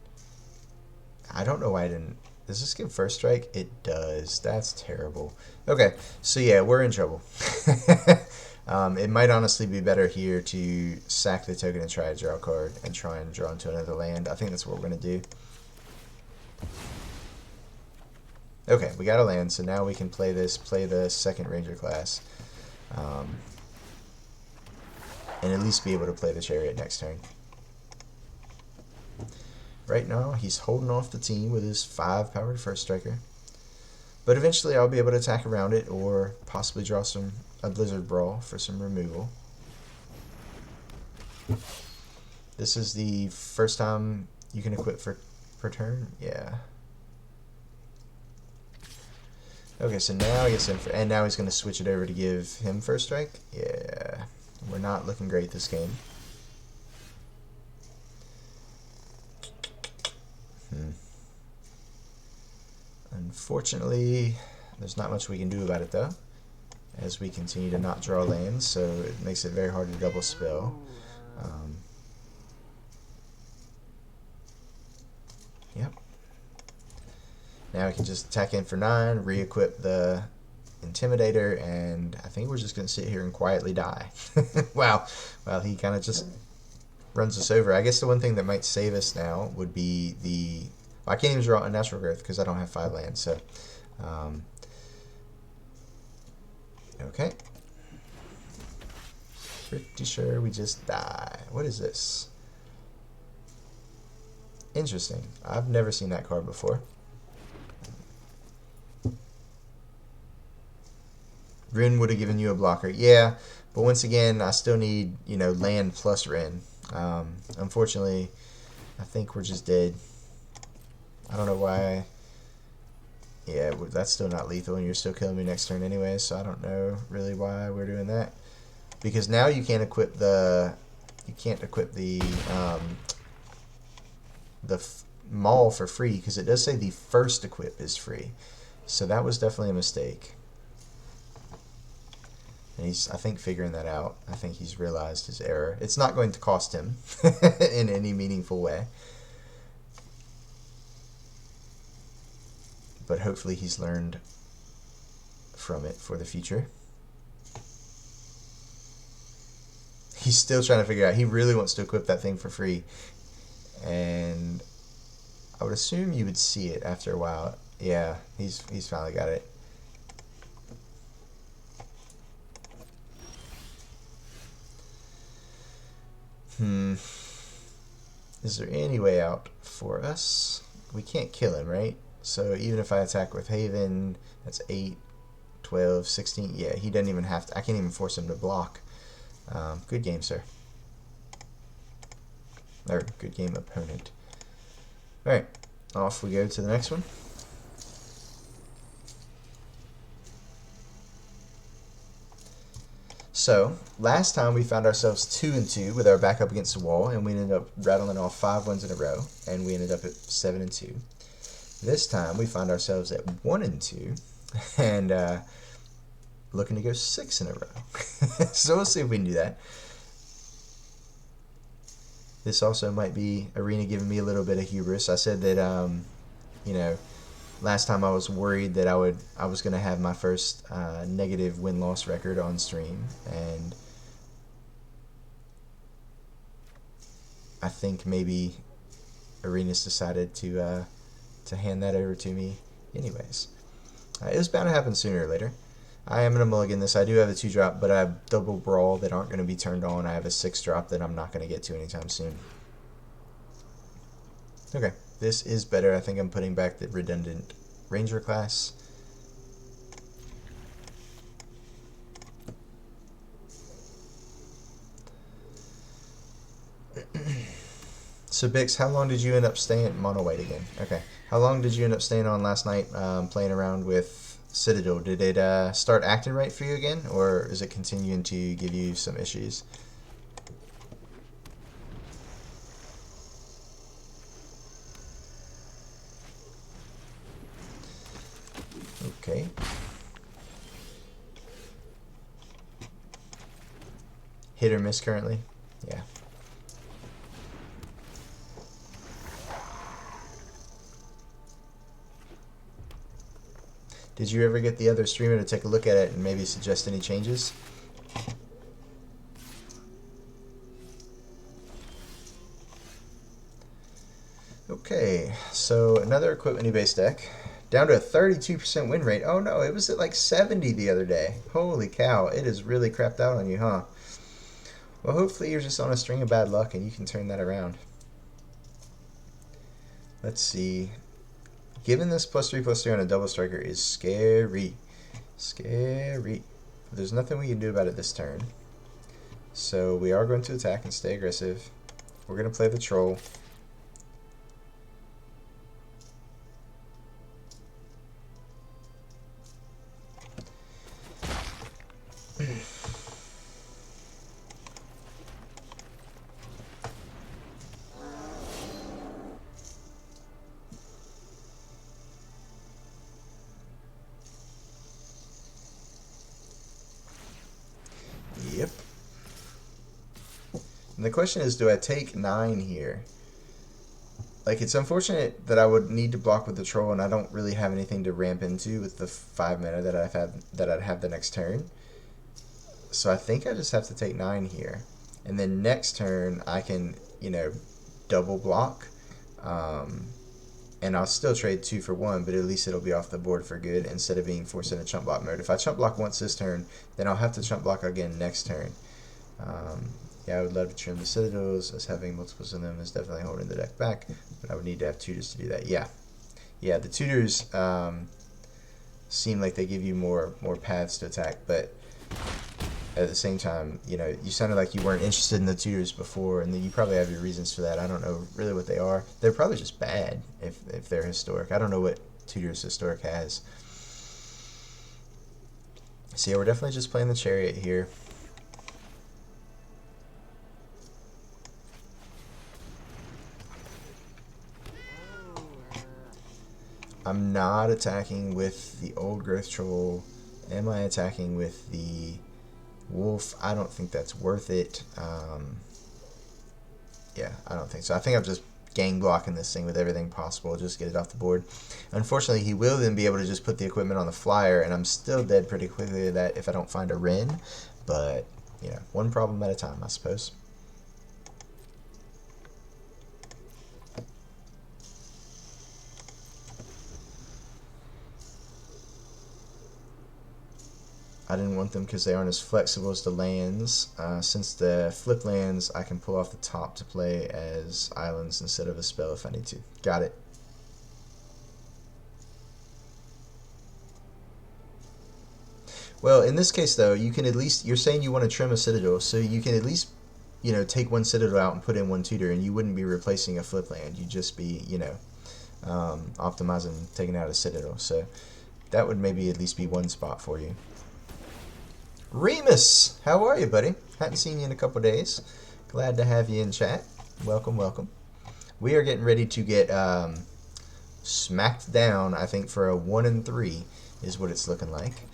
I don't know why I didn't. Does this give first strike? It does. That's terrible. Okay, so yeah, we're in trouble. It might honestly be better here to sack the token and try to draw a card and try and draw into another land. I think that's what we're going to do. Okay, we got a land, so now we can play the second Ranger class. And at least be able to play the Chariot next turn. Right now, he's holding off the team with his 5-powered first striker. But eventually, I'll be able to attack around it or possibly draw a Blizzard Brawl for some removal. This is the first time you can equip per turn? Yeah. Okay, so now he gets in and now he's going to switch it over to give him first strike? Yeah. We're not looking great this game. Unfortunately, there's not much we can do about it though, as we continue to not draw lands, so it makes it very hard to double spell. Yep. Now we can just attack in for 9, re-equip the Intimidator, and I think we're just going to sit here and quietly die. Wow. Well, he kind of just runs us over. I guess the one thing that might save us now would be the... Well, I can't even draw Unnatural Growth because I don't have 5 lands, so... okay. Pretty sure we just die. What is this? Interesting. I've never seen that card before. Rin would have given you a blocker. Yeah, but once again, I still need, you know, land plus Rin. Unfortunately, I think we're just dead. I don't know why. Yeah, that's still not lethal, and you're still killing me next turn anyway, so I don't know really why we're doing that. Because now you can't equip the... You can't equip the Maul for free, because it does say the first equip is free. So that was definitely a mistake. And he's, I think, figuring that out. I think he's realized his error. It's not going to cost him in any meaningful way. But hopefully he's learned from it for the future. He's still trying to figure out. He really wants to equip that thing for free. And I would assume you would see it after a while. Yeah, he's finally got it. Is there any way out for us? We can't kill him, right? So even if I attack with Haven, that's 8, 12, 16. Yeah, he doesn't even have to. I can't even force him to block. Good game, sir. Or good game, opponent. Alright, off we go to the next one. So, last time we found ourselves 2-2 with our back up against the wall, and we ended up rattling off 5 ones in a row, and we ended up at 7-2. This time we found ourselves at 1-2, and looking to go 6 in a row. So we'll see if we can do that. This also might be Arena giving me a little bit of hubris. I said that, you know, last time I was worried that I was going to have my first negative win-loss record on stream, and I think maybe Arena's decided to hand that over to me anyways. It was bound to happen sooner or later. I am going to mulligan this. I do have a 2-drop, but I have double brawl that aren't going to be turned on. I have a 6-drop that I'm not going to get to anytime soon. Okay, this is better. I think I'm putting back the redundant Ranger class. So Bix, how long did you end up staying mono white again? Okay, how long did you end up staying on last night playing around with Citadel? Did it start acting right for you again, or is it continuing to give you some issues? Okay. Hit or miss currently? Yeah. Did you ever get the other streamer to take a look at it and maybe suggest any changes? Okay, so another equipment-based deck. Down to a 32% win rate. Oh no, it was at like 70 the other day. Holy cow, it has really crapped out on you, huh? Well, hopefully you're just on a string of bad luck and you can turn that around. Let's see. Given this +3/+3 on a double striker is scary. Scary. There's nothing we can do about it this turn. So we are going to attack and stay aggressive. We're going to play the troll. Yep. And the question is, do I take 9 here? Like, it's unfortunate that I would need to block with the troll, and I don't really have anything to ramp into with the 5 mana that I'd have the next turn. So I think I just have to take 9 here, and then next turn I can, you know, double block, and I'll still trade 2 for 1, but at least it'll be off the board for good instead of being forced into chump block mode. If I chump block once this turn, then I'll have to chump block again next turn. Yeah, I would love to trim the Citadels, as having multiples of them is definitely holding the deck back, but I would need to have tutors to do that. Yeah, the tutors seem like they give you more paths to attack, but at the same time, you know, you sounded like you weren't interested in the tutors before, and you probably have your reasons for that. I don't know really what they are. They're probably just bad if they're historic. I don't know what tutors historic has. So yeah, we're definitely just playing the chariot here. I'm not attacking with the old growth troll. Am I attacking with the wolf? I don't think that's worth it. Yeah, I don't think so. I think I'm just gang blocking this thing with everything possible, just get it off the board. Unfortunately, he will then be able to just put the equipment on the flyer, and I'm still dead pretty quickly to that if I don't find a Wren. But, you know, one problem at a time, I suppose. I didn't want them because they aren't as flexible as the lands. Since the flip lands, I can pull off the top to play as islands instead of a spell if I need to. Got it. Well, in this case, though, you can at least, you're saying you want to trim a citadel, so you can at least, you know, take one citadel out and put in one tutor, and you wouldn't be replacing a flip land. You'd just be, you know, optimizing, taking out a citadel. So that would maybe at least be one spot for you. Remus, how are you, buddy? Hadn't seen you in a couple days. Glad to have you in chat. Welcome, welcome. We are getting ready to get smacked down. I think for a 1 and 3 is what it's looking like.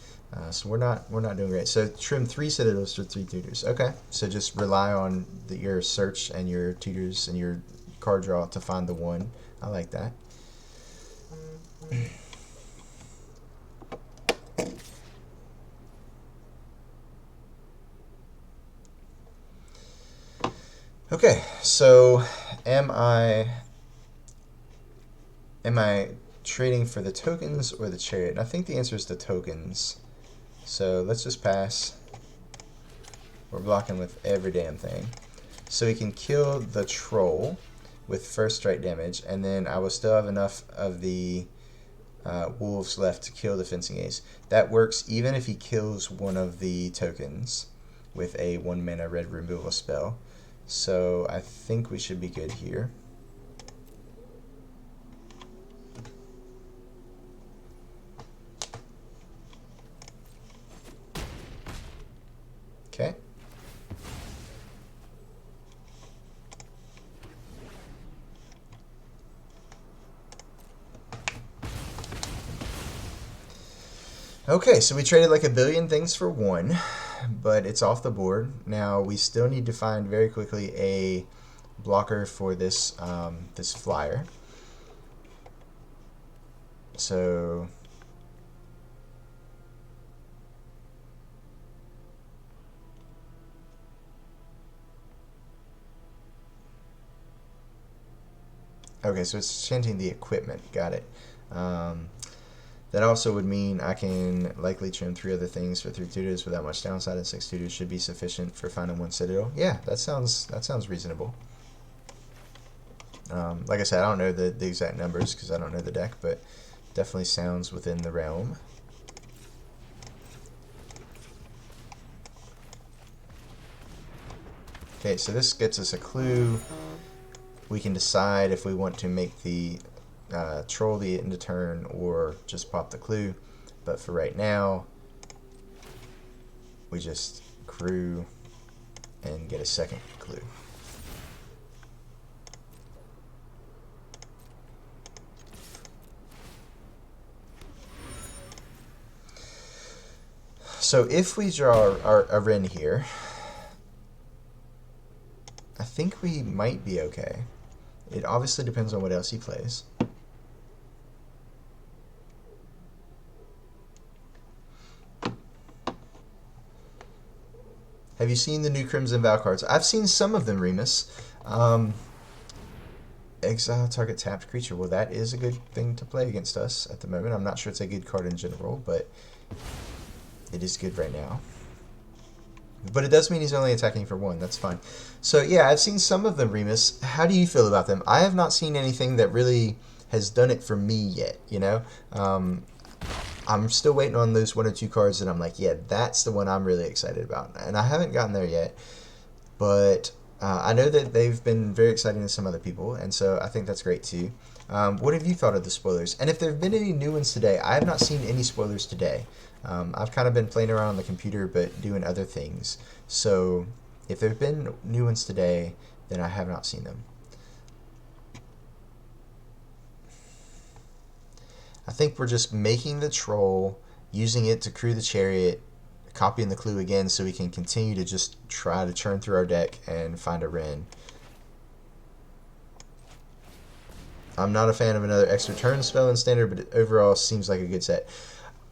So we're not doing great. So trim 3 citadels for 3 tutors. Okay. So just rely on your search and your tutors and your card draw to find the one. I like that. Okay, so am I trading for the tokens or the chariot? And I think the answer is the tokens. So let's just pass. We're blocking with every damn thing. So we can kill the troll with first strike damage, and then I will still have enough of the wolves left to kill the fencing ace. That works even if he kills one of the tokens with a 1 mana red removal spell. So I think we should be good here. Okay. Okay, so we traded like a billion things for 1, but it's off the board. Now we still need to find very quickly a blocker for this this flyer. So okay, so it's chanting the equipment. Got it. That also would mean I can likely trim 3 other things for 3 tutors without much downside, and 6 tutors should be sufficient for finding 1 citadel. Yeah, that sounds reasonable. Like I said, I don't know the exact numbers because I don't know the deck, but definitely sounds within the realm. Okay, so this gets us a clue. We can decide if we want to make the troll the end of turn or just pop the clue, but for right now we just crew and get a second clue. So if we draw a Wren here, I think we might be okay. It obviously depends on what else he plays. Have you seen the new Crimson Vow cards? I've seen some of them, Remus. Exile target tapped creature. Well, that is a good thing to play against us at the moment. I'm not sure it's a good card in general, but it is good right now. But it does mean he's only attacking for 1. That's fine. So, yeah, I've seen some of them, Remus. How do you feel about them? I have not seen anything that really has done it for me yet, you know? I'm still waiting on those 1 or 2 cards that I'm like, yeah, that's the one I'm really excited about. And I haven't gotten there yet, but I know that they've been very exciting to some other people, and so I think that's great too. What have you thought of the spoilers? And if there have been any new ones today, I have not seen any spoilers today. I've kind of been playing around on the computer but doing other things. So if there have been new ones today, then I have not seen them. I think we're just making the troll, using it to crew the chariot, copying the clue again so we can continue to just try to churn through our deck and find a Wren. I'm not a fan of another extra turn spell in Standard, but it overall seems like a good set.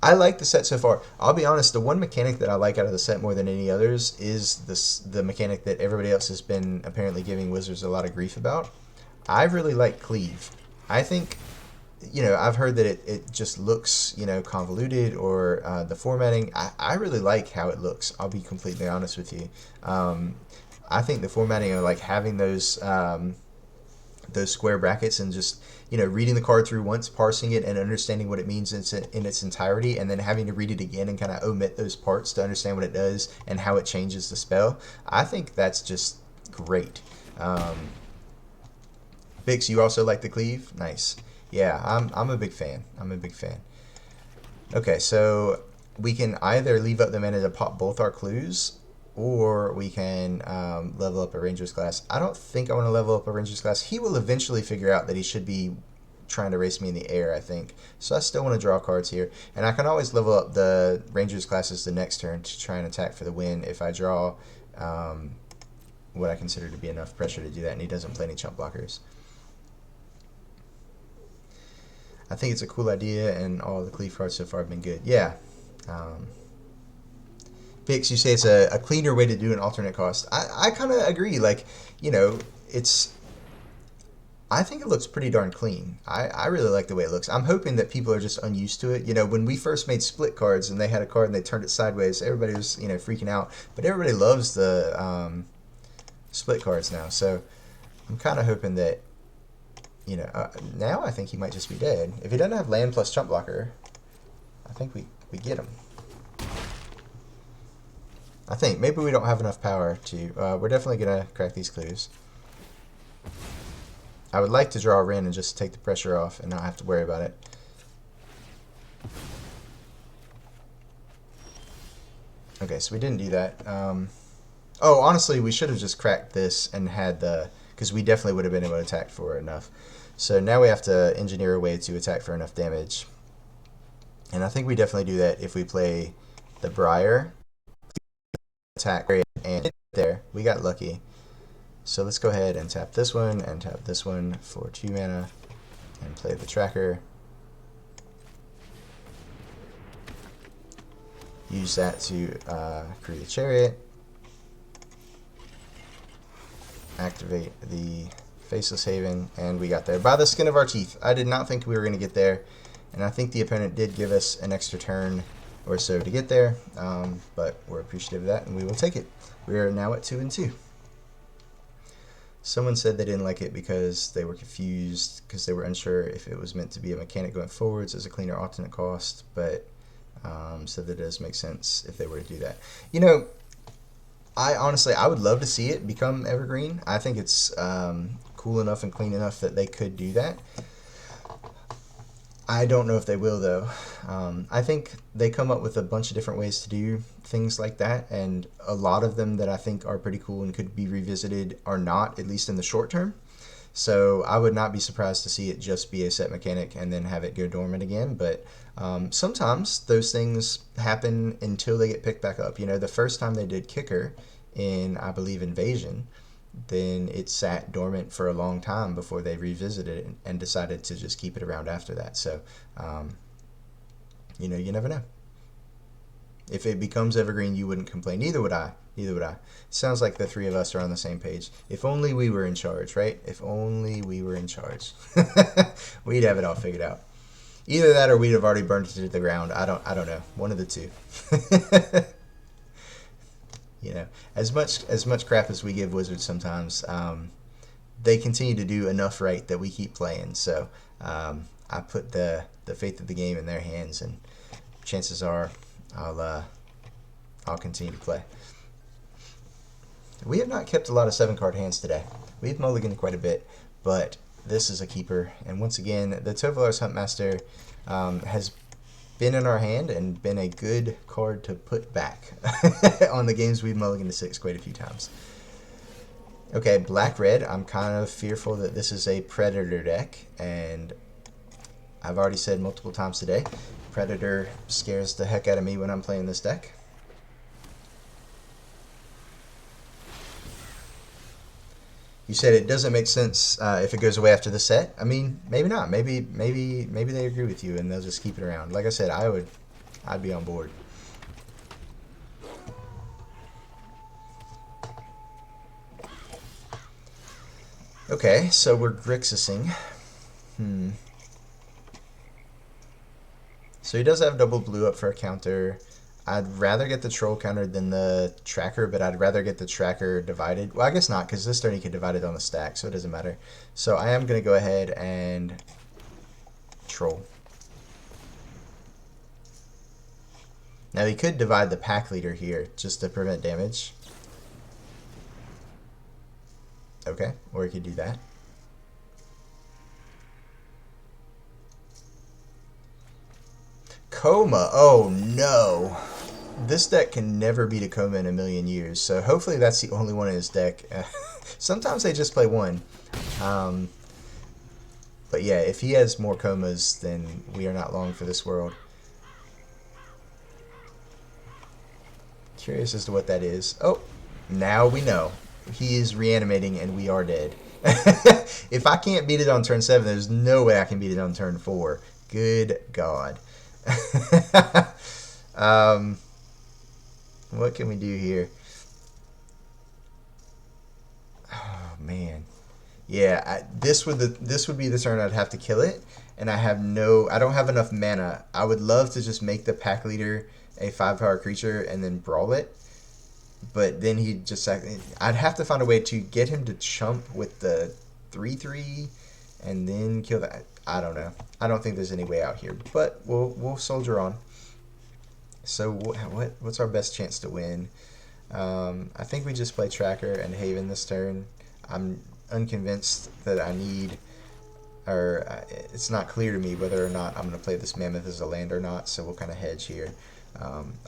I like the set so far. I'll be honest, the one mechanic that I like out of the set more than any others is the mechanic that everybody else has been apparently giving Wizards a lot of grief about. I really like Cleave. I think, I've heard that it just looks, convoluted, or the formatting. I really like how it looks. I'll be completely honest with you. I think the formatting of like having those square brackets and just reading the card through once, parsing it and understanding what it means in its entirety, and then having to read it again and kind of omit those parts to understand what it does and how it changes the spell. I think that's just great. Bix, you also like the Cleave? Nice. Yeah, I'm a big fan. I'm a big fan. Okay, so we can either leave up the mana to pop both our clues, or we can level up a ranger's class. I don't think I want to level up a ranger's class. He will eventually figure out that he should be trying to race me in the air, I think. So I still want to draw cards here. And I can always level up the ranger's classes the next turn to try and attack for the win if I draw what I consider to be enough pressure to do that, and he doesn't play any chump blockers. I think it's a cool idea, and all the Cleave cards so far have been good. Yeah. Bix, you say it's a cleaner way to do an alternate cost. I kind of agree. Like, I think it looks pretty darn clean. I really like the way it looks. I'm hoping that people are just unused to it. When we first made split cards and they had a card and they turned it sideways, everybody was, freaking out. But everybody loves the split cards now. So I'm kind of hoping that, now I think he might just be dead. If he doesn't have land plus chump blocker, I think we get him. I think. Maybe we don't have enough power to... we're definitely going to crack these clues. I would like to draw a Ren and just take the pressure off and not have to worry about it. Okay, so we didn't do that. Oh, honestly, we should have just cracked this and had the... Because we definitely would have been able to attack for enough. So now we have to engineer a way to attack for enough damage. And I think we definitely do that if we play the Briar. Attack and there. We got lucky. So let's go ahead and tap this one and tap this one for 2 mana and play the tracker. Use that to create a chariot. Activate the Faceless Haven, and we got there by the skin of our teeth. I did not think we were going to get there, and I think the opponent did give us an extra turn or so to get there, but we're appreciative of that, and we will take it. We are now at 2-2. Someone said they didn't like it because they were confused, because they were unsure if it was meant to be a mechanic going forwards as a cleaner alternate cost, but said that it does make sense if they were to do that. I would love to see it become evergreen. I think it's cool enough and clean enough that they could do that. I don't know if they will, though. I think they come up with a bunch of different ways to do things like that, and a lot of them that I think are pretty cool and could be revisited are not, at least in the short term. So I would not be surprised to see it just be a set mechanic and then have it go dormant again, but sometimes those things happen until they get picked back up. The first time they did Kicker in, I believe, Invasion, then it sat dormant for a long time before they revisited it and decided to just keep it around after that. So, you never know. If it becomes evergreen, you wouldn't complain. Neither would I. Neither would I. Sounds like the three of us are on the same page. If only we were in charge, right? If only we were in charge. We'd have it all figured out. Either that or we'd have already burned it to the ground. I don't know. One of the two. As much crap as we give Wizards sometimes, they continue to do enough right that we keep playing. So I put the faith of the game in their hands, and chances are I'll continue to play. We have not kept a lot of 7-card hands today. We've mulliganed quite a bit, but this is a keeper. And once again, the Tovolar's Huntmaster has been in our hand and been a good card to put back on the games we've mulliganed to 6 quite a few times. Okay, black-red. I'm kind of fearful that this is a Predator deck, and I've already said multiple times today, Predator scares the heck out of me when I'm playing this deck. You said it doesn't make sense if it goes away after the set. I mean, maybe not. Maybe they agree with you and they'll just keep it around. Like I said, I'd be on board. Okay, so we're Grixising. So he does have double blue up for a counter. I'd rather get the troll countered than the tracker, but I'd rather get the tracker divided. Well, I guess not, because this turn he could divide it on the stack, so it doesn't matter. So I am going to go ahead and troll. Now he could divide the pack leader here, just to prevent damage. Okay, or he could do that. Coma, oh no. This deck can never beat a Coma in a million years, so hopefully that's the only one in his deck. Sometimes they just play one. But yeah, if he has more Comas, then we are not long for this world. Curious as to what that is. Oh, now we know. He is reanimating and we are dead. If I can't beat it on turn 7, there's no way I can beat it on turn 4. Good God. What can we do here? Oh man, yeah. This would be the turn I'd have to kill it, and I don't have enough mana. I would love to just make the pack leader a 5-power creature and then brawl it, but then I'd have to find a way to get him to chump with the 3/3 and then kill that. I don't know. I don't think there's any way out here, but we'll soldier on. So what's our best chance to win? I think we just play Tracker and Haven this turn. I'm unconvinced that I need, or it's not clear to me whether or not I'm going to play this Mammoth as a land or not, so we'll kind of hedge here.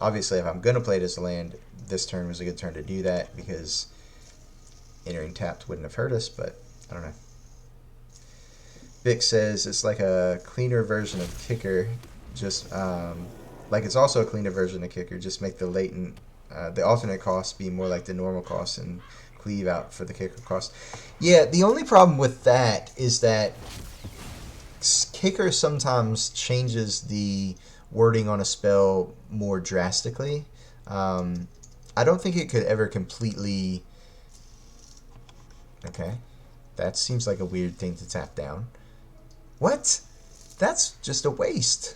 Obviously, if I'm going to play it as a land, this turn was a good turn to do that because entering tapped wouldn't have hurt us, but I don't know. Vic says it's like a cleaner version of Kicker, just like it's also a cleaner version of Kicker, just make the latent, the alternate cost be more like the normal cost and cleave out for the Kicker cost. Yeah, the only problem with that is that Kicker sometimes changes the wording on a spell more drastically. I don't think it could ever completely... Okay, that seems like a weird thing to tap down. What? That's just a waste.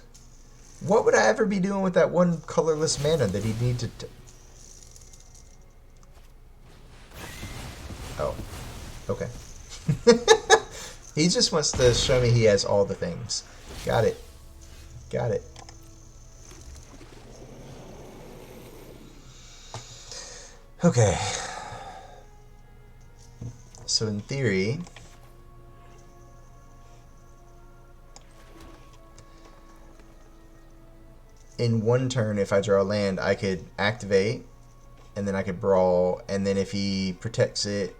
What would I ever be doing with that one colorless mana that he'd need to... Oh. Okay. He just wants to show me he has all the things. Got it. Got it. Okay. So in theory... in one turn, if I draw a land, I could activate, and then I could brawl, and then if he protects it...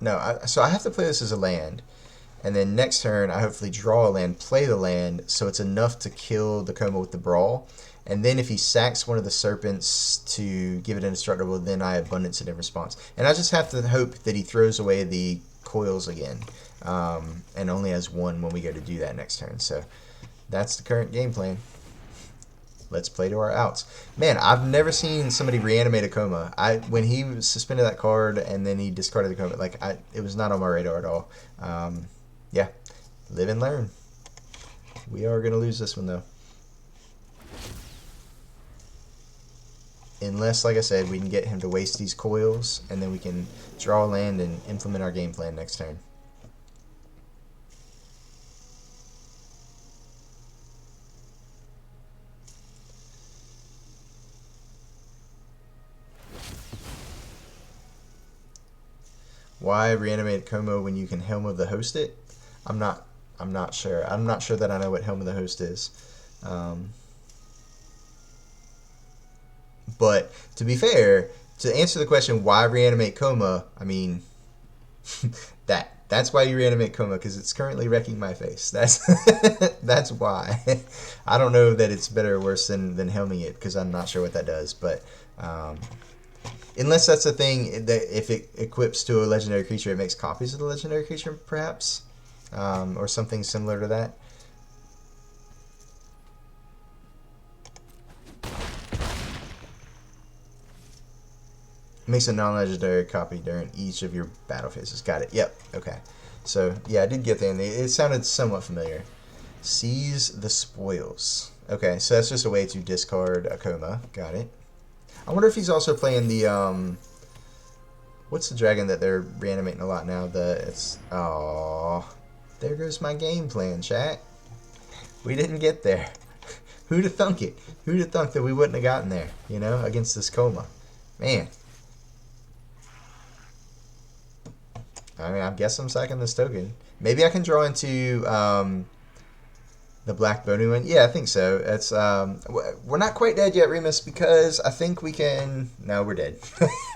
No, so I have to play this as a land, and then next turn, I hopefully draw a land, play the land, so it's enough to kill the Coma with the brawl, and then if he sacks one of the serpents to give it indestructible, then I abundance it in response. And I just have to hope that he throws away the coils again, and only has one when we go to do that next turn, so... That's the current game plan. Let's play to our outs. Man, I've never seen somebody reanimate a Coma. When he suspended that card and then he discarded the Coma, it was not on my radar at all. Yeah, live and learn. We are going to lose this one, though. Unless, like I said, we can get him to waste these coils, and then we can draw a land and implement our game plan next turn. Why reanimate Como when you can Helm of the Host it? I'm not sure. I'm not sure that I know what Helm of the Host is. But to be fair, to answer the question why reanimate Coma, I mean that's why you reanimate Coma, because it's currently wrecking my face. That's why. I don't know that it's better or worse than helming it, because I'm not sure what that does, but Unless that's a thing that if it equips to a legendary creature, it makes copies of the legendary creature, perhaps, or something similar to that. Makes a non-legendary copy during each of your battle phases. Got it. Yep. Okay. So yeah, I did get that. It sounded somewhat familiar. Seize the spoils. Okay, so that's just a way to discard a coma. Got it. I wonder if he's also playing the what's the dragon that they're reanimating a lot now? Oh, there goes my game plan, chat. We didn't get there. Who'd have thunk it? Who'd have thunk that we wouldn't have gotten there? You know, against this coma, man. I mean, I guess I'm sacking this token. Maybe I can draw into the black bony one. Yeah, I think so. It's we're not quite dead yet, Remus, because I think we can. No, we're dead.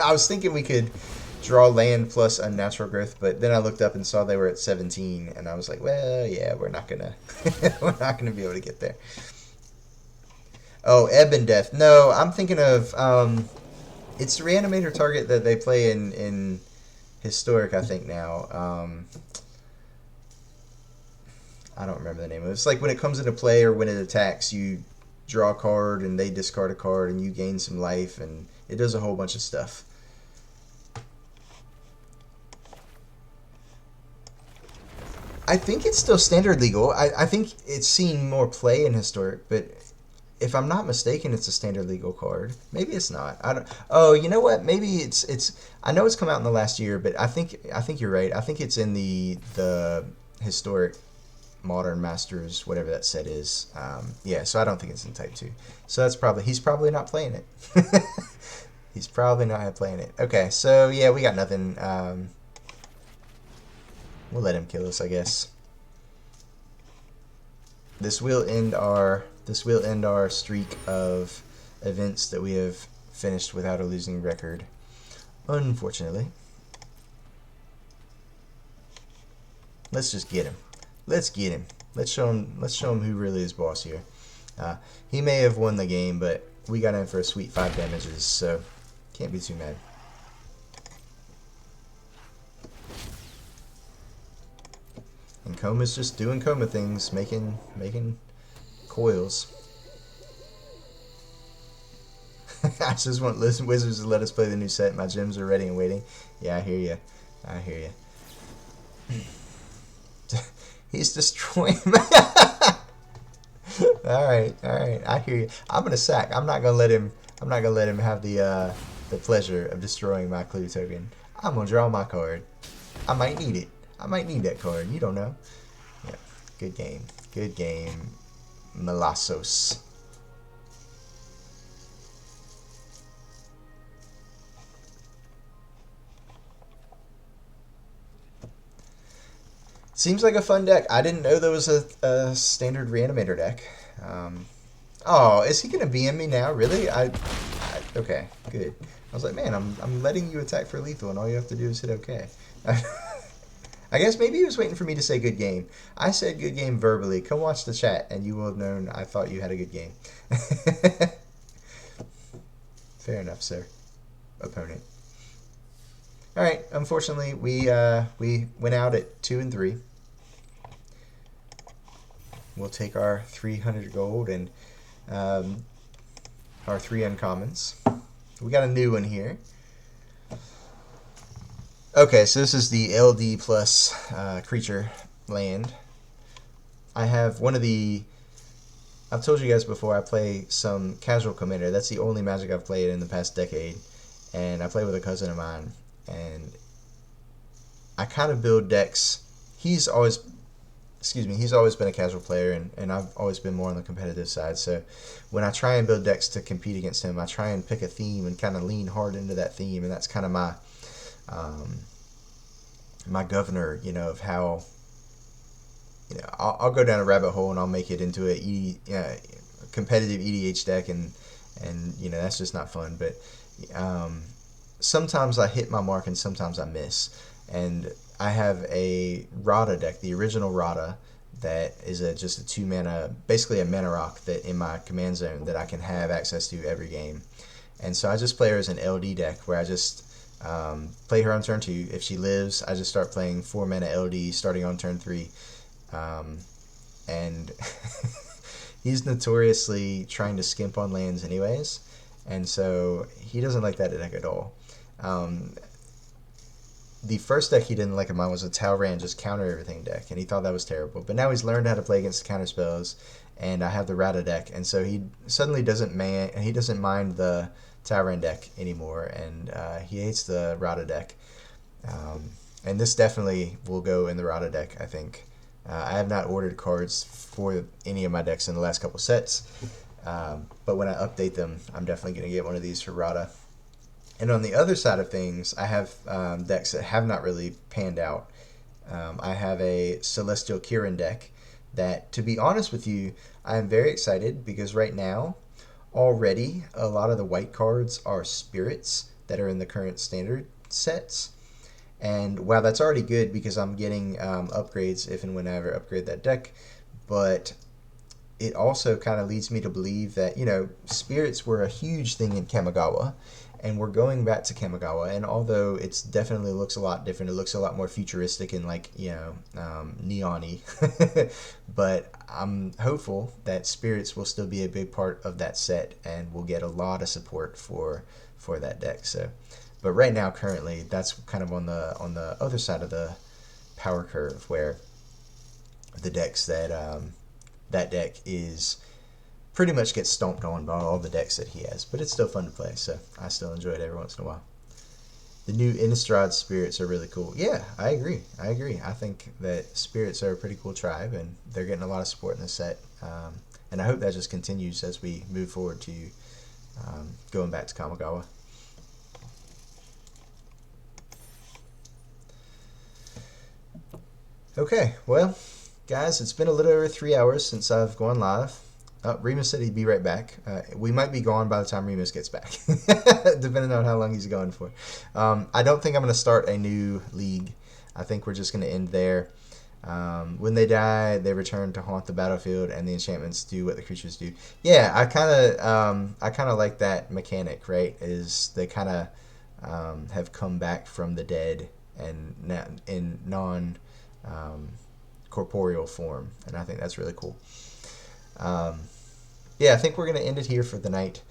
I was thinking we could draw land plus unnatural growth, but then I looked up and saw they were at 17, and I was like, well, yeah, we're not gonna we're not gonna be able to get there. Oh, Ebb and Death. No, I'm thinking of it's the reanimator target that they play in Historic, I think now. I don't remember the name of it. It's like when it comes into play or when it attacks, you draw a card and they discard a card and you gain some life, and it does a whole bunch of stuff. I think it's still standard legal. I think it's seen more play in Historic, but if I'm not mistaken, it's a standard legal card. Maybe it's not. I don't. Oh, you know what? Maybe it's. I know it's come out in the last year, but I think you're right. I think it's in the Historic Modern Masters, whatever that set is. Yeah, so I don't think it's in Type 2. So he's probably not playing it. He's probably not playing it. Okay, so yeah, we got nothing. We'll let him kill us, I guess. This will end our streak of events that we have finished without a losing record, unfortunately. Let's just get him. Let's get him. Let's show him who really is boss here. He may have won the game, but we got in for a sweet 5 damages, so can't be too mad. And Coma's just doing Coma things, making coils. I just want Wizards to let us play the new set. My gems are ready and waiting. Yeah, I hear you. I hear you. He's destroying me. All right. I hear you. I'm gonna sack. I'm not gonna let him have the pleasure of destroying my clue token. I'm gonna draw my card. I might need it. I might need that card. You don't know. Yeah. Good game. Good game. Melasos. Seems like a fun deck. I didn't know there was a standard reanimator deck. Oh, is he gonna BM me now? Really? Okay, good. I was like, man, I'm letting you attack for lethal, and all you have to do is hit OK. I guess maybe he was waiting for me to say good game. I said good game verbally. Come watch the chat, and you will have known I thought you had a good game. Fair enough, sir. Opponent. All right. Unfortunately, we went out at 2 and 3. We'll take our 300 gold and our 3 uncommons. We got a new one here. Okay, so this is the LD plus creature land. I have one of the... I've told you guys before I play some casual commander. That's the only Magic I've played in the past decade. And I play with a cousin of mine. And I kind of build decks. He's always been a casual player, and I've always been more on the competitive side. So when I try and build decks to compete against him, I try and pick a theme and kind of lean hard into that theme. And that's kind of my... my governor, of how, I'll go down a rabbit hole and I'll make it into a competitive EDH deck, and that's just not fun. But sometimes I hit my mark and sometimes I miss. And I have a Rada deck, the original Rada, that is just a 2 mana, basically a mana rock that in my command zone that I can have access to every game. And so I just play her as an LD deck where I just play her on turn 2. If she lives, I just start playing 4 mana LD starting on turn 3. Um, and he's notoriously trying to skimp on lands anyways, and so he doesn't like that deck at all. Um, the first deck he didn't like of mine was a Talran just counter everything deck, and he thought that was terrible. But now he's learned how to play against counter spells, and I have the Rata deck, and so he suddenly doesn't mind the Talran deck anymore, and he hates the Rata deck. Um, and this definitely will go in the Rata deck, I think. I have not ordered cards for any of my decks in the last couple sets, but when I update them, I'm definitely going to get one of these for Rata. And on the other side of things, I have decks that have not really panned out. I have a Celestial Kirin deck that, to be honest with you, I am very excited because right now, already, a lot of the white cards are spirits that are in the current standard sets. And wow, that's already good because I'm getting upgrades if and when I ever upgrade that deck. But it also kind of leads me to believe that, spirits were a huge thing in Kamigawa, and we're going back to Kamigawa. And although it's definitely looks a lot different, it looks a lot more futuristic and like neon-y. But I'm hopeful that spirits will still be a big part of that set, and we'll get a lot of support for that deck. So, but right now, currently, that's kind of on the other side of the power curve where the decks that deck is pretty much gets stomped on by all the decks that he has, but it's still fun to play, so I still enjoy it every once in a while. The new Innistrad spirits are really cool. Yeah, I agree. I think that spirits are a pretty cool tribe, and they're getting a lot of support in this set. And I hope that just continues as we move forward to going back to Kamigawa. Okay, well, guys, it's been a little over 3 hours since I've gone live. Remus said he'd be right back. We might be gone by the time Remus gets back, depending on how long he's going for. I don't think I'm going to start a new league. I think we're just going to end there. When they die, they return to haunt the battlefield, and the enchantments do what the creatures do. Yeah, I kind of like that mechanic. Right, is they kind of have come back from the dead and in non um, corporeal form, and I think that's really cool. Um, yeah, I think we're gonna end it here for the night.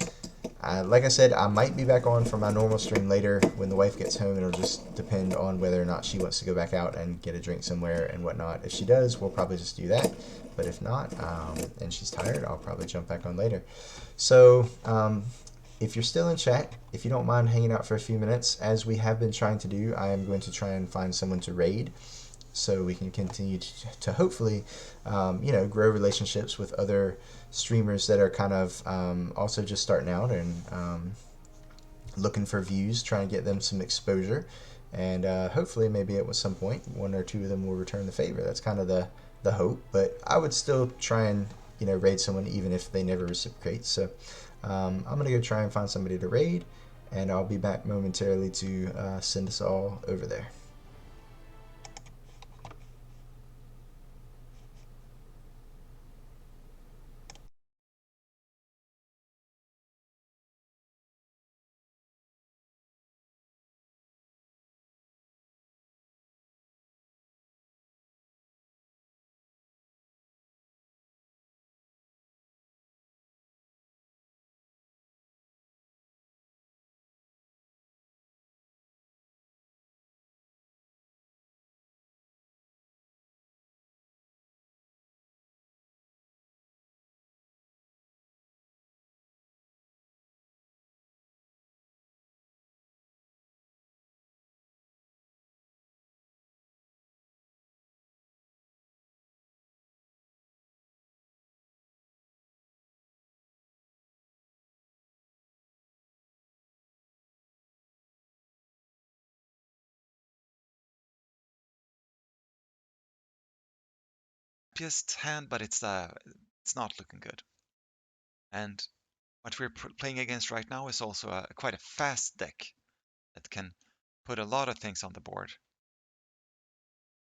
Like I said, I might be back on for my normal stream later when the wife gets home. It'll just depend on whether or not she wants to go back out and get a drink somewhere and whatnot. If she does, we'll probably just do that. But if not, and she's tired, I'll probably jump back on later. So, if you're still in chat, if you don't mind hanging out for a few minutes, as we have been trying to do, I am going to try and find someone to raid so we can continue to hopefully, grow relationships with other streamers that are kind of also just starting out and looking for views, trying to get them some exposure, and hopefully maybe at some point one or two of them will return the favor. That's kind of the hope, but I would still try and raid someone even if they never reciprocate. So I'm gonna go try and find somebody to raid, and I'll be back momentarily to send us all over there.
Happiest hand, but it's not looking good. And what we're playing against right now is also quite a fast deck that can put a lot of things on the board.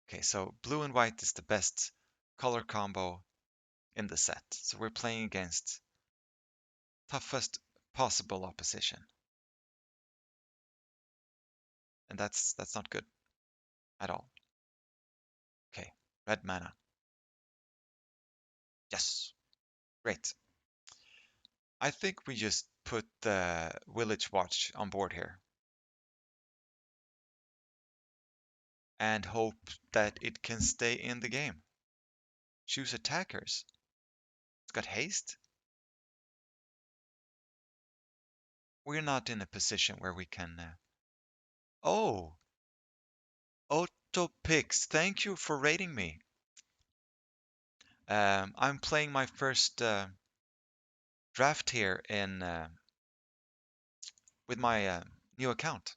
Okay, so blue and white is the best color combo in the set. So we're playing against toughest possible opposition. And that's not good at all. Okay, red mana. Yes, great. I think we just put the Village Watch on board here and hope that it can stay in the game. Choose attackers. It's got haste. We're not in a position where we can. Oh, Autopix, thank you for rating me. I'm playing my first draft here in with my new account.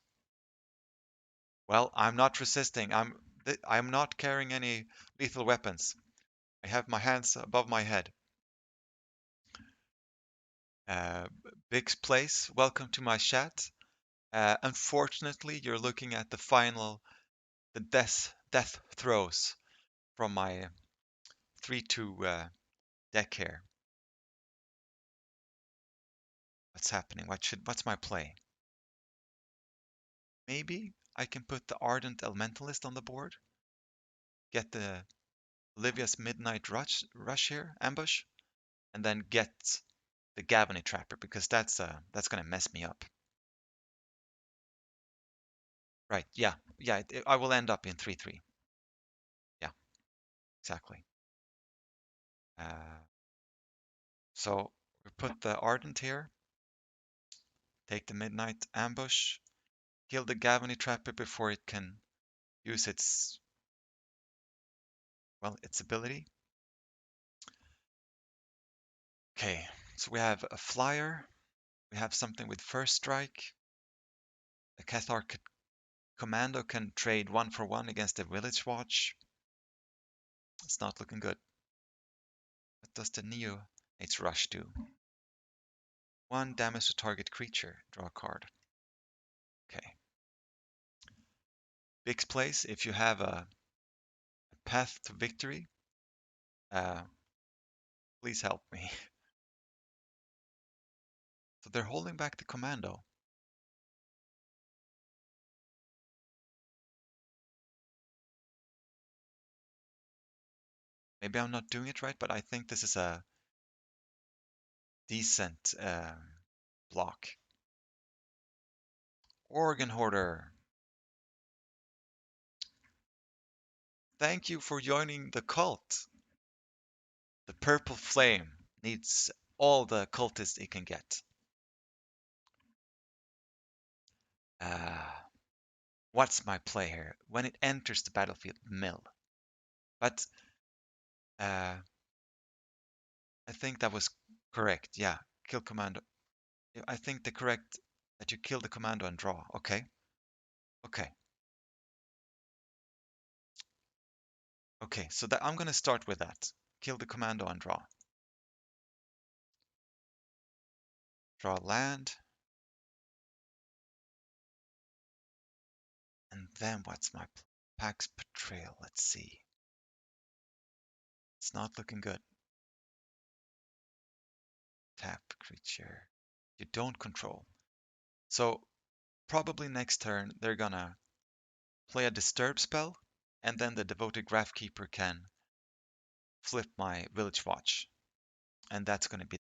Well, I'm not resisting. I'm not carrying any lethal weapons. I have my hands above my head. Uh, Big's Place, welcome to my chat. Unfortunately, you're looking at the death throws from my 3-2 deck here. What's happening? What's my play? Maybe I can put the Ardent Elementalist on the board. Get the Olivia's Midnight Rush here, ambush, and then get the Gavany Trapper because that's gonna mess me up. Right? Yeah, I will end up in 3-3. Yeah, exactly. So we put the Ardent here. Take the Midnight Ambush. Kill the Gavany Trapper before it can use its ability. Okay, so we have a flyer. We have something with first strike. The Cathar Commando can trade 1-for-1 against the Village Watch. It's not looking good. What does the Neonate's Rush do? 1 damage to target creature. Draw a card. Okay. Big's Place, if you have a path to victory, please help me. So they're holding back the Commando. Maybe I'm not doing it right, but I think this is a decent block. Organ Hoarder. Thank you for joining the cult. The Purple Flame needs all the cultists it can get. What's my play here? When it enters the battlefield, mill. But I think that was correct. Yeah, kill commando. I think the correct that you kill the commando and draw. Okay. Okay. Okay, so that I'm gonna start with that. Kill the commando and draw. Draw land. And then what's my Pax Betrayal? Let's see. It's not looking good. Tap creature. You don't control. So probably next turn they're gonna play a disturb spell, and then the devoted Graphkeeper can flip my Village Watch, and that's gonna be